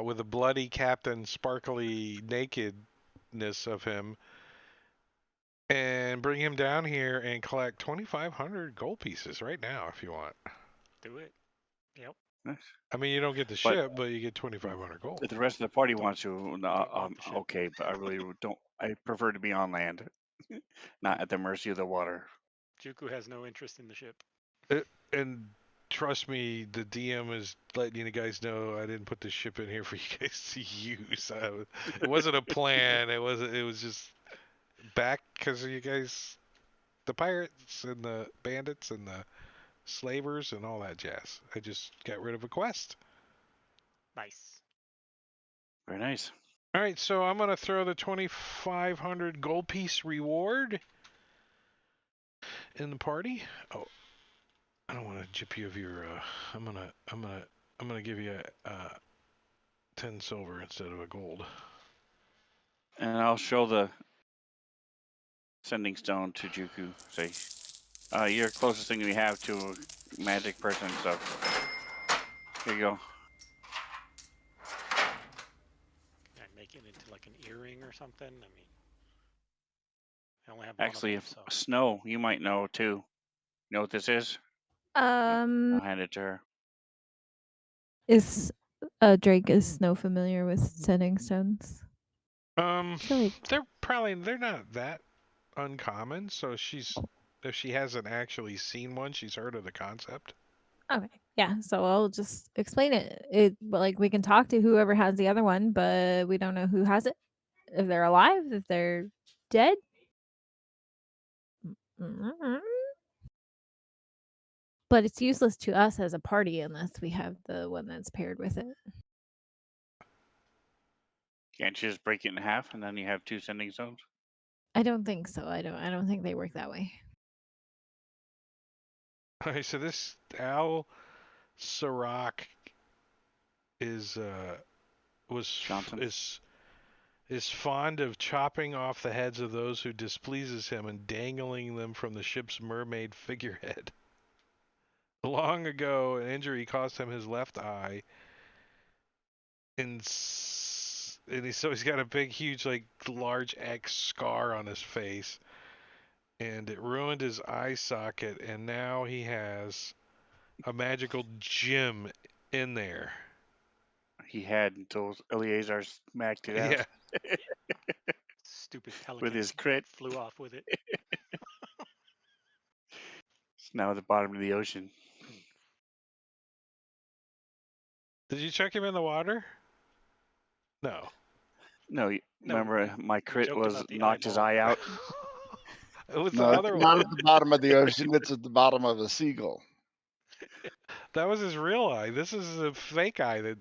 with a bloody captain, sparkly nakedness of him, and bring him down here and collect 2,500 gold pieces right now if you want. Do it. Yep. Nice. I mean, you don't get the But ship, but you get 2,500 gold. if the rest of the party Don't- wants to, don't want the ship. okay, but I really don't. I prefer to be on land, not at the mercy of the water. Juku has no interest in the ship. And trust me, the DM is letting you guys know I didn't put the ship in here for you guys to use. It wasn't a plan. It was just back because you guys, the pirates and the bandits and the slavers and all that jazz. I just got rid of a quest. Nice. Very nice. All right, so I'm gonna throw the 2,500 gold piece reward in the party. Oh, I don't want to chip you of your. I'm gonna give you 10 silver instead of a gold. And I'll show the sending stone to Juku. Say, you're the closest thing we have to a magic person, so here you go. Can I make it into like an earring or something? I mean, I only have Actually, one if of them, so. Snow, you might know too. You know what this is? I'll hand it to her. Is Drake is Snow familiar with sending stones? feel like They're not that uncommon. So if she hasn't actually seen one, she's heard of the concept. okay, yeah. So I'll just explain it. Like we can talk to whoever has the other one, but we don't know who has it. If they're alive, if they're dead. But it's useless to us as a party unless we have the one that's paired with it. Can't you just break it in half and then you have two sending stones? I don't think so. I don't think they work that way. Okay, so this Al Sirach is Johnson. is fond of chopping off the heads of those who displeases him and dangling them from the ship's mermaid figurehead. Long ago, an injury cost him his left eye, so he's got a big, huge, like large X scar on his face, and it ruined his eye socket, and now he has a magical gem in there. he had until Eleazar smacked it out Yeah. Stupid pelican with his crit. flew off with it. It's now at the bottom of the ocean. Did you check him in the water? No. No, No, remember my we crit joked was about the knocked his eyeball. eye out. It was the No, it's other not one. at the bottom of the ocean. It's at the bottom of a seagull. That was his real eye. This is a fake eye. That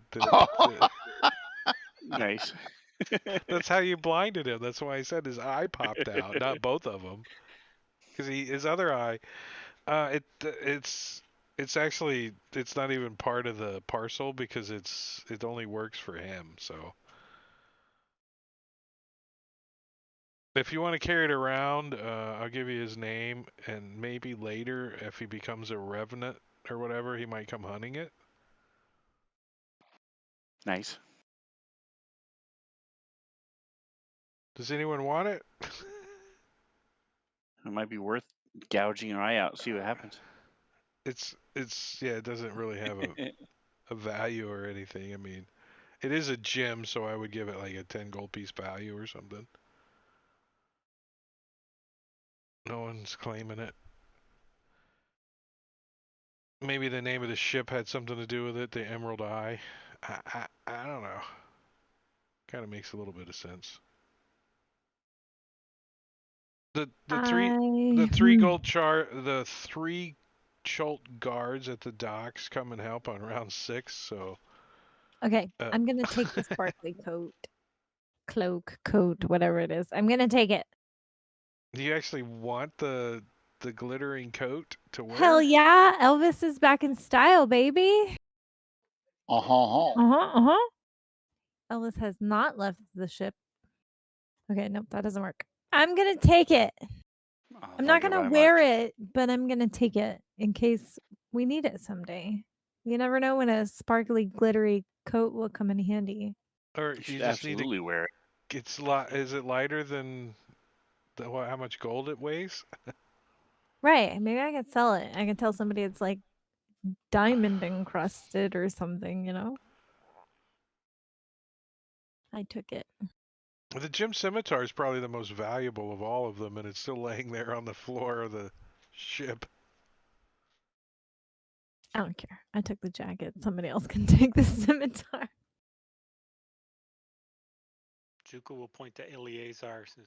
Nice. that's how you blinded him. That's why I said his eye popped out, not both of them. Because his other eye, it's actually it's not even part of the parcel because it only works for him. So if you want to carry it around, I'll give you his name, and maybe later if he becomes a revenant or whatever, he might come hunting it. Nice. Does anyone want it? It might be worth gouging your eye out. See what happens. It's yeah, it doesn't really have a value or anything. I mean, it is a gem, so I would give it like a 10 gold piece value or something. No one's claiming it. Maybe the name of the ship had something to do with it, the Emerald Eye. I don't know. Kind of makes a little bit of sense. The three gold the 3 Chult guards at the docks come and help on round 6, so Okay, I'm gonna take the sparkly coat, whatever it is. I'm gonna take it. Do you actually want the glittering coat to wear? Hell yeah, Elvis is back in style, baby. Uh-huh. Elvis has not left the ship. Okay, nope, that doesn't work. I'm gonna take it. I'm not gonna wear it, but I'm gonna take it in case we need it someday. You never know when a sparkly, glittery coat will come in handy. Or You you should just need to. absolutely wear it. Is it lighter than how much gold it weighs? Right. Maybe I could sell it. I can tell somebody it's like diamond encrusted or something, you know? I took it. The gem scimitar is probably the most valuable of all of them, and it's still laying there on the floor of the ship. I don't care. I took the jacket. Somebody else can take the scimitar. Juku will point to Eleazar. Says,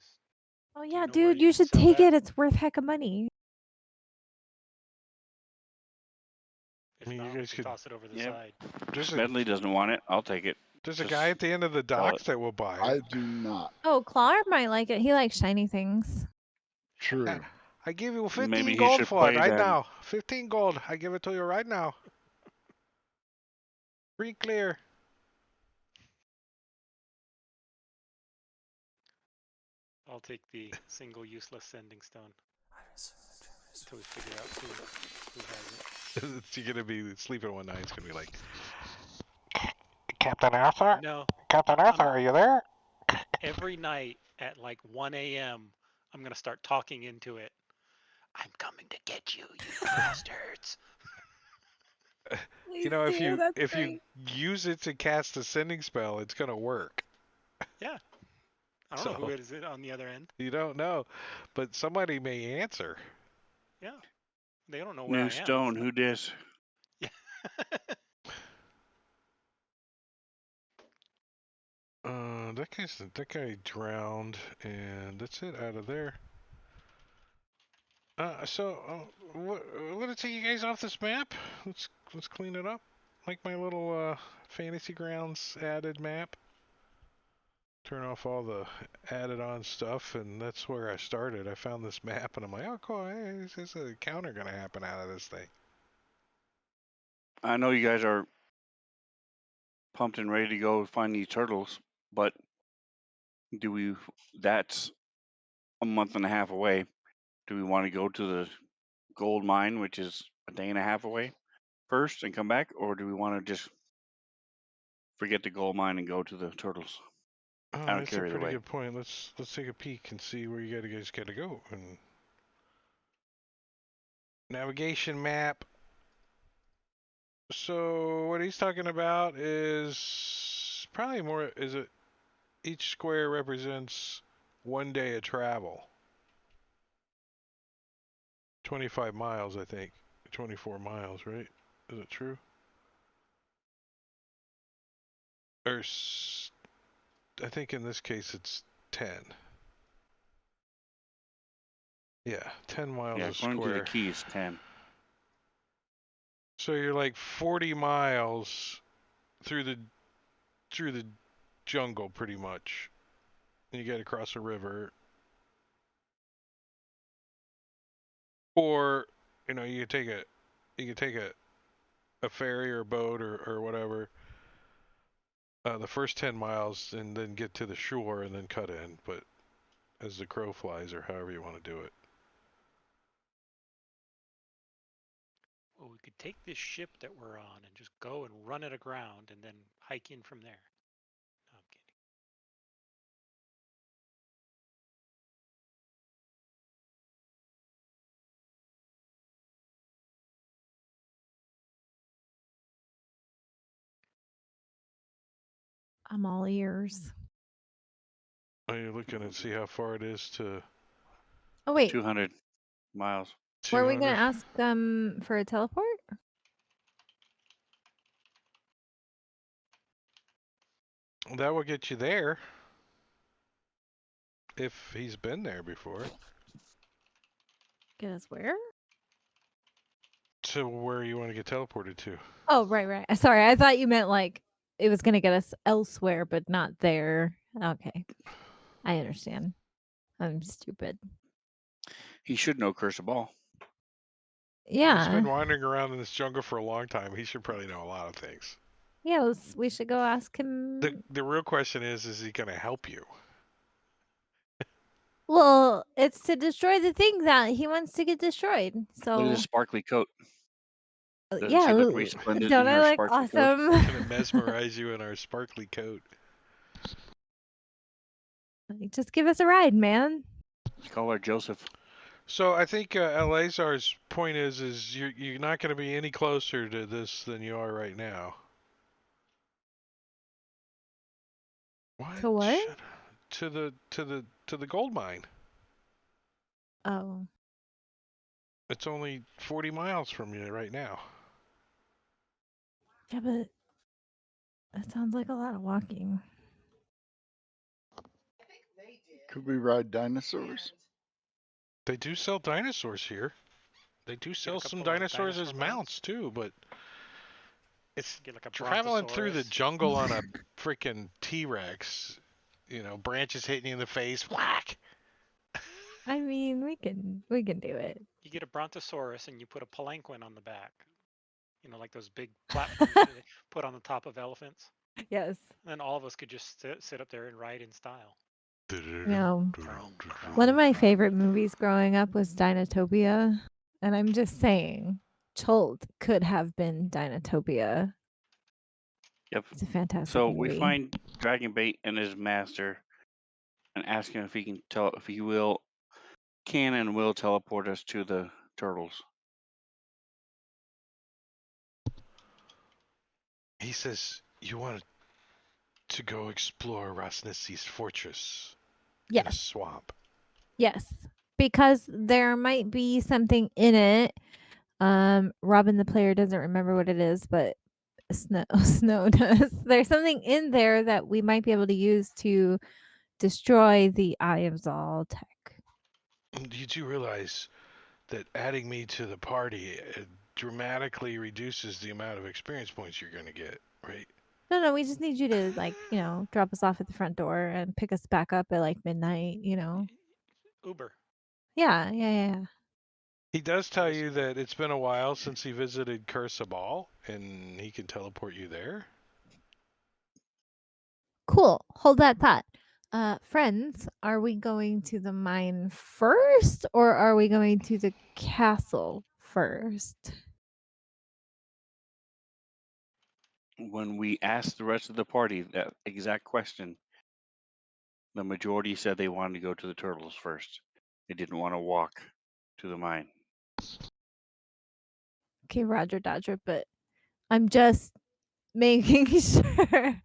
Oh you yeah, know where dude, you you can should sell take that? it. It's worth heck of money. If I mean, not, you we guys can could. toss it over the Yep. side. Smedley doesn't want it. I'll take it. There's a Just guy at the end of the sell docks it. that will buy I it. do not. Oh, Clar might like it. He likes shiny things. True. I give you 15 Maybe he gold should for it play right then. now. 15 gold. I give it to you right now. Free clear. I'll take the single useless sending stone until we figure out who has it. You're gonna be sleeping one night. It's gonna be like, Captain Arthur. No, Captain Arthur, are you there? every night at like 1 a.m., I'm gonna start talking into it. I'm coming to get you, you bastards. You know, if you use it to cast a sending spell, it's gonna work. Yeah. I don't know who it is on the other end. You don't know, but somebody may answer. Yeah. They don't know where New I stone. Who dis? am. That guy drowned, and that's it out of there. I'm gonna take you guys off this map. Let's clean it up, like my little Fantasy Grounds added map. Turn off all the added on stuff, and that's where I started. I found this map, and I'm like, oh cool, hey, there's a counter gonna happen out of this thing. I know you guys are pumped and ready to go find these turtles, but that's a month and a half away. Do we want to go to the gold mine, which is a day and a half away first and come back, or do we want to just forget the gold mine and go to the turtles? Oh, I don't that's a care either pretty way. good point. Let's take a peek and see where you guys gotta go. And navigation map. So what he's talking about is probably more. Is it each square represents 1 day of travel? 25 miles, I think. 24 miles, right? Is it true? Or I think in this case it's 10. Yeah, 10 miles Yeah, a according to the square. key, it's 10. So you're like 40 miles through the jungle, pretty much. And you got to cross a river, or you could take a ferry or a boat or whatever. The first 10 miles and then get to the shore and then cut in, but as the crow flies, or however you want to do it. Well, we could take this ship that we're on and just go and run it aground and then hike in from there. No, I'm kidding. I'm all ears. Are you looking and see how far it is to Oh wait, 200 miles. were we gonna 200? ask for a teleport? That will get you there. If he's been there before. Get us where? To where you want to get teleported to. Oh, right. Sorry, I thought you meant like it was gonna get us elsewhere, but not there. Okay, I understand. I'm stupid. He should know Curse of Ball. He's Yeah, been wandering around in this jungle for a long time. He should probably know a lot of things. yeah. We should go ask him. The real question is he going to help you? Well, it's to destroy the thing that he wants to get destroyed. Look at So his sparkly coat. Doesn't yeah, she look resplendent don't in I her look sparkly coat? awesome? Going to mesmerize you in our sparkly coat. Just give us a ride, man. Let's call her Joseph. So I think Eleazar's point is you're not going to be any closer to this than you are right now. What? To what? Shut up. To the gold mine. Oh, It's only 40 miles from you right now. yeah, but that sounds like a lot of walking. Could we ride dinosaurs? They do sell dinosaurs here. They do sell some couple of dinosaurs as dinosaur mounts too, but it's Get like a traveling through the brontosaurus. jungle on a freaking T-Rex. Branches hitting you in the face. Whack! I mean, we can do it. You get a brontosaurus and you put a palanquin on the back. Like those big platforms that they put on the top of elephants. Yes. And then all of us could just sit up there and ride in style. No. One of my favorite movies growing up was Dinotopia, and I'm just saying, Chult could have been Dinotopia. Yep. It's a fantastic So movie. we find Dragonbait and his master and ask him if he can can and will teleport us to the turtles. He says you want to go explore Rosnissi's fortress in a Yes. swamp. Yes. Because there might be something in it. Robin the player doesn't remember what it is, but Snow does. There's something in there that we might be able to use to destroy the Eye of Zal tech. You do realize that adding me to the party dramatically reduces the amount of experience points you're going to get, right? No, we just need you to drop us off at the front door and pick us back up at like midnight, Uber. Yeah. He does tell you that it's been a while since he visited Cursabal, and he can teleport you there. Cool. Hold that thought. Friends, are we going to the mine first or are we going to the castle first? When we asked the rest of the party that exact question, the majority said they wanted to go to the turtles first. They didn't want to walk to the mine. Okay, Roger Dodger, but I'm just making sure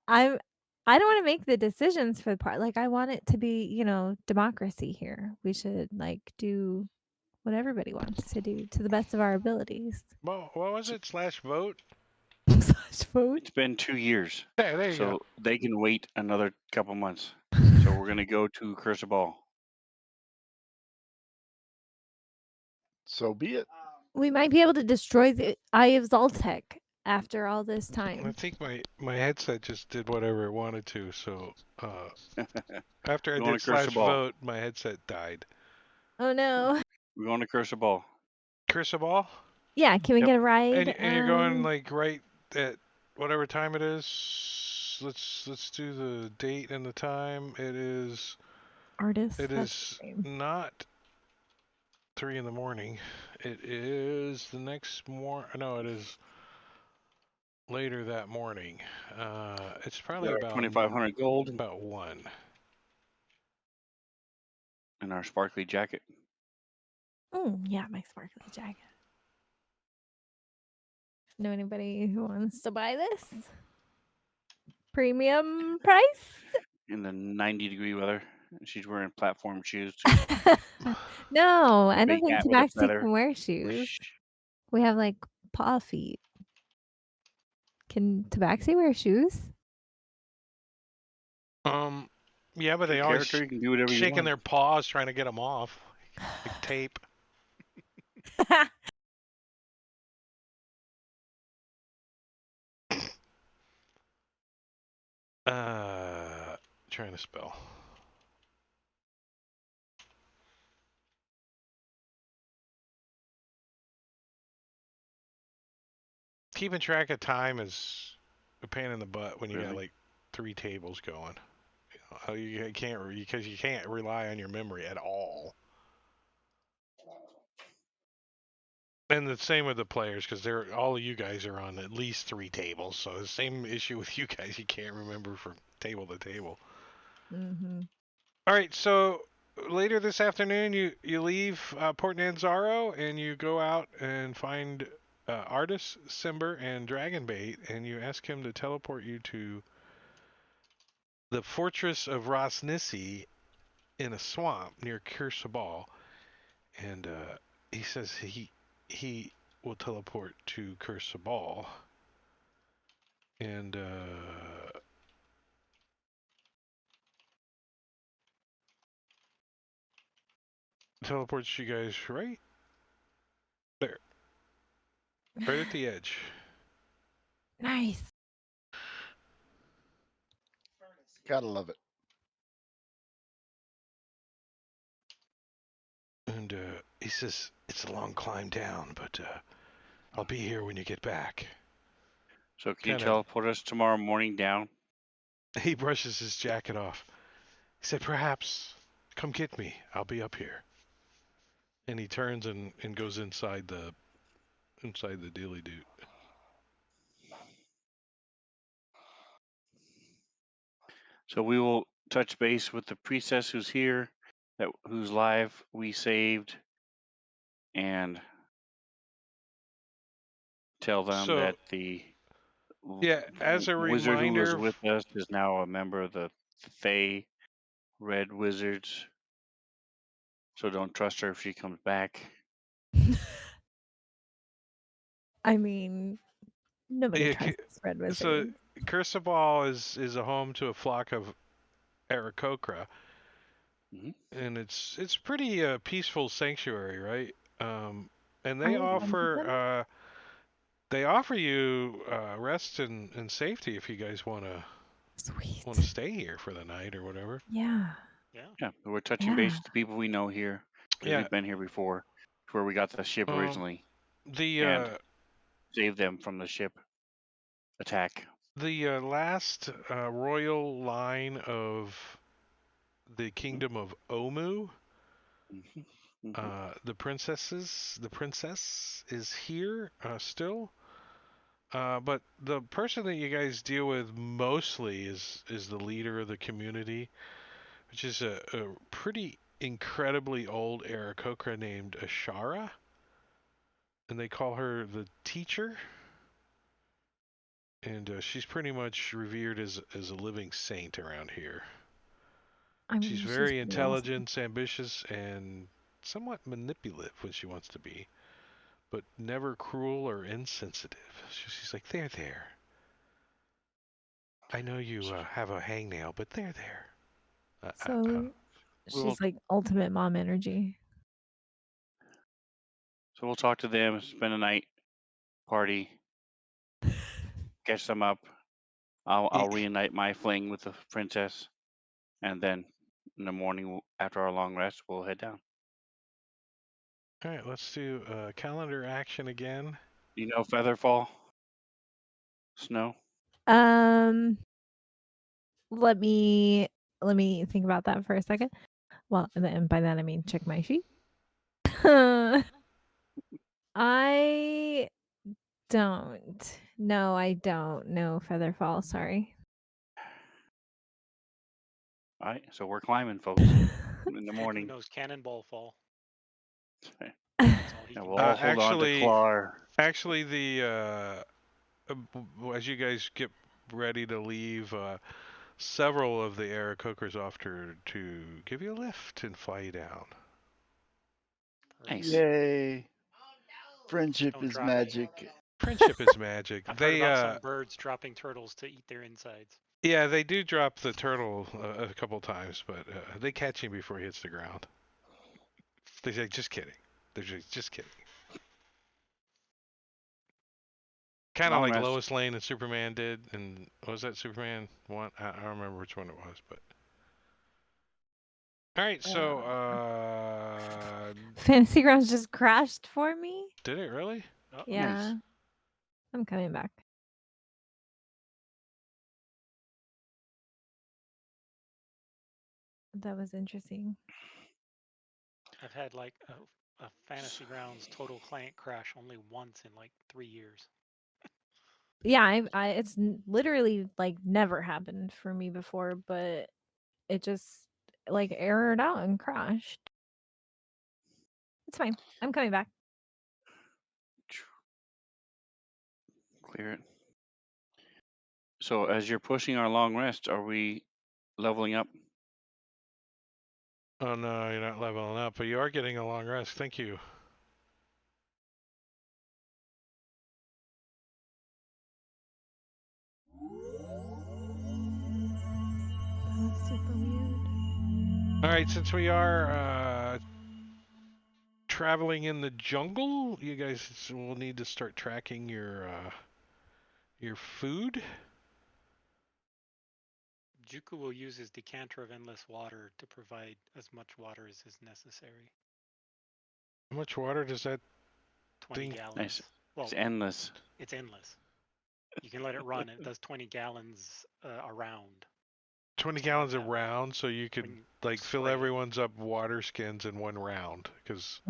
I don't want to make the decisions for the part. Like I want it to be, democracy here. We should like do what everybody wants to do to the best of our abilities. Well, what was it? /vote? Slash vote. It's been 2 years, Yeah, there you so they can wait another couple months. So we're gonna go to Curse a Ball. So be it. We might be able to destroy the Eye of Zoltek after all this go. I time. think my headset just did whatever it wanted to. So after I Going did to Curse a Ball. /vote, my headset died. Oh no. We're going to Curse a Ball. Curse a ball? Yeah, can we Yep. get a ride? And you're going like right at whatever time it is. Let's do the date and the time. It is artist. it That's is not 3 in the morning. It is the next No, it is later that morning. It's probably Got our about 2,500 gold about 1. in our sparkly jacket. Oh yeah, my sparkly jacket. Know anybody who wants to buy this? Premium price? In the 90-degree weather. She's wearing platform shoes too. No, I don't Big think hat with a Tabaxi feather. can wear shoes. We have like paw feet. Can Tabaxi wear shoes? Yeah, but Your they always character, you can do whatever you shaking want. their paws trying to get them off, like tape. Trying to spell. Keeping track of time is a pain in the butt when you got Really? like 3 tables going. You can't because you can't rely on your memory at all. And the same with the players, because all of you guys are on at least 3 tables. So the same issue with you guys. You can't remember from table to table. Mm-hmm. All right, so later this afternoon, you leave Port Nanzaro and you go out and find Artis, Simber, and Dragonbait, and you ask him to teleport you to the fortress of Rosnissi in a swamp near Kirsabal. And he says he will teleport to Kirsabal. And teleports you guys right there. Right at the edge. Nice. Gotta love it. And he says, it's a long climb down, but I'll be here when you get back. So can you Kinda- teleport us tomorrow morning down? He brushes his jacket off. He said, perhaps, come get me. I'll be up here. And he turns and goes inside the dealy doot. So we will touch base with the priestess who's here, whose life we saved, and tell them So, that the yeah, as a wizard who was reminder, with us is now a member of the Thay Red Wizards. So don't trust her if she comes back. I mean, nobody Yeah, trusts Red Wizard. so Kursabal is a home to a flock of Aarakocra, Mhm. and it's pretty peaceful sanctuary, right? And Are you friends with them? they offer you rest and safety if you guys want Sweet. to stay here for the night or whatever. Yeah. Yeah. Yeah, we're touching base Yeah. with the people we know here because Yeah. we've been here before. It's where we got the ship originally and The saved them from the ship attack. last royal line of the kingdom of Omu, Mhm. Mhm. the princess is here still. But the person that you guys deal with mostly is the leader of the community, which is a pretty incredibly old Aarakocra named Ashara, and they call her the teacher. and she's pretty much revered as a living saint around here. I mean, She's she's very pretty awesome. intelligent, ambitious, and somewhat manipulative when she wants to be, but never cruel or insensitive. She's like, there. I know you have a hangnail, but there. So We'll she's like ultimate mom energy. so we'll talk to them, spend a night, party, catch them up. I'll reunite my fling with the princess, and then in the morning after our long rest, we'll head down. All right, let's do calendar action again. You know, Featherfall, snow. Let me think about that for a second. Well, and by that I mean check my sheet. I don't. No, I don't know Featherfall. Sorry. All right, so we're climbing, folks, in the Who morning. knows Cannonball Fall? Okay. That's all he And can we'll do. all hold on to Clar. Actually, as you guys get ready to leave, several of the Aarakocras offer to give you a lift and fly you down. Nice. Yay! Friendship Don't is drop me. magic. Friendship is magic. I've heard about some birds dropping turtles to eat their insides. Yeah, they do drop the turtle a couple times, but they catch him before he hits the ground. They say, just kidding. They're just kidding. Kind of Long like rest. Lois Lane and Superman did, and what was that Superman one? I don't remember which one it was, but. All right, so Fantasy Grounds just crashed for me. did it really? Uh-oh. Yeah. Nice. I'm coming back. That was interesting. I've had like a Fantasy Grounds total client crash only once in like 3 years. Yeah, it's literally like never happened for me before, but it just like errored out and crashed. It's fine. I'm coming back. Clear it. So as you're pushing our long rest, are we leveling up? Oh no, you're not leveling up, but you are getting a long rest. Thank you. That was super weird. All right, since we are traveling in the jungle, you guys will need to start tracking your food. Juku will use his decanter of endless water to provide as much water as is necessary. How much water does that 20 thing? gallons. Nice. Well, It's endless. it's endless. You can let it run. It does 20 gallons around. 20 Something gallons like that. around, so you could When you like fill spray it. everyone's up water skins in one round. Because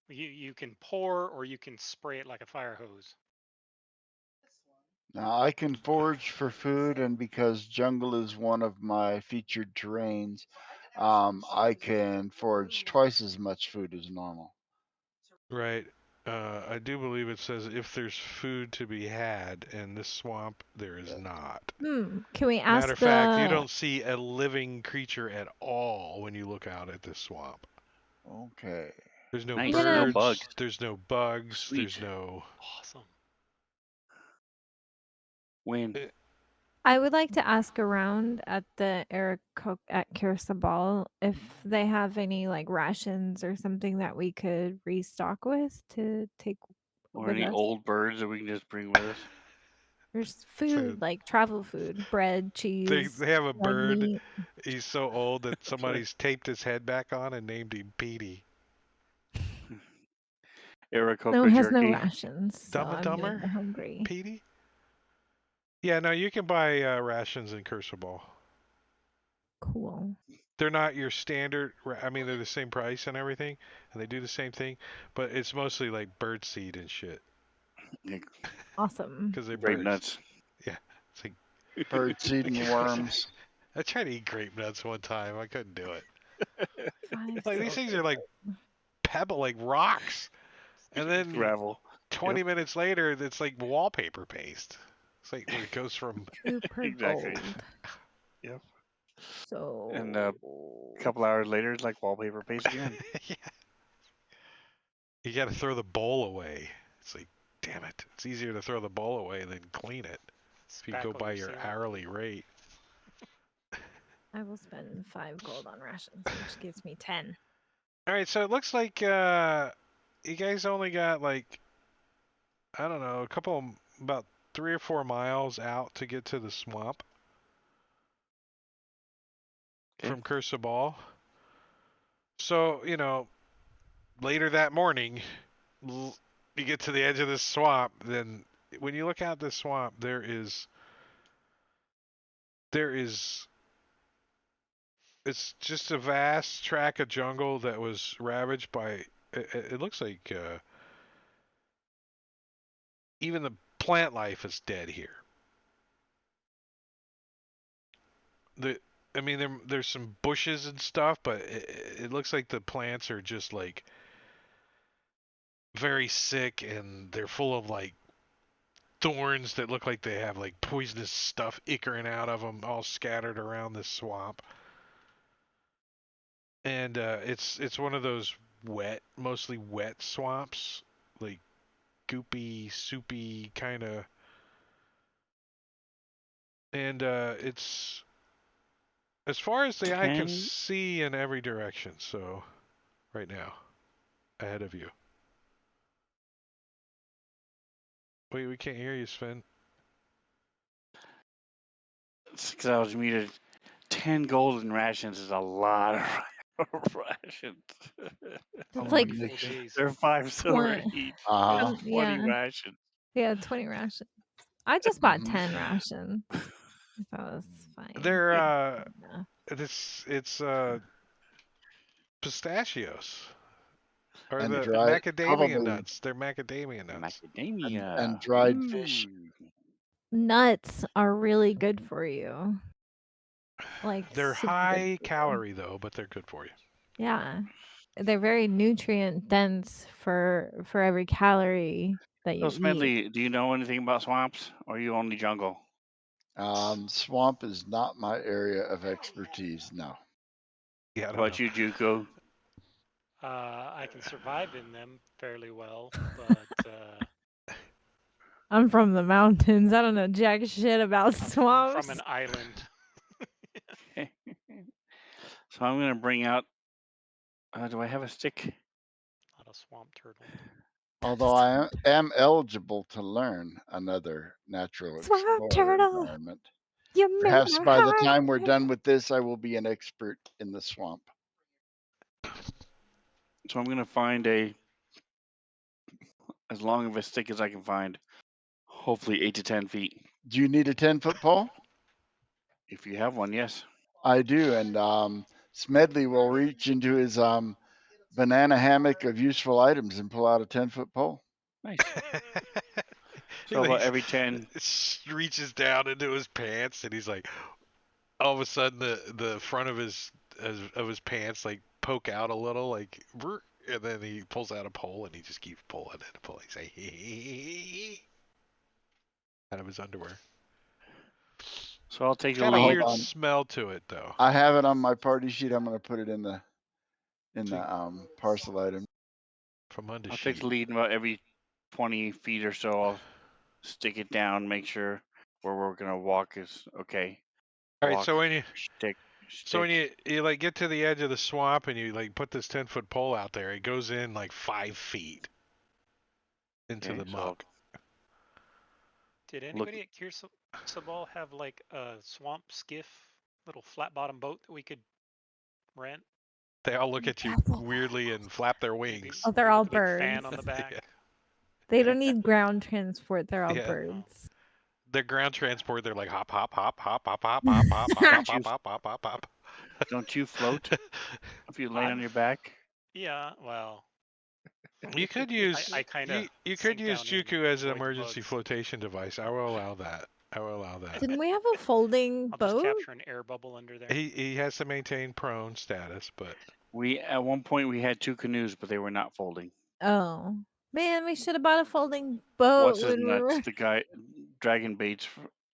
You can pour or you can spray it like a fire hose. Now I can forage for food, and because jungle is one of my featured terrains, I can forage twice as much food as normal. right, I do believe it says if there's food to be had in this swamp, there is Yeah. not. Can we ask Matter of fact, you don't see a living creature at all when you look out at this swamp. Okay. There's no Nice. birds. No bugs. There's no bugs. Sweet. There's no. Awesome. Win. I would like to ask around at the at Kirsabal if they have any like rations or something that we could restock with to take Or with any us. old birds that we can just bring with us. There's food, like travel food, bread, cheese. They have a like bird. meat. He's so old that right. somebody's taped his head back on and named him Petey. Aarakocra No, it has no jerky. rations, so Dumb and I'm gonna Dumber? get hungry. Petey? Yeah, no, you can buy rations in Cursor. Cool. They're not your standard. I mean, they're the same price and everything, and they do the same thing, but it's mostly like bird seed and shit. Awesome. Because they're Grape birds. nuts. Yeah. It's like Bird seed and worms. I tried to eat grape nuts one time. I couldn't do it. Five Like these things are like pebble, like rocks, and then Gravel. 20 minutes later, it's like wallpaper paste. It's like where it goes from. Cooper Exactly. Gold. Yep. So. And a couple hours later, it's like wallpaper paste again. Yeah. You got to throw the bowl away. It's like, damn it. It's easier to throw the bowl away than clean it if you go Spackle by your your sailor. hourly rate. I will spend 5 gold on rations, which gives me 10. All right, so it looks like you guys only got like, I don't know, about 3 or 4 miles out to get to the swamp from Cursabal. So, later that morning, you get to the edge of this swamp, then when you look out this swamp, there is it's just a vast tract of jungle that was ravaged by it looks like even the plant life is dead here. There's some bushes and stuff, but it looks like the plants are just like very sick, and they're full of like thorns that look like they have like poisonous stuff ickering out of them, all scattered around this swamp. And it's one of those mostly wet swamps, like goopy, soupy kind of. And it's as far as the eye can 10? see in every direction. So, right now, ahead of you. Wait, we can't hear you, Sven. It's because I was muted. 10 golden rations is a lot of rations. That's like Full days. They're 5 silver 20. each. Uh-huh. It's 20 Yeah. rations. Yeah, 20 rations. I just bought Mhm. 10 rations. That was fine. They're Yeah. it's pistachios or And the dry, macadamia probably, nuts. They're macadamia nuts. Macadamia. and dried fish. Ooh. Nuts are really good for you. Like They're super good high for you. calorie though, but they're good for you. Yeah. They're very nutrient dense for every calorie that you So, eat. Smedley, do you know anything about swamps, or are you only jungle? Swamp is not my area of expertise. No. Yeah, I How don't about know. you, Juco? I can survive in them fairly well, but I'm from the mountains. I don't know jack shit about I'm swamps. from an island. So I'm going to bring out. Do I have a stick? Not a swamp turtle. Although I am eligible to learn another natural Swamp explorer turtle. environment. You made Perhaps my by the heart time we're beat. done with this, I will be an expert in the swamp. So I'm going to find as long of a stick as I can find. Hopefully 8 to 10 feet. Do you need a 10-foot pole? If you have one, yes. I do, and Smedley will reach into his banana hammock of useful items and pull out a 10-foot pole. Nice. He So about like every 10. reaches down into his pants, and he's like, all of a sudden the front of his pants like poke out a little, like, and then he pulls out a pole and he just keeps pulling and pulling. He's like, out of his underwear. So I'll take It's the got a lead. weird on. smell to it, though. I have it on my party sheet. I'm going to put it in the See- parcel item. From under I'll take sheet. the lead about every 20 feet or so. I'll stick it down, make sure where we're going to walk is okay. All right, Walk, so when you stick. you like get to the edge of the swamp and you like put this 10-foot pole out there, it goes in like 5 feet into Okay, the so I'll muck. Did anybody at Cursabal have like a swamp skiff, little flat bottom boat that we could rent? They all look at you weirdly and flap their wings. Oh, they're Maybe all with a big fan birds. on the back. Yeah. They don't need ground transport. They're all Yeah. birds. Their ground transport, they're like hop, hop, hop, hop, hop, hop, hop, hop, hop, hop, hop, hop, hop, hop, hop. Don't you float if you lay on your back? Yeah, well, You could use I kind of you could use Juku as an emergency bugs. flotation device. I will allow that. I will allow that. Didn't we have a folding I'll just boat? capture an air bubble under there. He has to maintain prone status, but At one point we had 2 canoes, but they were not folding. Oh. Man, we should have bought a folding boat What's his when we nuts? were. The guy, Dragon Bait's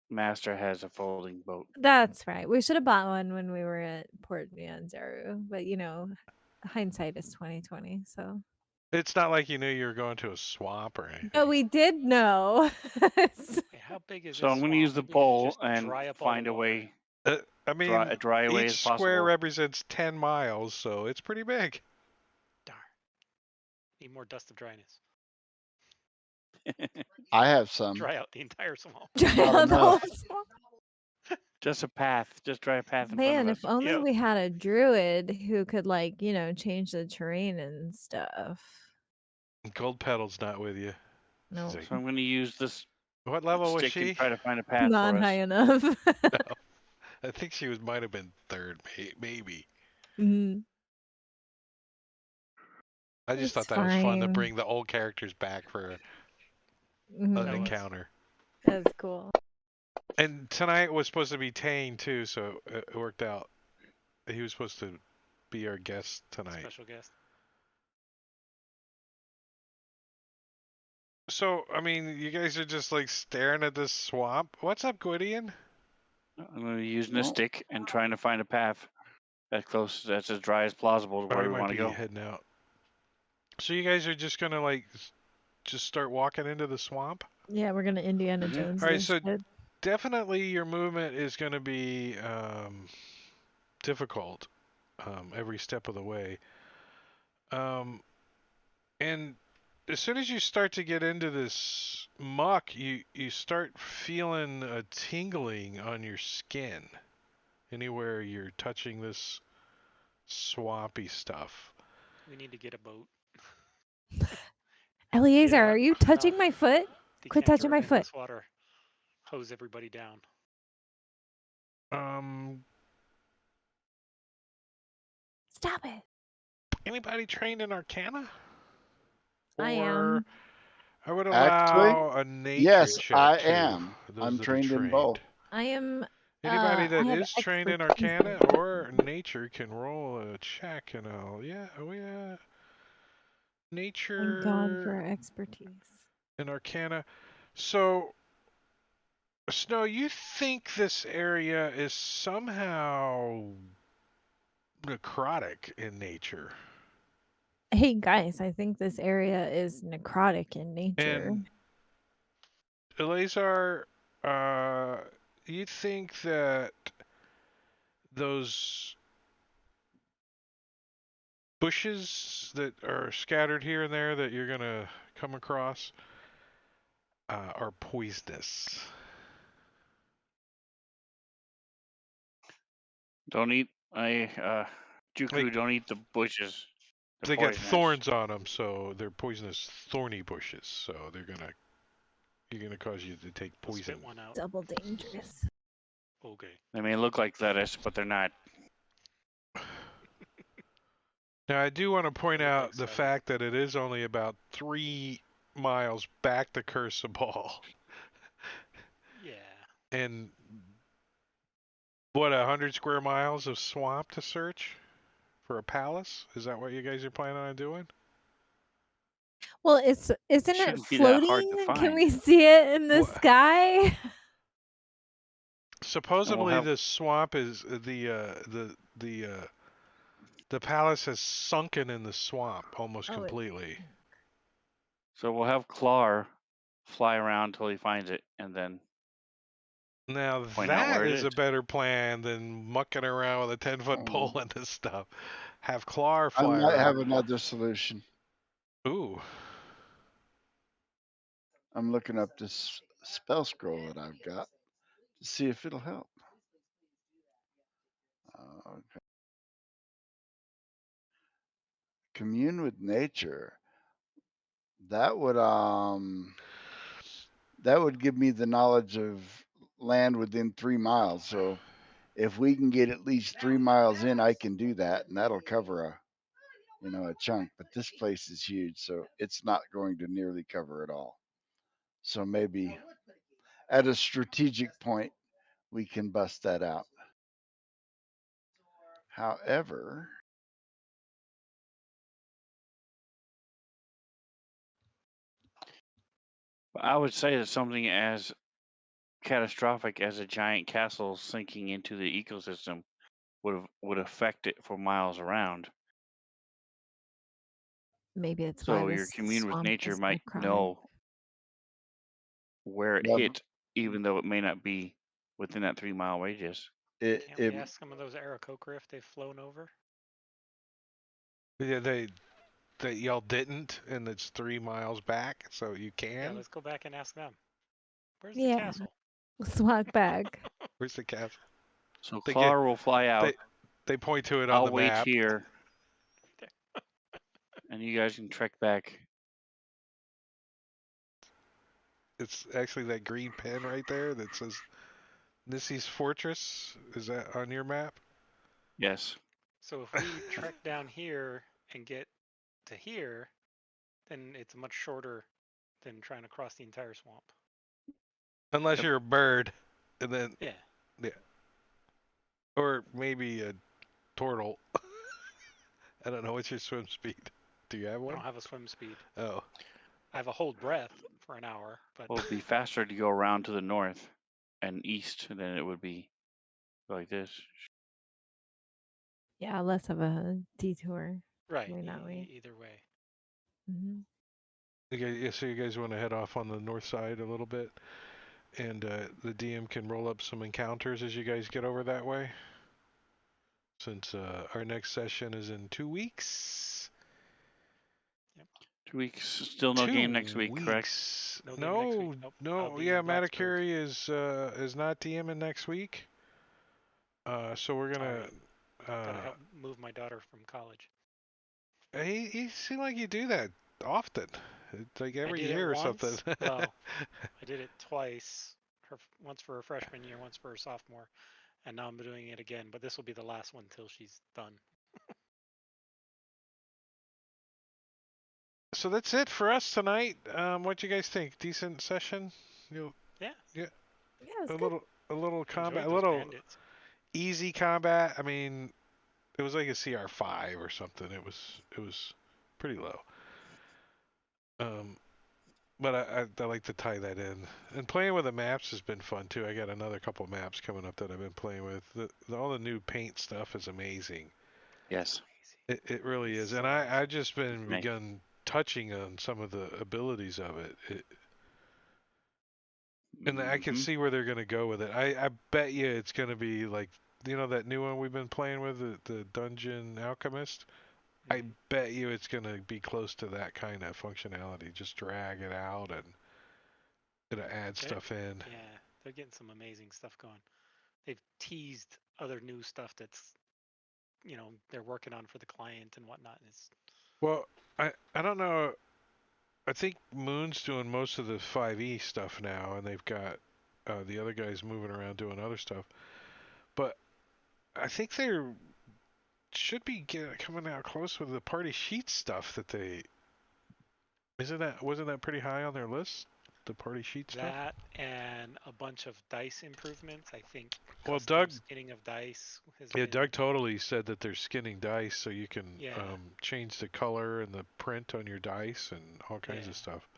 master has a folding boat. That's right. We should have bought one when we were at Port Nyanzaru, but hindsight is 2020. So, It's not like you knew you were going to a swamp or anything. but we did know. Hey, how big is So this I'm going to swamp? use the Maybe we should pole just and dry up all find the a water. way, I mean, a dry away each as square possible. represents 10 miles, so it's pretty big. Darn. Need more dust of dryness. I have some. Dry out the entire swamp. Dry Not out the whole enough. swamp. Just a path. Just dry a path in front Man, of if us. only Yep. we had a druid who could change the terrain and stuff. Gold Pedal's not with you. No, She's like, So I'm going to use this what level was stick and she? try to find a path not for us. high enough. I think she might have been third, maybe. Mhm. I just It's thought that was fun to fine. bring the old characters back for Mhm. an That was. encounter. That's cool. And tonight was supposed to be Tane too, so it worked out. He was supposed to be our guest tonight. Special guest. So, I mean, you guys are just like staring at this swamp. What's up, Gwydion? I'm going to be using a Well- stick and trying to find a path that's as dry as plausible to Oh, where you we might want to be go. heading out. So you guys are just gonna just start walking into the swamp? Yeah, we're gonna Indiana Mhm. Jones. All right, this so shit. definitely your movement is gonna be difficult every step of the way. And as soon as you start to get into this muck, you start feeling a tingling on your skin anywhere you're touching this swampy stuff. We need to get a boat. Eliezer, Get are you touching my foot? Quit touching my it in foot. this water. Hose everybody down. Stop it. Anybody trained in Arcana? I Or am. I would Actually, allow a nature yes, check I too. am. Those I'm that are trained in both. I am. Anybody that I have is trained in expertise Arcana or nature can roll a check, and oh yeah, Thank God for nature expertise. and Arcana. So, Snow, you think this area is somehow necrotic in nature? Hey guys, I think this area is necrotic in nature. And Eleazar, you think that those bushes that are scattered here and there that you're gonna come across are poisonous? Don't eat. Juku, Like, don't eat the bushes. They're they got poisonous. thorns on them, so they're poisonous, thorny bushes. So you're gonna cause you to take We'll poison. spit one out. Double dangerous. Okay. They may look like lettuce, but they're not. Now, I do want to point Look out like the celery. fact that it is only about 3 miles back to Cursaball, Yeah. and what 100 square miles of swamp to search for a palace. Is that what you guys are planning on doing? Well, isn't it Shouldn't be that hard floating? to Can find. we see it in the Wha- sky? Supposedly, have- this swamp is the palace has sunken in the swamp almost Oh, it- completely. So we'll have Clar fly around till he finds it, and then Now point out that where it is is. a better plan than mucking around with a 10-foot pole Oh. and this stuff. Have Clar I fly might have around. another solution. Ooh, I'm looking up this spell scroll that I've got to see if it'll help. Okay. Commune with nature. That would give me the knowledge of land within 3 miles. So if we can get at least 3 miles in, I can do that, and that'll cover a chunk. But this place is huge, so it's not going to nearly cover it all. So maybe at a strategic point, we can bust that out. However, I would say that something as catastrophic as a giant castle sinking into the ecosystem would affect it for miles around. Maybe it's why So your this commune with swamp nature is so might crowded. know where it Yeah, hit, even though it may not be within that 3-mile radius. Can't we ask some of those Aarakocra if they've flown over? Yeah, that y'all didn't, and it's 3 miles back, so you Yeah, can. let's go back and ask them. Where's the Yeah. castle? Let's walk back. Where's the castle? So They Clar will fly out. They point to it on I'll the wait map. here, and you guys can trek back. It's actually that green pen right there that says Nissy's Fortress. Is that on your map? Yes. So if we trek down here and get to here, then it's much shorter than trying to cross the entire swamp. Unless Yep. you're a bird, and then Yeah. or maybe a turtle. I don't know. What's your swim speed? Do you have I one? don't have a swim speed. Oh, I have a hold breath for an hour, but Well, it'd be faster to go around to the north and east than it would be like this. Yeah, less of a detour right, going that way. either way. Hmm. okay. Yeah, so you guys want to head off on the north side a little bit, and the DM can roll up some encounters as you guys get over that way. Since our next session is in 2 weeks. 2 weeks. Still no game next week, correct? No game next week. Nope. I'll No. be Yeah, in Blacksburg. Matakuri is not DMing next week. So we're gonna. Gotta help move my daughter from college. You seem like you do that often. It's like every year or something. Well, I did it twice. Once for her freshman year, once for her sophomore, and now I'm doing it again. But this will be the last one till she's done. So that's it for us tonight. What do you guys think? Decent session? Yeah. Yeah, it's a good. little combat, a Enjoyed those little bandits. easy combat. I mean, it was like a CR5 or something. It was pretty low. But I like to tie that in. And playing with the maps has been fun too. I got another couple maps coming up that I've been playing with. All the new paint stuff is amazing. Yes. It really is. So And I've just been Nice. begun touching on some of the abilities of it. And I can see where they're going to go with it. I bet you it's going to be like, that new one we've been playing with, the Dungeon Alchemist? I bet you it's going to be close to that kind of functionality. Just drag it out and it'll add stuff in. Yeah, they're getting some amazing stuff going. They've teased other new stuff that's, they're working on for the client and whatnot. Well, I don't know. I think Moon's doing most of the 5e stuff now, and they've got the other guys moving around doing other stuff. But I think they're should be coming out close with the party sheet stuff that they. Wasn't that pretty high on their list? The party sheet stuff. That and a bunch of dice improvements. I think. Well, custom skinning of dice. Doug totally said that they're skinning dice, so you can Yeah. change the color and the print on your dice and all kinds of stuff.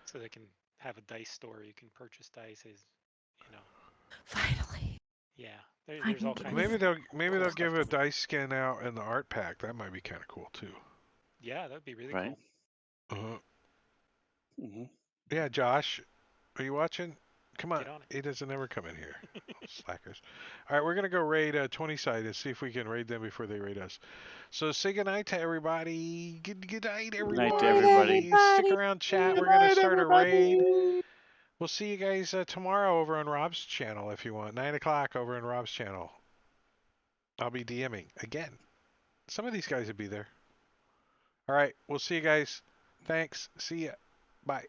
So they can have a dice store. You can purchase dice as, Finally. Yeah, there's all kinds. Maybe they'll stuff give to a do. dice skin out in the art pack. That might be kind of cool too. Yeah, that'd be really Right. cool. Yeah, Josh, are you watching? Come on, Get on it. he doesn't ever come in here. Slackers. All right, we're gonna go raid 20 side and see if we can raid them before they raid us. So say goodnight to everybody. Good night, everybody. Night to everybody. Stick around, chat. We're gonna start a raid. We'll see you guys tomorrow over on Rob's channel if you want. 9 o'clock over on Rob's channel. I'll be DMing again. Some of these guys will be there. All right, we'll see you guys. Thanks. See ya. Bye.